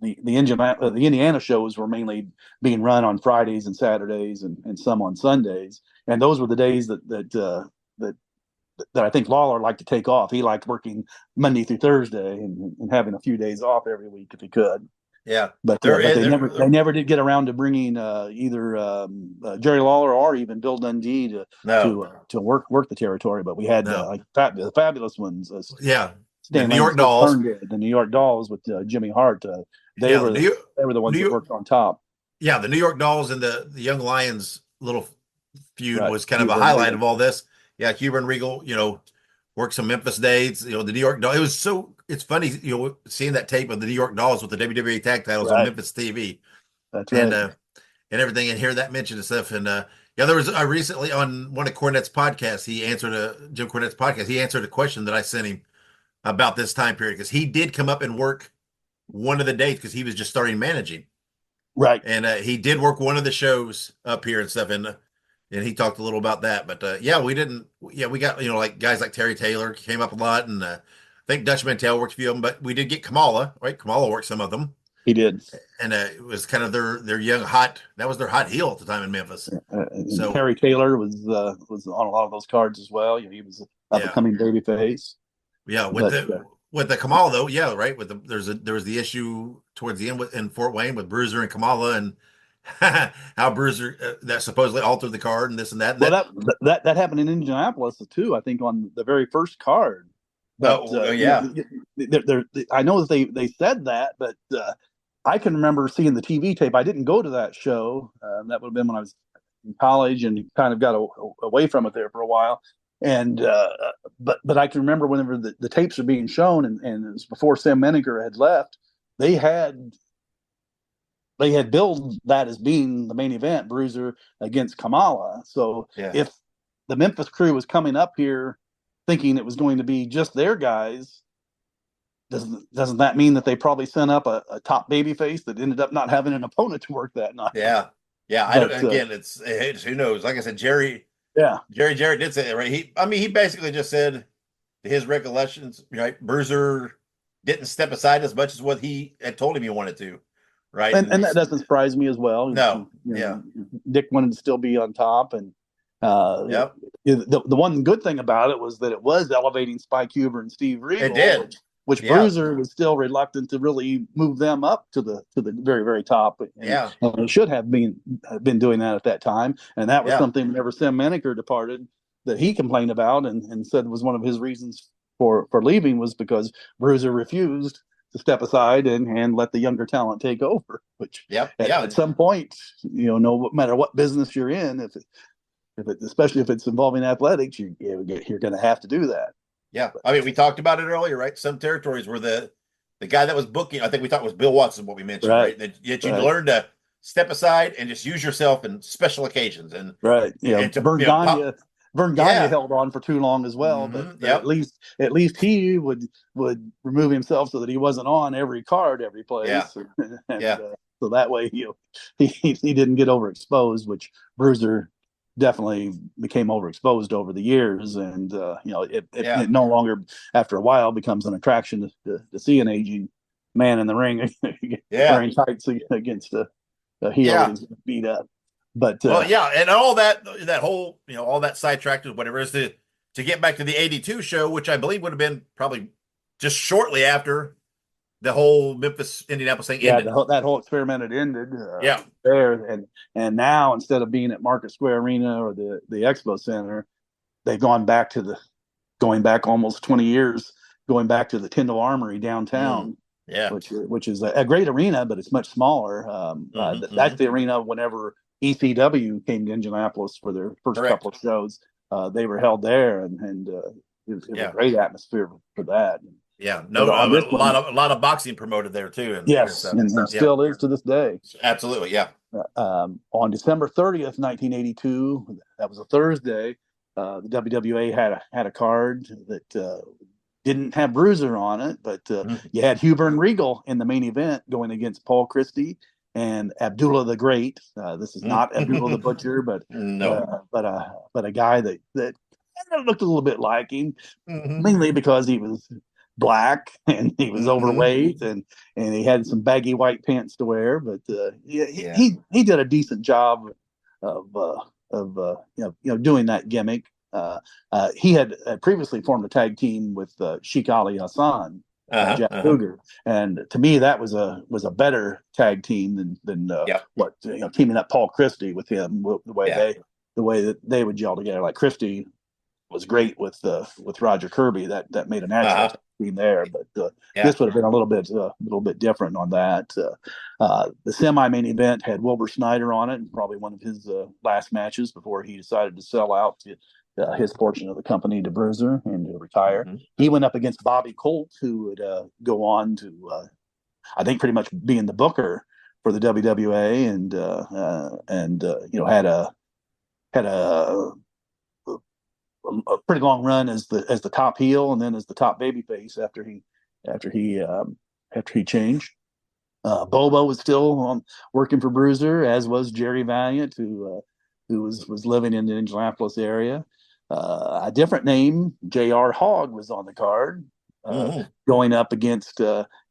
Indiana shows were mainly being run on Fridays and Saturdays and some on Sundays, and those were the days that I think Lawler liked to take off. He liked working Monday through Thursday and having a few days off every week if he could. Yeah, but they never did get around to bringing either Jerry Lawler or even Bill Dundee to work the territory. But we had like the fabulous ones. The New York Dolls. The New York Dolls with Jimmy Hart. They were the ones that worked on top. Yeah, the New York Dolls and the Young Lions little feud was kind of a highlight of all this. Yeah, Huber and Regal, worked some Memphis days. The New York Dolls. It's funny, seeing that tape of the New York Dolls with the WWA tag titles on Memphis TV. That's right. And everything, and hear that mentioned and stuff. And there was recently on one of Cornette's podcasts, Jim Cornette's podcast, he answered a question that I sent him about this time period, because he did come up and work one of the days because he was just starting managing. Right. And he did work one of the shows up here and stuff. And he talked a little about that. But we got, like guys like Terry Taylor came up a lot. And I think Dutch Mantell worked a few of them, but we did get Kamala, right? Kamala worked some of them. He did. And it was kind of their young hot, that was their hot heel at the time in Memphis. So Terry Taylor was on a lot of those cards as well. He was a becoming babyface. Yeah, with the Kamala though, right. There was the issue towards the end in Fort Wayne with Bruiser and Kamala, and how Bruiser that supposedly altered the card and this and that. Well, that happened in Indianapolis too. I think on the very first card. But, I know that they said that, but I can remember seeing the TV tape. I didn't go to that show. That would have been when I was in college and kind of got away from it there for a while. And but I can remember whenever the tapes are being shown, and it was before Sam Menninger had left, they had billed that as being the main event, Bruiser against Kamala. So if the Memphis crew was coming up here thinking it was going to be just their guys, doesn't that mean that they probably sent up a top babyface that ended up not having an opponent to work that night? Yeah. It's who knows? Like I said, Jerry Jarrett did say that, right? He basically just said his recollections, right? Bruiser didn't step aside as much as what he had told him he wanted to, right? And that doesn't surprise me as well. No, Dick wanted to still be on top, and the one good thing about it was that it was elevating Spike Huber and Steve Regal. It did. Which Bruiser was still reluctant to really move them up to the very, very top. And he should have been doing that at that time. And that was something whenever Sam Menninger departed that he complained about and said was one of his reasons for leaving, was because Bruiser refused to step aside and let the younger talent take over. Which at some point, no matter what business you're in, especially if it's involving athletics, you're going to have to do that. Yeah, we talked about it earlier, right? Some territories where the guy that was booking, I think we thought was Bill Watson, what we mentioned, right? That you learn to step aside and just use yourself in special occasions, and Vern Gagne held on for too long as well, but at least he would remove himself so that he wasn't on every card, every place, so that way he didn't get overexposed, which Bruiser definitely became overexposed over the years, and it no longer, after a while, becomes an attraction to see an aging man in the ring wearing tights against a heel that he's beat up. But and all that whole all that sidetracked or whatever is to get back to the '82 show, which I believe would have been probably just shortly after the whole Memphis Indianapolis thing ended. That whole experiment had ended. There and now, instead of being at Market Square Arena or the Expo Center, they've gone back almost 20 years, going back to the Tyndall Armory downtown. Which is a great arena, but it's much smaller. That's the arena whenever ECW came to Indianapolis for their first couple of shows. They were held there, and it was a great atmosphere for that. Yeah, a lot of boxing promoted there too. And still is to this day. Absolutely, yeah. On December 30th, 1982, that was a Thursday. The WWA had a card that didn't have Bruiser on it, but you had Huber and Regal in the main event going against Paul Christie and Abdullah the Great. This is not Abdullah the Butcher, but a guy that looked a little bit like him, mainly because he was black and he was overweight and he had some baggy white pants to wear. But he did a decent job of doing that gimmick. He had previously formed a tag team with Sheikh Ali Hassan, Jack Cougar, and to me that was a better tag team than teaming up Paul Christie with him, the way that they would gel together. Like Christie was great with Roger Kirby, that made a natural team there, but this would have been a little bit different on that. The semi-main event had Wilbur Snyder on it, and probably one of his last matches before he decided to sell out his portion of the company to Bruiser and to retire. He went up against Bobby Colt, who would go on to, I think, pretty much being the booker for the WWA, and had a pretty long run as the top heel and then as the top babyface after he changed. Bobo was still working for Bruiser, as was Jerry Valiant, who was living in the Indianapolis area. A different name, J.R. Hogg, was on the card, going up against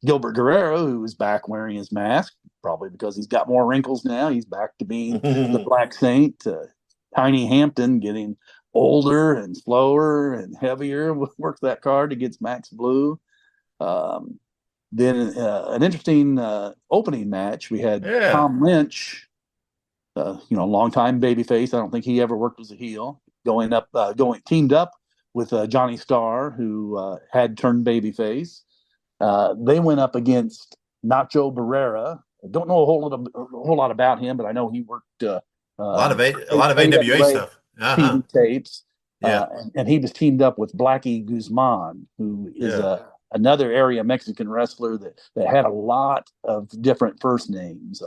Gilbert Guerrero, who was back wearing his mask, probably because he's got more wrinkles now. He's back to being the Black Saint. Tiny Hampton, getting older and slower and heavier, worked that card against Max Blue. Then an interesting opening match. We had Tom Lynch, longtime babyface. I don't think he ever worked as a heel. Teamed up with Johnny Starr, who had turned babyface. They went up against Nacho Barrera. I don't know a whole lot about him, but I know he worked a lot of AWA stuff. TV tapes. And he was teamed up with Blackie Guzman, who is another area Mexican wrestler that had a lot of different first names.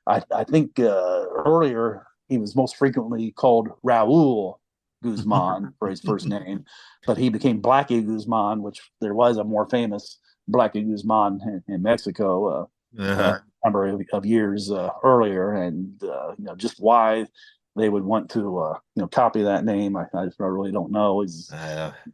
I think earlier he was most frequently called Raul Guzman for his first name, but he became Blackie Guzman, which there was a more famous Blackie Guzman in Mexico a number of years earlier, and just why they would want to copy that name, I really don't know.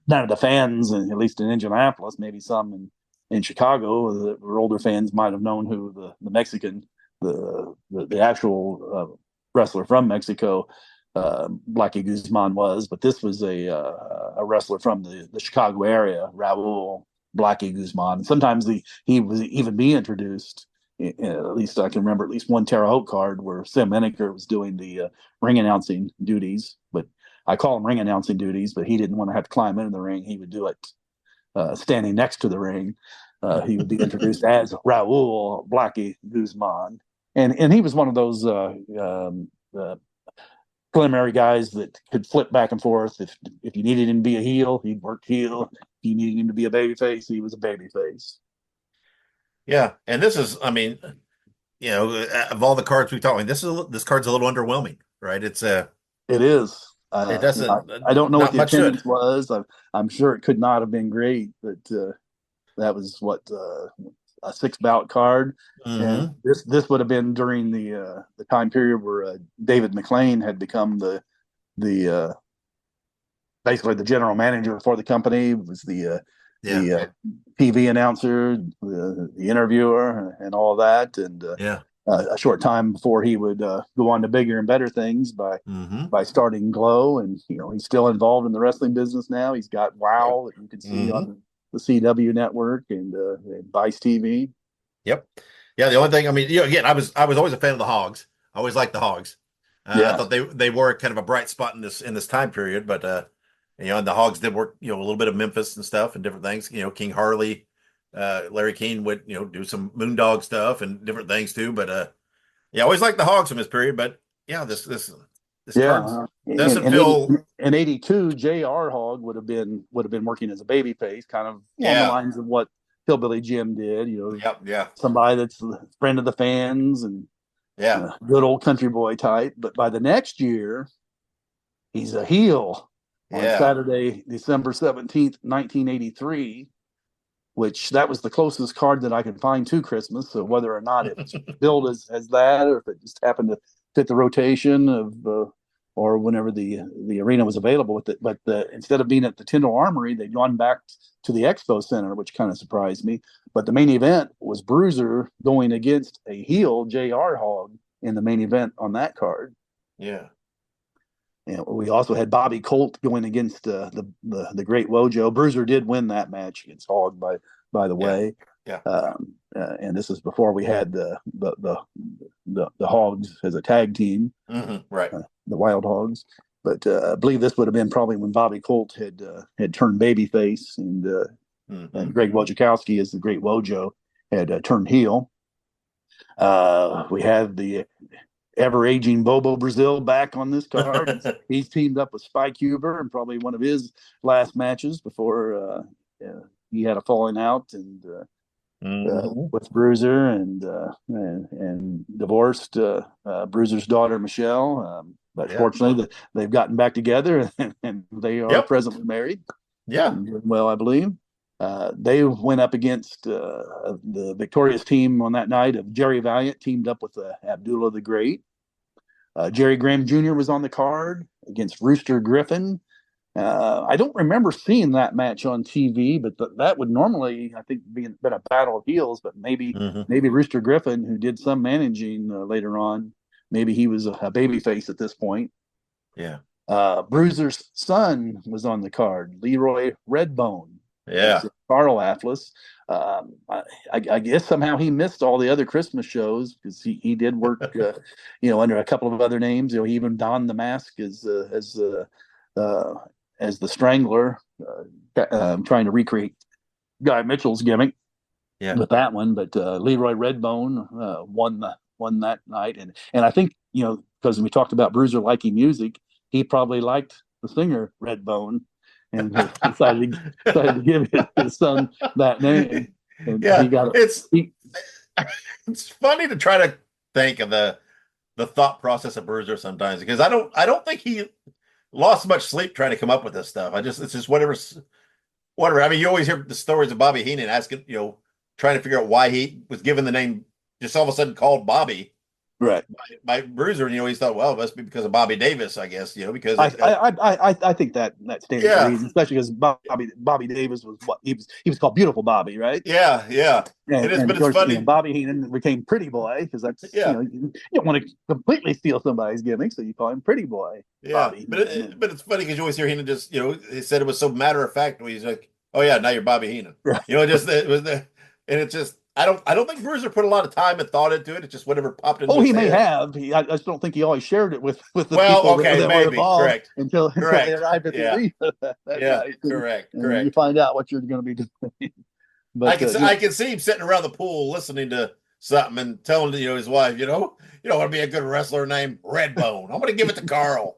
None of the fans, at least in Indianapolis, maybe some in Chicago, the older fans might have known who the Mexican, the actual wrestler from Mexico, Blackie Guzman was. But this was a wrestler from the Chicago area, Raul Blackie Guzman. And sometimes he was even be introduced. At least I can remember at least one Terre Haute card where Sam Menaker was doing the ring announcing duties, but I call him ring announcing duties, but he didn't want to have to climb into the ring. He would do it standing next to the ring. He would be introduced as Raul Blackie Guzman. And he was one of those preliminary guys that could flip back and forth. If you needed him to be a heel, he'd work heel. If you needed him to be a babyface, he was a babyface. Yeah, and this is, of all the cards we've talked about, this card's a little underwhelming, right? It is. It doesn't. I don't know what the attendance was. I'm sure it could not have been great, but that was a 6-bout card. And this would have been during the time period where David McLean had become the the basically the general manager for the company, was the TV announcer, the interviewer, and all that. And a short time before he would go on to bigger and better things by starting Glow. And he's still involved in the wrestling business now. He's got WOW that you can see on the CW network and Vice TV. Yep. Yeah. The only thing, I mean, again, I was always a fan of the Hogs. I always liked the Hogs. I thought they were kind of a bright spot in this time period. But and the Hogs did work, a little bit of Memphis and stuff and different things. King Harley, Larry Keane would do some Moondog stuff and different things too. But I always liked the Hogs from this period. But this card doesn't feel. In '82, J.R. Hogg would have been working as a babyface, kind of along the lines of what Hillbilly Jim did. Somebody that's a friend of the fans and good old country boy type. But by the next year, he's a heel on Saturday, December 17th, 1983. Which that was the closest card that I could find to Christmas. So whether or not it was billed as that, or if it just happened to fit the rotation of, or whenever the arena was available with it. But instead of being at the Tyndall Armory, they'd gone back to the Expo Center, which kind of surprised me. But the main event was Bruiser going against a heel, J.R. Hogg, in the main event on that card. Yeah. And we also had Bobby Colt going against the Great Wojo. Bruiser did win that match against Hogg, by the way. And this is before we had the Hogs as a tag team, right? The Wild Hogs. But I believe this would have been probably when Bobby Colt had turned babyface, and Greg Wojciechowski as the Great Wojo had turned heel. We had the ever-aging Bobo Brazil back on this card. He's teamed up with Spike Huber in probably one of his last matches before he had a falling out and with Bruiser and divorced Bruiser's daughter Michelle. But fortunately, they've gotten back together and they are presently married. Yeah, well, I believe. They went up against the victorious team on that night of Jerry Valiant, teamed up with Abdullah the Great. Jerry Graham Jr. was on the card against Rooster Griffin. I don't remember seeing that match on TV, but that would normally, I think, been a battle of heels. But maybe Rooster Griffin, who did some managing later on, maybe he was a babyface at this point. Yeah. Bruiser's son was on the card, Leroy Redbone. Yeah, Carl Atlas. I guess somehow he missed all the other Christmas shows because he did work, under a couple of other names. He even donned the mask as the Strangler, trying to recreate Guy Mitchell's gimmick. Yeah, with that one. But Leroy Redbone won that night, and I think because we talked about Bruiser liking music, he probably liked the singer Redbone. And decided to give his son that name. And it's funny to try to think of the thought process of Bruiser sometimes, because I don't think he lost much sleep trying to come up with this stuff. It's just whatever. I mean, you always hear the stories of Bobby Heenan asking, trying to figure out why he was given the name, just all of a sudden called Bobby. Right. By Bruiser, he thought, well, it must be because of Bobby Davis, I guess, because I think that stands to reason, especially because Bobby Davis was he was called Beautiful Bobby, right? Yeah. And, it is, and but of course, it's funny. Bobby Heenan became Pretty Boy because that's you don't want to completely steal somebody's gimmick, so you call him Pretty Boy. Yeah, Bobby. but it's funny because you always hear Heenan just he said it was so matter of fact. He's like, oh yeah, now you're Bobby Heenan. Right. It was and it's just. I don't think Bruiser put a lot of time and thought into it. It's just whatever popped into his he may head. have. I just don't think he always shared it with the people that were involved. Correct. Until they arrived at the arena. Correct. And you find out what you're going to be doing. But I can see him sitting around the pool listening to something and telling his wife, you want to be a good wrestler named Redbone. I'm going to give it to Carl.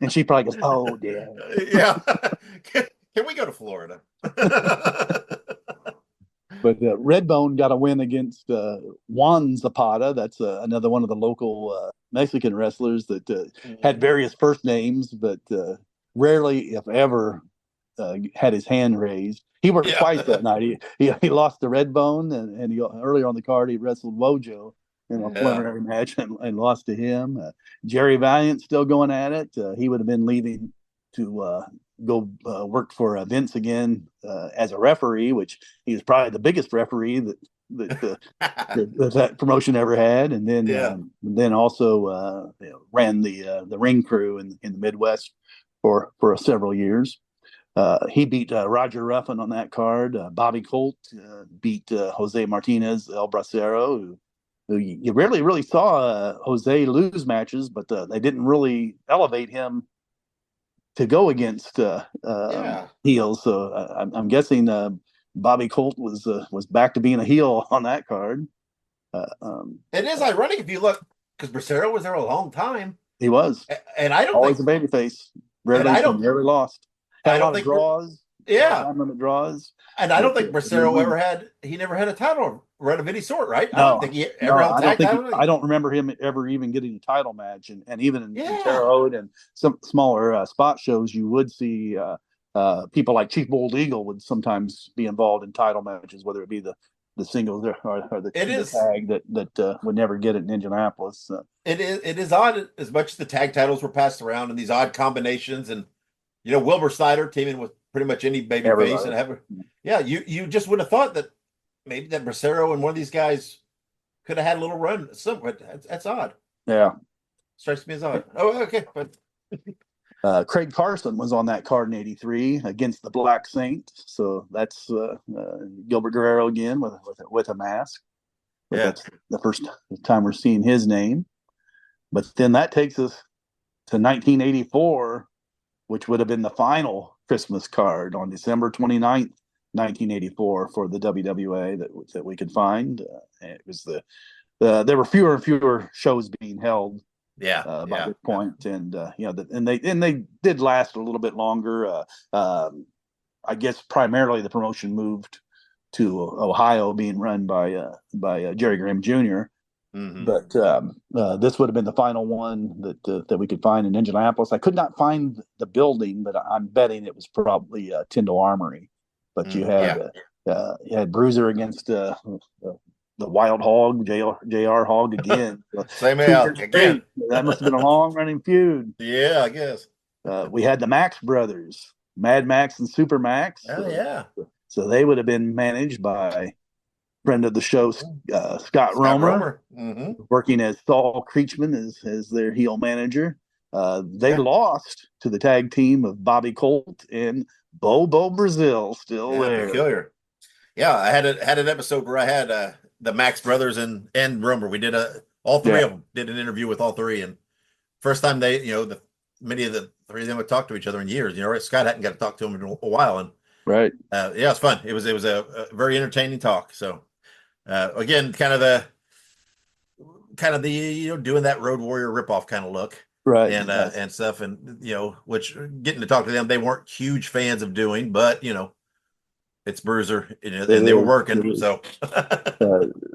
And she probably goes, "Oh, yeah, yeah." Can we go to Florida? But Redbone got a win against Juan Zapata. That's another one of the local Mexican wrestlers that had various first names, but rarely, if ever, had his hand raised. He worked twice that night. He lost to Redbone, and he, earlier on the card he wrestled Wojo, in a preliminary match and lost to him. Jerry Valiant still going at it. He would have been leaving to go work for Vince again as a referee, which he was probably the biggest referee that promotion ever had. And then also ran the ring crew in the Midwest for several years. He beat Roger Ruffin on that card. Bobby Colt beat Jose Martinez El Bracero, who you rarely really saw Jose lose matches, but they didn't really elevate him to go against heels. So I'm guessing Bobby Colt was back to being a heel on that card. It is ironic if you look, because Bracero was there a long time. He was, and I don't always think a babyface. Rarely lost. I don't think draws. Time limit draws. And I don't think Bracero never had a title run of any sort, right? No, I don't think he ever had a tag title. I don't remember him ever even getting a title match. And even in Terre Haute and some smaller spot shows, you would see people like Chief Bold Eagle would sometimes be involved in title matches, whether it be the singles or the tag that would never get it in Indianapolis. It is odd, as much as the tag titles were passed around and these odd combinations, and Wilbur Snyder teaming with pretty much any baby face, and you just would have thought that maybe that Bracero and one of these guys could have had a little run. That's odd. Yeah, strikes me as odd. Oh, okay, but Craig Carson was on that card in '83 against the Black Saint, so that's Gilbert Guerrero again with a mask. But that's the first time we're seeing his name. But then that takes us to 1984, which would have been the final Christmas card on December 29th, 1984 for the WWA that we could find. It was there were fewer and fewer shows being held by this point, and they did last a little bit longer. I guess primarily the promotion moved to Ohio, being run by Jerry Graham Jr. Mm-hmm. But this would have been the final one that we could find in Indianapolis. I could not find the building, but I'm betting it was probably Tyndall Armory. But you had Bruiser against the Wild Hog, JR Hog again. Same out again. That must have been a long running feud. Yeah, I guess. We had the Max brothers, Mad Max and Super Max. So they would have been managed by friend of the show, Scott Romer. Mm-hmm. Working as Saul Creechman as their heel manager. They lost to the tag team of Bobby Colt and Bobo Brazil, still there. Peculiar. Yeah, I had an episode where I had the Max brothers and Romer. We did all three of them did an interview with all three, and first time they, many of the three of them had talked to each other in years. Scott hadn't got to talk to him in a while, and it's fun. It was a very entertaining talk. So again, kind of the doing that Road Warrior ripoff kind of look. Right. And stuff, and which getting to talk to them, they weren't huge fans of doing, but it's Bruiser, and they were working. So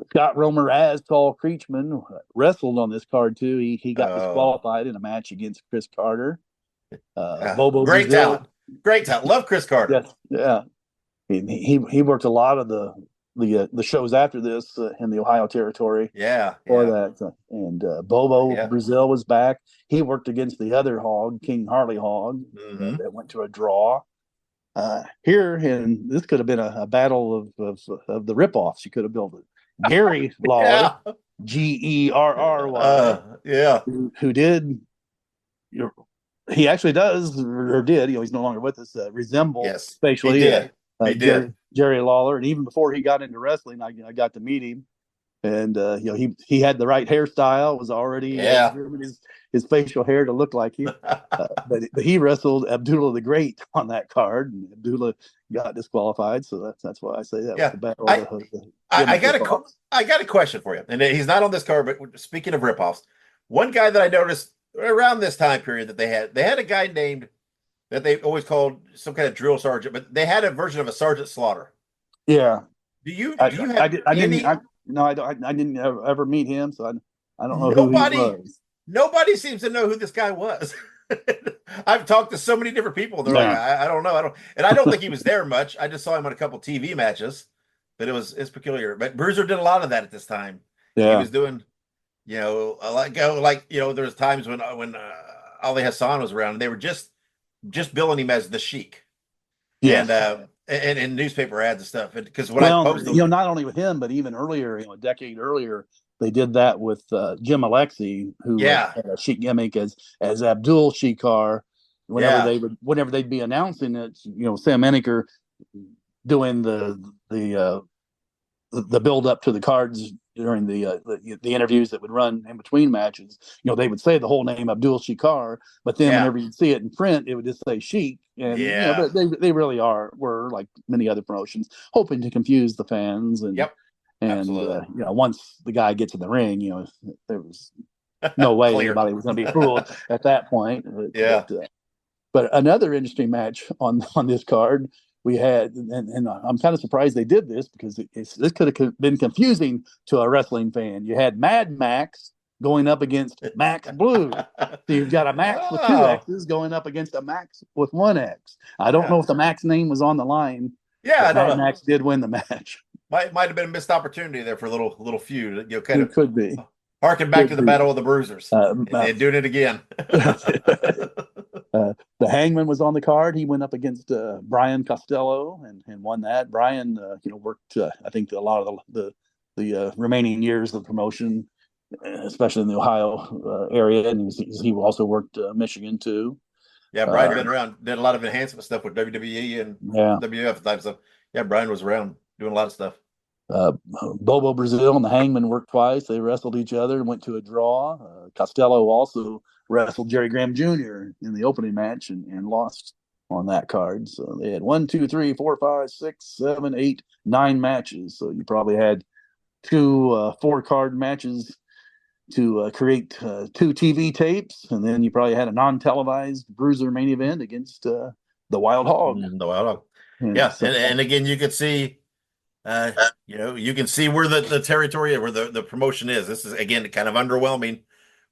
Scott Romer as Saul Creechman wrestled on this card too. He got disqualified in a match against Chris Carter. Bobo great Brazil. talent. Love Chris Carter. Yeah. He worked a lot of the shows after this in the Ohio territory. That, and Bobo Brazil was back. He worked against the other Hog, King Harley Hog, that went to a draw. Here, and this could have been a battle of the ripoffs. You could have built it. Gary Lawler, Gerry, who did. He actually does, or did. He's no longer with us. Resemble facially. He did. Jerry Lawler, and even before he got into wrestling, I got to meet him, and he had the right hairstyle. Was already his facial hair to look like him, but he wrestled Abdullah the Great on that card, and Abdullah got disqualified. So that's why I say that was the battle. I got a question for you, and he's not on this card. But speaking of ripoffs, one guy that I noticed around this time period that they had a guy named that they always called some kind of drill sergeant, but they had a version of a Sergeant Slaughter. Yeah. Do you I didn't ever meet him, so I don't know who he was. Nobody seems to know who this guy was. I've talked to so many different people. They're like, I don't know. I don't think he was there much. I just saw him on a couple TV matches, but it's peculiar. But Bruiser did a lot of that at this time. Yeah. He was doing There's times when Ali Hassan was around, and they were just billing him as the Sheik, Yes. and in newspaper ads and stuff. Because when I posted, not only with him, but even earlier, a decade earlier, they did that with Jim Alexi, who had a Sheik gimmick as Abdul Shikar. Whenever they'd be announcing it, Sam Eniker doing the build up to the cards during the interviews that would run in between matches. They would say the whole name Abdul Shikar, but then whenever you'd see it in print, it would just say Sheik. And they really were like many other promotions, hoping to confuse the fans. And once the guy gets in the ring, there was no way anybody was going to be fooled at that point. But another interesting match on this card we had, and I'm kind of surprised they did this, because this could have been confusing to a wrestling fan. You had Mad Max going up against Max Blue. So you've got a Max with 2 X's going up against a Max with 1 X. I don't know if the Max name was on the line. Yeah, Mad Max did win the match. Might have been a missed opportunity there for a little feud. It could be. Harken back to the Battle of the Bruisers. They're doing it again. The Hangman was on the card. He went up against Brian Costello and won that. Brian, worked I think a lot of the remaining years of the promotion, especially in the Ohio area, and he also worked Michigan too. Yeah, Brian been around, did a lot of enhancement stuff with WWE and WWF at the time. So yeah, Brian was around doing a lot of stuff. Bobo Brazil and the Hangman worked twice. They wrestled each other and went to a draw. Costello also wrestled Jerry Graham Jr. in the opening match and lost on that card. So they had 1, 2, 3, 4, 5, 6, 7, 8, 9 matches. So you probably had 2 4-card matches to create 2 TV tapes, and then you probably had a non-televised Bruiser main event against the Wild Hog. The Wild Hog. And again, you could see. You can see where the territory, where the promotion is. This is again kind of underwhelming,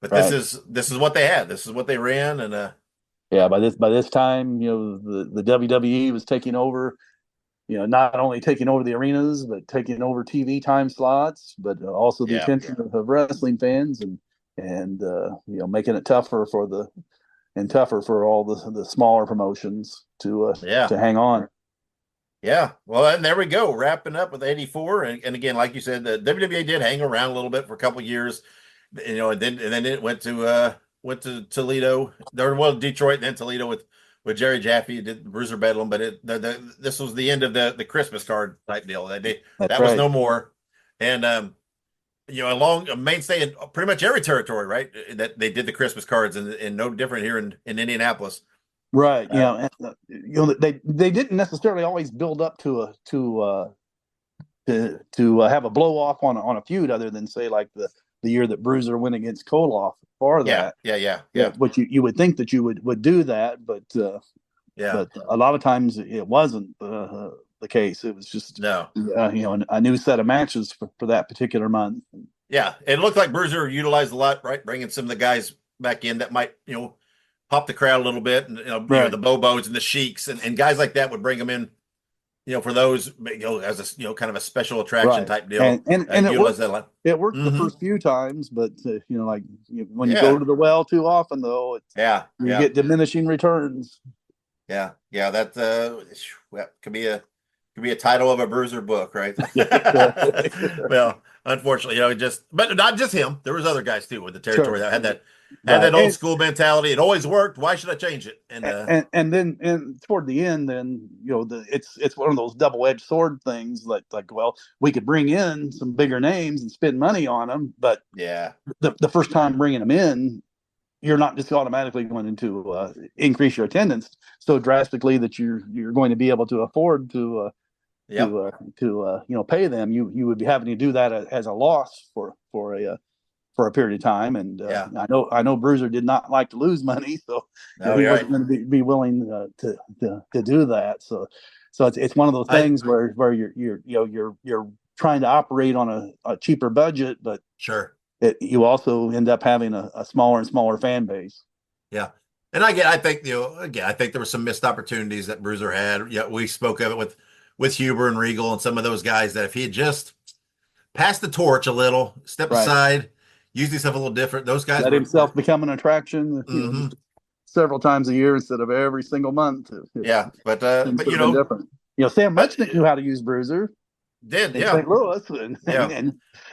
but this is what they had. This is what they ran, and by this time, the WWE was taking over. Not only taking over the arenas, but taking over TV time slots, but also the attention of wrestling fans, and making it tougher for all the smaller promotions to hang on. Yeah, well, and there we go, wrapping up with 84, and again, like you said, the WWA did hang around a little bit for a couple of years, and then it went to Toledo, Detroit, and then Toledo with Jerry Jaffe, did the Bruiser Bedlam, but this was the end of the Christmas card type deal. That was no more, and along a mainstay in pretty much every territory, right? That they did the Christmas cards, and no different here in Indianapolis. Right. They didn't necessarily always build up to have a blow off on a feud, other than say like the year that Bruiser went against Koloff for that. Yeah. But you would think that you would do that, but a lot of times it wasn't the case. It was just a new set of matches for that particular month. Yeah, it looked like Bruiser utilized a lot, right? Bringing some of the guys back in that might pop the crowd a little bit, and the Bobos and the Sheiks and guys like that would bring them in, for those, as a kind of a special attraction type deal. And it worked the first few times, but when you go to the well too often, though, you get diminishing returns. Yeah, that could be a title of a Bruiser book, right? Well, unfortunately, but not just him. There was other guys too with the territory that had that. Had that old school mentality. It always worked. Why should I change it? And then toward the end, then it's one of those double-edged sword things. Like well, we could bring in some bigger names and spend money on them, but the first time bringing them in, you're not just automatically going to increase your attendance so drastically that you're going to be able to afford to pay them. You would be having to do that as a loss for a period of time, and I know Bruiser did not like to lose money, so he wasn't going to be willing to do that. So it's one of those things where you're trying to operate on a cheaper budget, but you also end up having a smaller and smaller fan base. Yeah, and I think there were some missed opportunities that Bruiser had. Yeah, we spoke of it with Huber and Regal and some of those guys that if he had just passed the torch a little, stepped aside. use himself a little different. Those guys let himself become an attraction. Several times a year instead of every single month. But different. Sam Muchnick knew how to use Bruiser. Did in St. Louis,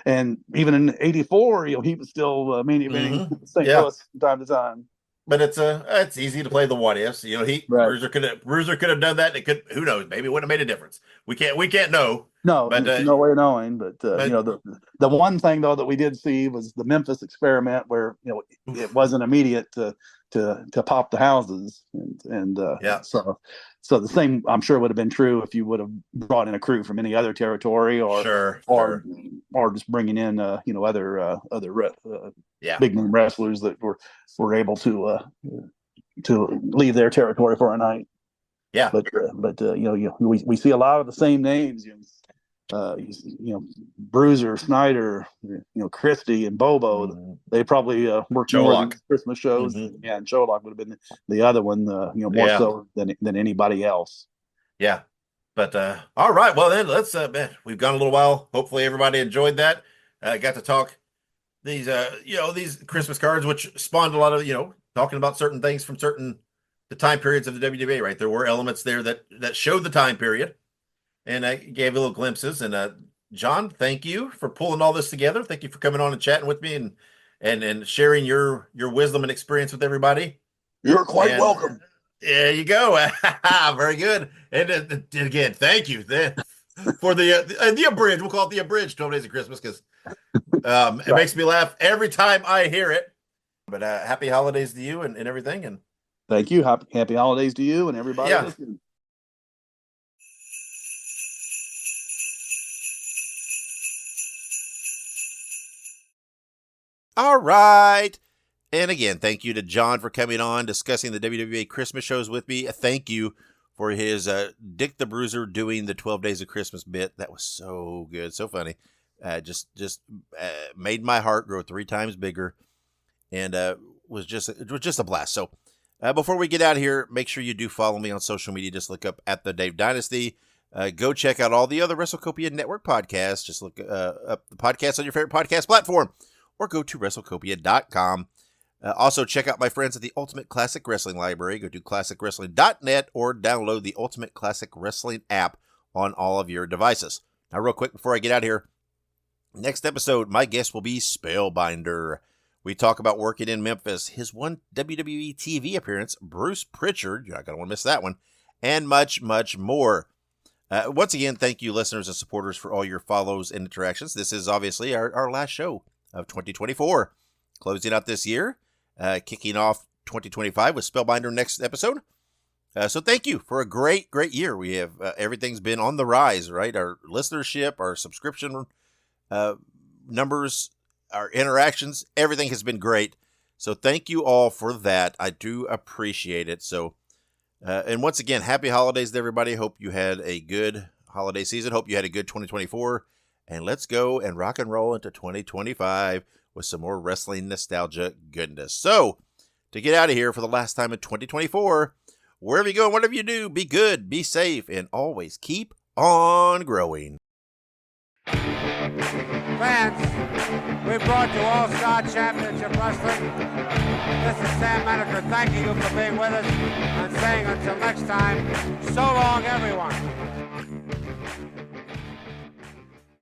and even in '84, he was still main eventing St. Louis from time to time. But it's easy to play the what ifs. Bruiser could have done that. And it could, who knows? Maybe it wouldn't have made a difference. We can't know. No, but there's no way of knowing. But the one thing though that we did see was the Memphis experiment, where it wasn't immediate to pop the houses, and so the same I'm sure would have been true if you would have brought in a crew from any other territory, or just bringing in other big name wrestlers that were able to leave their territory for a night. We see a lot of the same names. Bruiser, Snyder, Christie, and Bobo. They probably worked more on Christmas shows. And Cholock would have been the other one, more so than anybody else. Yeah, but all right. Well, then let's. We've gone a little while. Hopefully, everybody enjoyed that. Got to talk these Christmas cards, which spawned a lot of talking about certain things from the time periods of the WWA. Right, there were elements there that showed the time period. And I gave you little glimpses. And John, thank you for pulling all this together. Thank you for coming on and chatting with me and sharing your wisdom and experience with everybody. You're quite welcome. There you go. Very good. And again, thank you for the abridged. We'll call it the abridged 12 Days of Christmas because it makes me laugh every time I hear it. But happy holidays to you and everything. And thank you. Happy holidays to you and everybody listening. All right. And again, thank you to John for coming on, discussing the WWA Christmas shows with me. Thank you for his Dick the Bruiser doing the 12 Days of Christmas bit. That was so good, so funny. Just made my heart grow 3 times bigger, and it was just a blast. So before we get out of here, make sure you do follow me on social media. Just look up at the Dave Dynasty. Go check out all the other WrestleCopia Network podcasts. Just look up the podcast on your favorite podcast platform, or go to WrestleCopia.com. Also, check out my friends at the Ultimate Classic Wrestling Library. Go to ClassicWrestling.net or download the Ultimate Classic Wrestling app on all of your devices. Now, real quick before I get out of here, next episode, my guest will be Spellbinder. We talk about working in Memphis, his one WWE TV appearance, Bruce Pritchard, you're not going to want to miss that one, and much, much more. Once again, thank you, listeners and supporters, for all your follows and interactions. This is obviously our last show of 2024. Closing out this year, kicking off 2025 with Spellbinder next episode. So thank you for a great, great year. We have everything's been on the rise, right? Our listenership, our subscription numbers, our interactions, everything has been great. So thank you all for that. I do appreciate it. So, and once again, happy holidays to everybody. Hope you had a good holiday season. Hope you had a good 2024. And let's go and rock and roll into 2025 with some more wrestling nostalgia goodness. So, to get out of here for the last time in 2024, wherever you go and whatever you do, be good, be safe, and always keep on growing. Fans, we brought you All-Star Championship Wrestling. This is Sam Maneker thanking you for being with us and saying until next time, so long everyone.